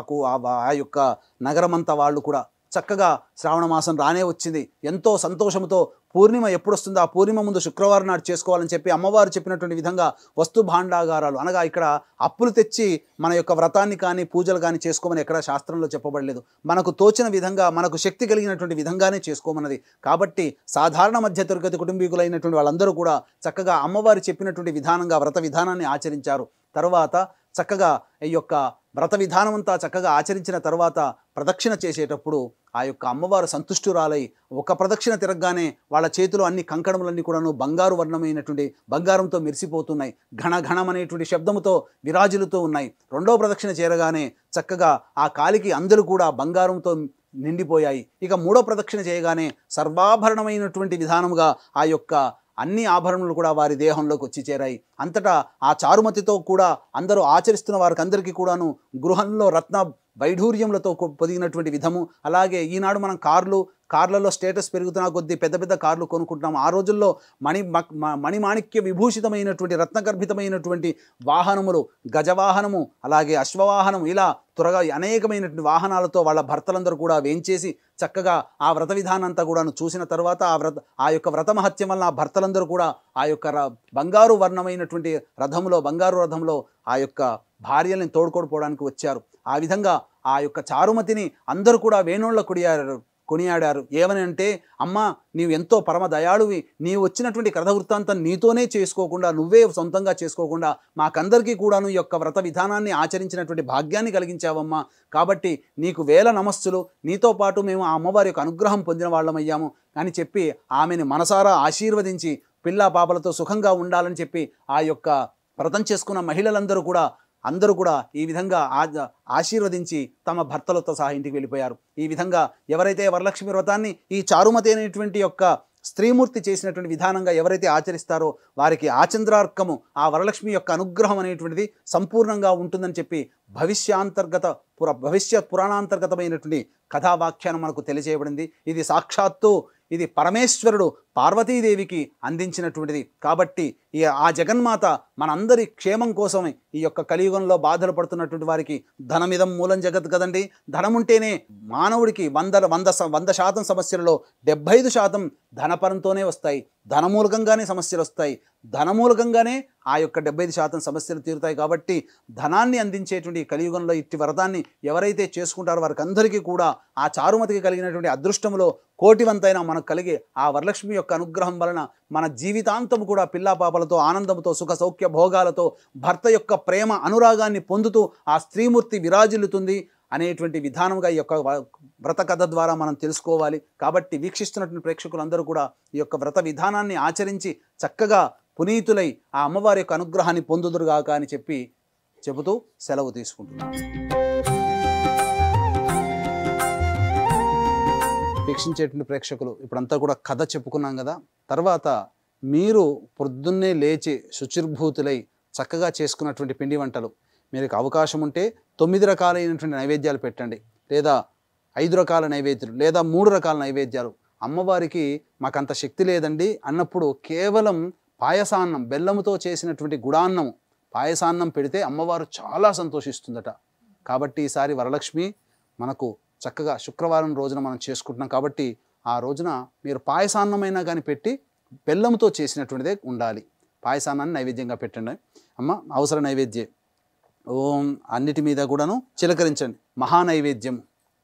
ఆ యొక్క నగరమంతా వాళ్ళు కూడా చక్కగా శ్రావణ మాసం రానే వచ్చింది. ఎంతో సంతోషంతో పూర్ణిమ ఎప్పుడు వస్తుందో ఆ పూర్ణిమ ముందు శుక్రవారం నాడు చేసుకోవాలని చెప్పి అమ్మవారు చెప్పినటువంటి విధంగా వస్తు భాండాగారాలు అనగా ఇక్కడ అప్పులు తెచ్చి మన యొక్క వ్రతాన్ని కానీ పూజలు కానీ చేసుకోమని ఎక్కడా శాస్త్రంలో చెప్పబడలేదు. మనకు తోచిన విధంగా మనకు శక్తి కలిగినటువంటి విధంగానే చేసుకోమన్నది. కాబట్టి సాధారణ మధ్యతరగతి కుటుంబీకులైనటువంటి వాళ్ళందరూ కూడా చక్కగా అమ్మవారు చెప్పినటువంటి విధానంగా వ్రత విధానాన్ని ఆచరించారు. తర్వాత చక్కగా ఈ యొక్క వ్రత విధానం అంతా చక్కగా ఆచరించిన తర్వాత ప్రదక్షిణ చేసేటప్పుడు ఆ యొక్క అమ్మవారు సంతుష్టురాలై ఒక ప్రదక్షిణ తిరగగానే వాళ్ళ చేతిలో అన్ని కంకణములన్నీ కూడాను బంగారు వర్ణమైనటువంటి బంగారంతో మెరిసిపోతున్నాయి. ఘణఘణం అనేటువంటి శబ్దముతో విరాజులుతూ ఉన్నాయి. రెండో ప్రదక్షిణ చేరగానే చక్కగా ఆ కాలికి అందరూ కూడా బంగారంతో నిండిపోయాయి. ఇక మూడో ప్రదక్షిణ చేయగానే సర్వాభరణమైనటువంటి విధానముగా ఆ యొక్క అన్ని ఆభరణములు కూడా వారి దేహంలోకి వచ్చి చేరాయి. అంతటా ఆ చారుమతితో కూడా అందరూ ఆచరిస్తున్న వారికి అందరికీ కూడాను గృహంలో రత్న వైఢూర్యములతో పొదిగినటువంటి విధము. అలాగే ఈనాడు మనం కార్లలో స్టేటస్ పెరుగుతున్న కొద్దీ పెద్ద పెద్ద కార్లు కొనుక్కుంటున్నాం. ఆ రోజుల్లో మణిమాణిక్య విభూషితమైనటువంటి రత్నగర్భితమైనటువంటి వాహనములు, గజవాహనము అలాగే అశ్వవాహనం, ఇలా త్వరగా అనేకమైనటువంటి వాహనాలతో వాళ్ళ భర్తలందరూ కూడా వేంచేసి చక్కగా ఆ వ్రత విధానంతా కూడాను చూసిన తర్వాత ఆ యొక్క వ్రత మహత్యం వలన ఆ భర్తలందరూ కూడా ఆ యొక్క బంగారు వర్ణమైనటువంటి బంగారు రథంలో ఆ యొక్క భార్యల్ని తోడుకోడిపోవడానికి వచ్చారు. ఆ విధంగా ఆ యొక్క చారుమతిని అందరూ కూడా వేణోళ్ళ కొనియాడారు. ఏమని అంటే, అమ్మ నీవు ఎంతో పరమ దయాళువి, నీవు వచ్చినటువంటి కథ వృత్తాంతం నీతోనే చేసుకోకుండా, నువ్వే సొంతంగా చేసుకోకుండా మాకందరికీ కూడాను ఈ యొక్క వ్రత విధానాన్ని ఆచరించినటువంటి భాగ్యాన్ని కలిగించావమ్మా. కాబట్టి నీకు వేల నమస్సులు, నీతో పాటు మేము ఆ అమ్మవారి యొక్క అనుగ్రహం పొందిన వాళ్ళమయ్యాము అని చెప్పి ఆమెను మనసారా ఆశీర్వదించి పిల్లా పాపలతో సుఖంగా ఉండాలని చెప్పి ఆ యొక్క వ్రతం చేసుకున్న మహిళలందరూ కూడా ఈ విధంగా ఆశీర్వదించి తమ భర్తలతో సహా ఇంటికి వెళ్ళిపోయారు. ఈ విధంగా ఎవరైతే వరలక్ష్మి వ్రతాన్ని ఈ చారుమతి అనేటువంటి యొక్క స్త్రీమూర్తి చేసినటువంటి విధానంగా ఎవరైతే ఆచరిస్తారో వారికి ఆచంద్రార్కము ఆ వరలక్ష్మి యొక్క అనుగ్రహం అనేటువంటిది సంపూర్ణంగా ఉంటుందని చెప్పి భవిష్యత్ పురాణాంతర్గతమైనటువంటి కథావాఖ్యానం మనకు తెలియజేయబడింది. ఇది సాక్షాత్తు ఇది పరమేశ్వరుడు పార్వతీదేవికి అందించినటువంటిది. కాబట్టి ఆ జగన్మాత మనందరి క్షేమం కోసమే ఈ యొక్క కలియుగంలో బాధలు పడుతున్నటువంటి వారికి ధనమిదం మూలం జగత్ కదండి. ధనం ఉంటేనే మానవుడికి 100% సమస్యలలో 75% ధనపరంతోనే వస్తాయి. ధనమూలకంగానే సమస్యలు వస్తాయి. ధనమూలకంగానే ఆ యొక్క 75% సమస్యలు తీరుతాయి. కాబట్టి ధనాన్ని అందించేటువంటి కలియుగంలో ఇట్టి వ్రతాన్ని ఎవరైతే చేసుకుంటారో వారికి అందరికీ కూడా ఆ చారుమతికి కలిగినటువంటి అదృష్టములో కోటివంతైన మనకు కలిగే ఆ వరలక్ష్మి యొక్క అనుగ్రహం వలన మన జీవితాంతం కూడా పిల్లా పాపలతో ఆనందంతో సుఖ సౌఖ్య భోగాలతో భర్త యొక్క ప్రేమ అనురాగాన్ని పొందుతూ ఆ స్త్రీమూర్తి విరాజిల్లుతుంది అనేటువంటి విధానంగా ఈ యొక్క వ్రత కథ ద్వారా మనం తెలుసుకోవాలి. కాబట్టి వీక్షిస్తున్నటువంటి ప్రేక్షకులందరూ కూడా ఈ యొక్క వ్రత విధానాన్ని ఆచరించి చక్కగా పునీతులై ఆ అమ్మవారి యొక్క అనుగ్రహాన్ని పొందుదురుగాక అని చెబుతూ సెలవు తీసుకుంటున్నాను. వీక్షించేటువంటి ప్రేక్షకులు ఇప్పుడంతా కూడా కథ చెప్పుకున్నాం కదా. తర్వాత మీరు పొద్దున్నే లేచి శుచిర్భూతులై చక్కగా చేసుకున్నటువంటి పిండి వంటలు, మీకు అవకాశం ఉంటే 9 రకాలైనటువంటి నైవేద్యాలు పెట్టండి, లేదా 5 రకాల నైవేద్యాలు, లేదా 3 రకాల నైవేద్యాలు. అమ్మవారికి మాకంత శక్తి లేదండి అన్నప్పుడు కేవలం పాయసాన్నం, బెల్లముతో చేసినటువంటి గుడాన్నం, పాయసాన్నం పెడితే అమ్మవారు చాలా సంతోషిస్తుందట. కాబట్టి ఈసారి వరలక్ష్మి మనకు చక్కగా శుక్రవారం రోజున మనం చేసుకుంటున్నాం కాబట్టి ఆ రోజున మీరు పాయసాన్నమైనా కానీ పెట్టి బెల్లంతో చేసినటువంటిదే ఉండాలి. పాయసాన్నాన్ని నైవేద్యంగా పెట్టండి. అమ్మ అవసర నైవేద్యం ఓం అన్నిటి మీద కూడాను చిలకరించండి. మహానైవేద్యం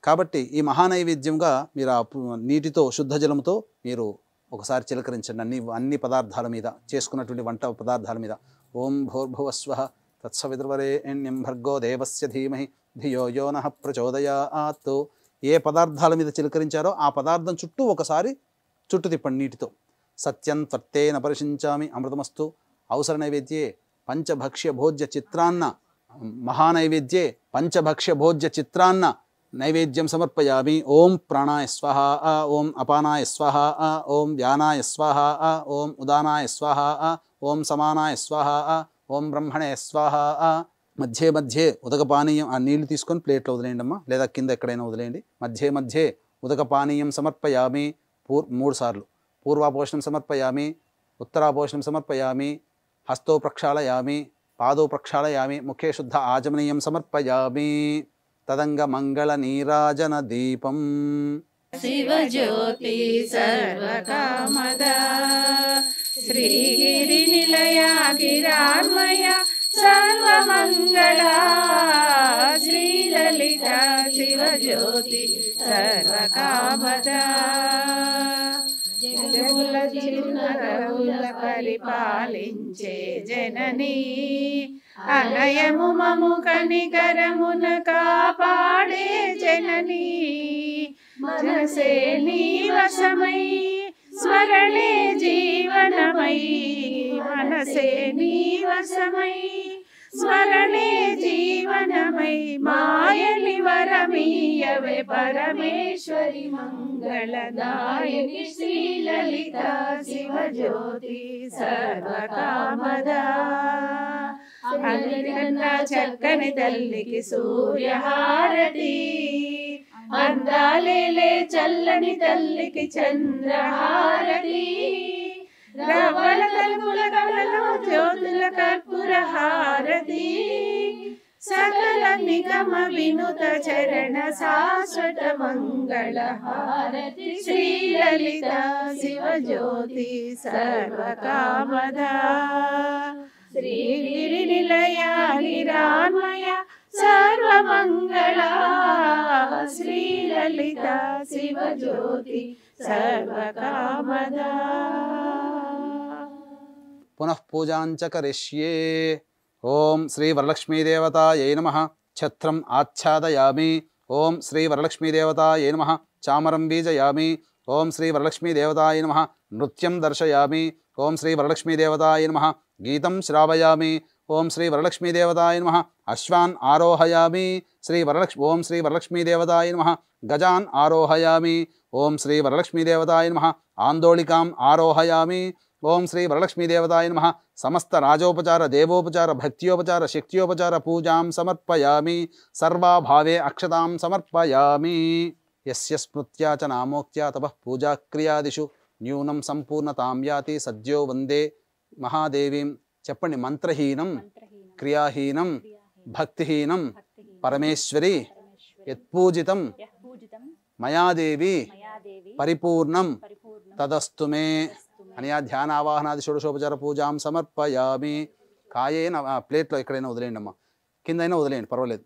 కాబట్టి ఈ మహానైవేద్యంగా మీరు ఆ నీటితో శుద్ధ జలంతో మీరు ఒకసారి చిలకరించండి అన్ని పదార్థాల మీద, చేసుకున్నటువంటి వంట పదార్థాల మీద. ఓం భూర్భువస్వః తత్సవితుర్వరేణ్యం భర్గో దేవస్య ధీమహి ధియో యో నః ప్రచోదయాత్. ఏ పదార్థాల మీద చిలకరించారో ఆ పదార్థం చుట్టూ ఒకసారి చుట్టు తిప్పండి నీటితో. సత్యం త్వర్తేన పరిశించామి అమృతమస్తు. అవసర నైవేద్యే పంచభక్ష్య భోజ్య చిత్రాన్న, మహానైవేద్యే పంచభక్ష్య భోజ్య చిత్రాన్న నైవేద్యం సమర్పయామి. ఓం ప్రాణాయ స్వహ, ఓం అపానాయ స్వహ, ఓం వ్యానాయ స్వహ, ఓం ఉదానాయ స్వహ, ఓం సమానాయ స్వహ, ఓం బ్రహ్మణే స్వహ. మధ్య మధ్యే ఉదక పానీయం, ఆ నీళ్లు తీసుకొని ప్లేట్లో వదిలేయండి అమ్మా, లేదా కింద ఎక్కడైనా వదిలేయండి. మధ్య మధ్యే ఉదక పానీయం సమర్పయామి 3 సార్లు. పూర్వాపోషణం సమర్పయామి, ఉత్తరాపోషణం సమర్పయామి, హస్తో ప్రక్షాళయామి, పాదో ప్రక్షాళయామి, ముఖే శుద్ధ ఆచమనీయం సమర్పయామి. తదంగ మంగళ నీరాజన దీపం. శివజ్యోతి సర్వకామద శ్రీగిరి నిలయ గిరాన్మయ సర్వమంగళ శ్రీలలిత శివజ్యోతి సర్వకామద. జగముల చిరునగముల పరిపాలించే జననీ, అనయము మము కనికరమున కాపాడే జననీ. మనసే నీ వశమై స్మరణే జీవనమై, మనసే నీ వశమై స్మరణే జీవనమై. మాయని వరమీయవే పరమేశ్వరి మంగళదాయని శ్రీలలిత శివజ్యోతి సర్వకామద. అన్నిటికన్నా చక్కని తల్లికి సూర్యహారతి, అందాలేలే చల్లని తల్లికి చంద్రహారతి. రవళ తలుపుల కవలలో జ్యోతుల కర్పూర హారతి. సకల నిగమ వినుత చరణ శాశ్వత మంగళ హారతి. శ్రీలలిత శివజ్యోతి సర్వకామద. శ్రీగిరి నిలయ గిరాన్మయ సర్వమంగళ శ్రీలలిత శివజ్యోతి సర్వకామద. పునః పూజాంచ కరిష్యే. ఓం శ్రీ వరలక్ష్మీదేవతాయై నమః. ఛత్రం ఆచ్ఛాదయామి. ఓం శ్రీ వరలక్ష్మీదేవతాయై నమః. చామరం బీజయామి. ఓం శ్రీ వరలక్ష్మీదేవతాయై నమః. నృత్యం దర్శయామి. ఓం శ్రీ వరలక్ష్మీదేవతాయై నమః. గీతం శ్రావయామి. ఓం శ్రీ వరలక్ష్మీదేవతాయై నమః. అశ్వాన్ ఆరోహయామి. ఓం శ్రీ వరలక్ష్మీదేవతాయై నమః. గజాన్ ఆరోహయామి. ఓం శ్రీ వరలక్ష్మీదేవతాయై నమః. ఆందోళికాం ఆరోహయామి. ఓం శ్రీ వరలక్ష్మీదేవతాయై నమః. సమస్త రాజోపచార దేవోపచార భక్త్యోపచార శక్త్యోపచార పూజాం సమర్పయామి. సర్వాభావే అక్షతాం సమర్పయామి. యస్య స్మృత్యా చ నామోక్త్యా తపః పూజాక్రియాదిషు న్యూనం సంపూర్ణతాం యాతి సద్యో వందే మహాదేవీం. చెప్పండి. మంత్రహీనం క్రియాహీనం భక్తిహీనం పరమేశ్వరి యత్పూజితం మయాదేవి పరిపూర్ణం తదస్తు మే. అనయా ధ్యాన ఆవాహనాది షోడశోపచార పూజాం సమర్పయామి. కాయేన ప్లేట్లో ఎక్కడైనా వదిలేయండి అమ్మా, కిందైనా వదిలేయండి పర్వాలేదు.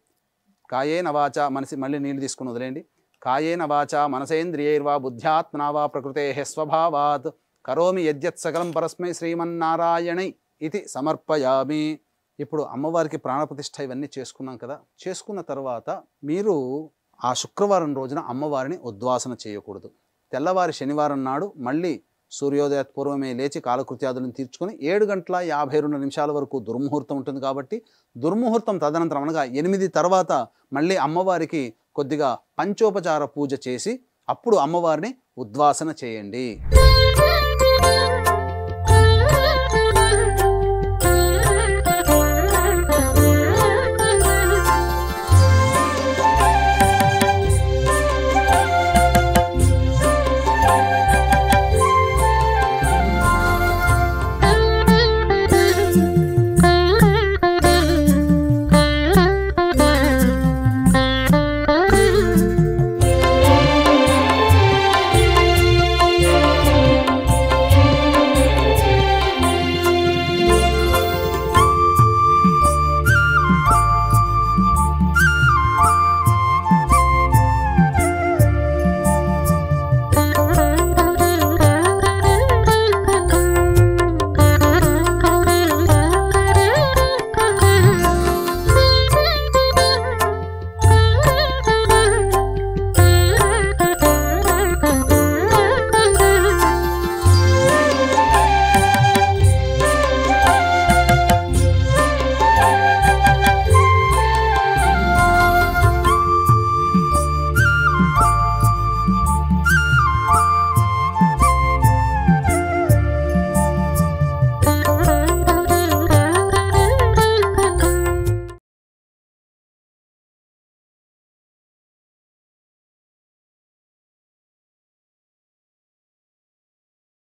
కాయేన వాచ మనసి, మళ్ళీ నీళ్ళు తీసుకుని వదిలేయండి. కాయేన వాచ మనసేంద్రియైర్వా బుద్ధ్యాత్మనా వా ప్రకృతేః స్వభావాత్ కరోమి యద్యత్ సకలం పరస్మై శ్రీమన్నారాయణై ఇది సమర్పయామి. ఇప్పుడు అమ్మవారికి ప్రాణప్రతిష్ఠ ఇవన్నీ చేసుకున్నాం కదా. చేసుకున్న తర్వాత మీరు ఆ శుక్రవారం రోజున అమ్మవారిని ఉద్వాసన చేయకూడదు. తెల్లవారి శనివారం నాడు మళ్ళీ సూర్యోదయ పూర్వమే లేచి కాలకృత్యాదులను తీర్చుకొని 7:52 వరకు దుర్ముహూర్తం ఉంటుంది కాబట్టి దుర్ముహూర్తం తదనంతరం అనగా 8 తర్వాత మళ్ళీ అమ్మవారికి కొద్దిగా పంచోపచార పూజ చేసి అప్పుడు అమ్మవారిని ఉద్వాసన చేయండి.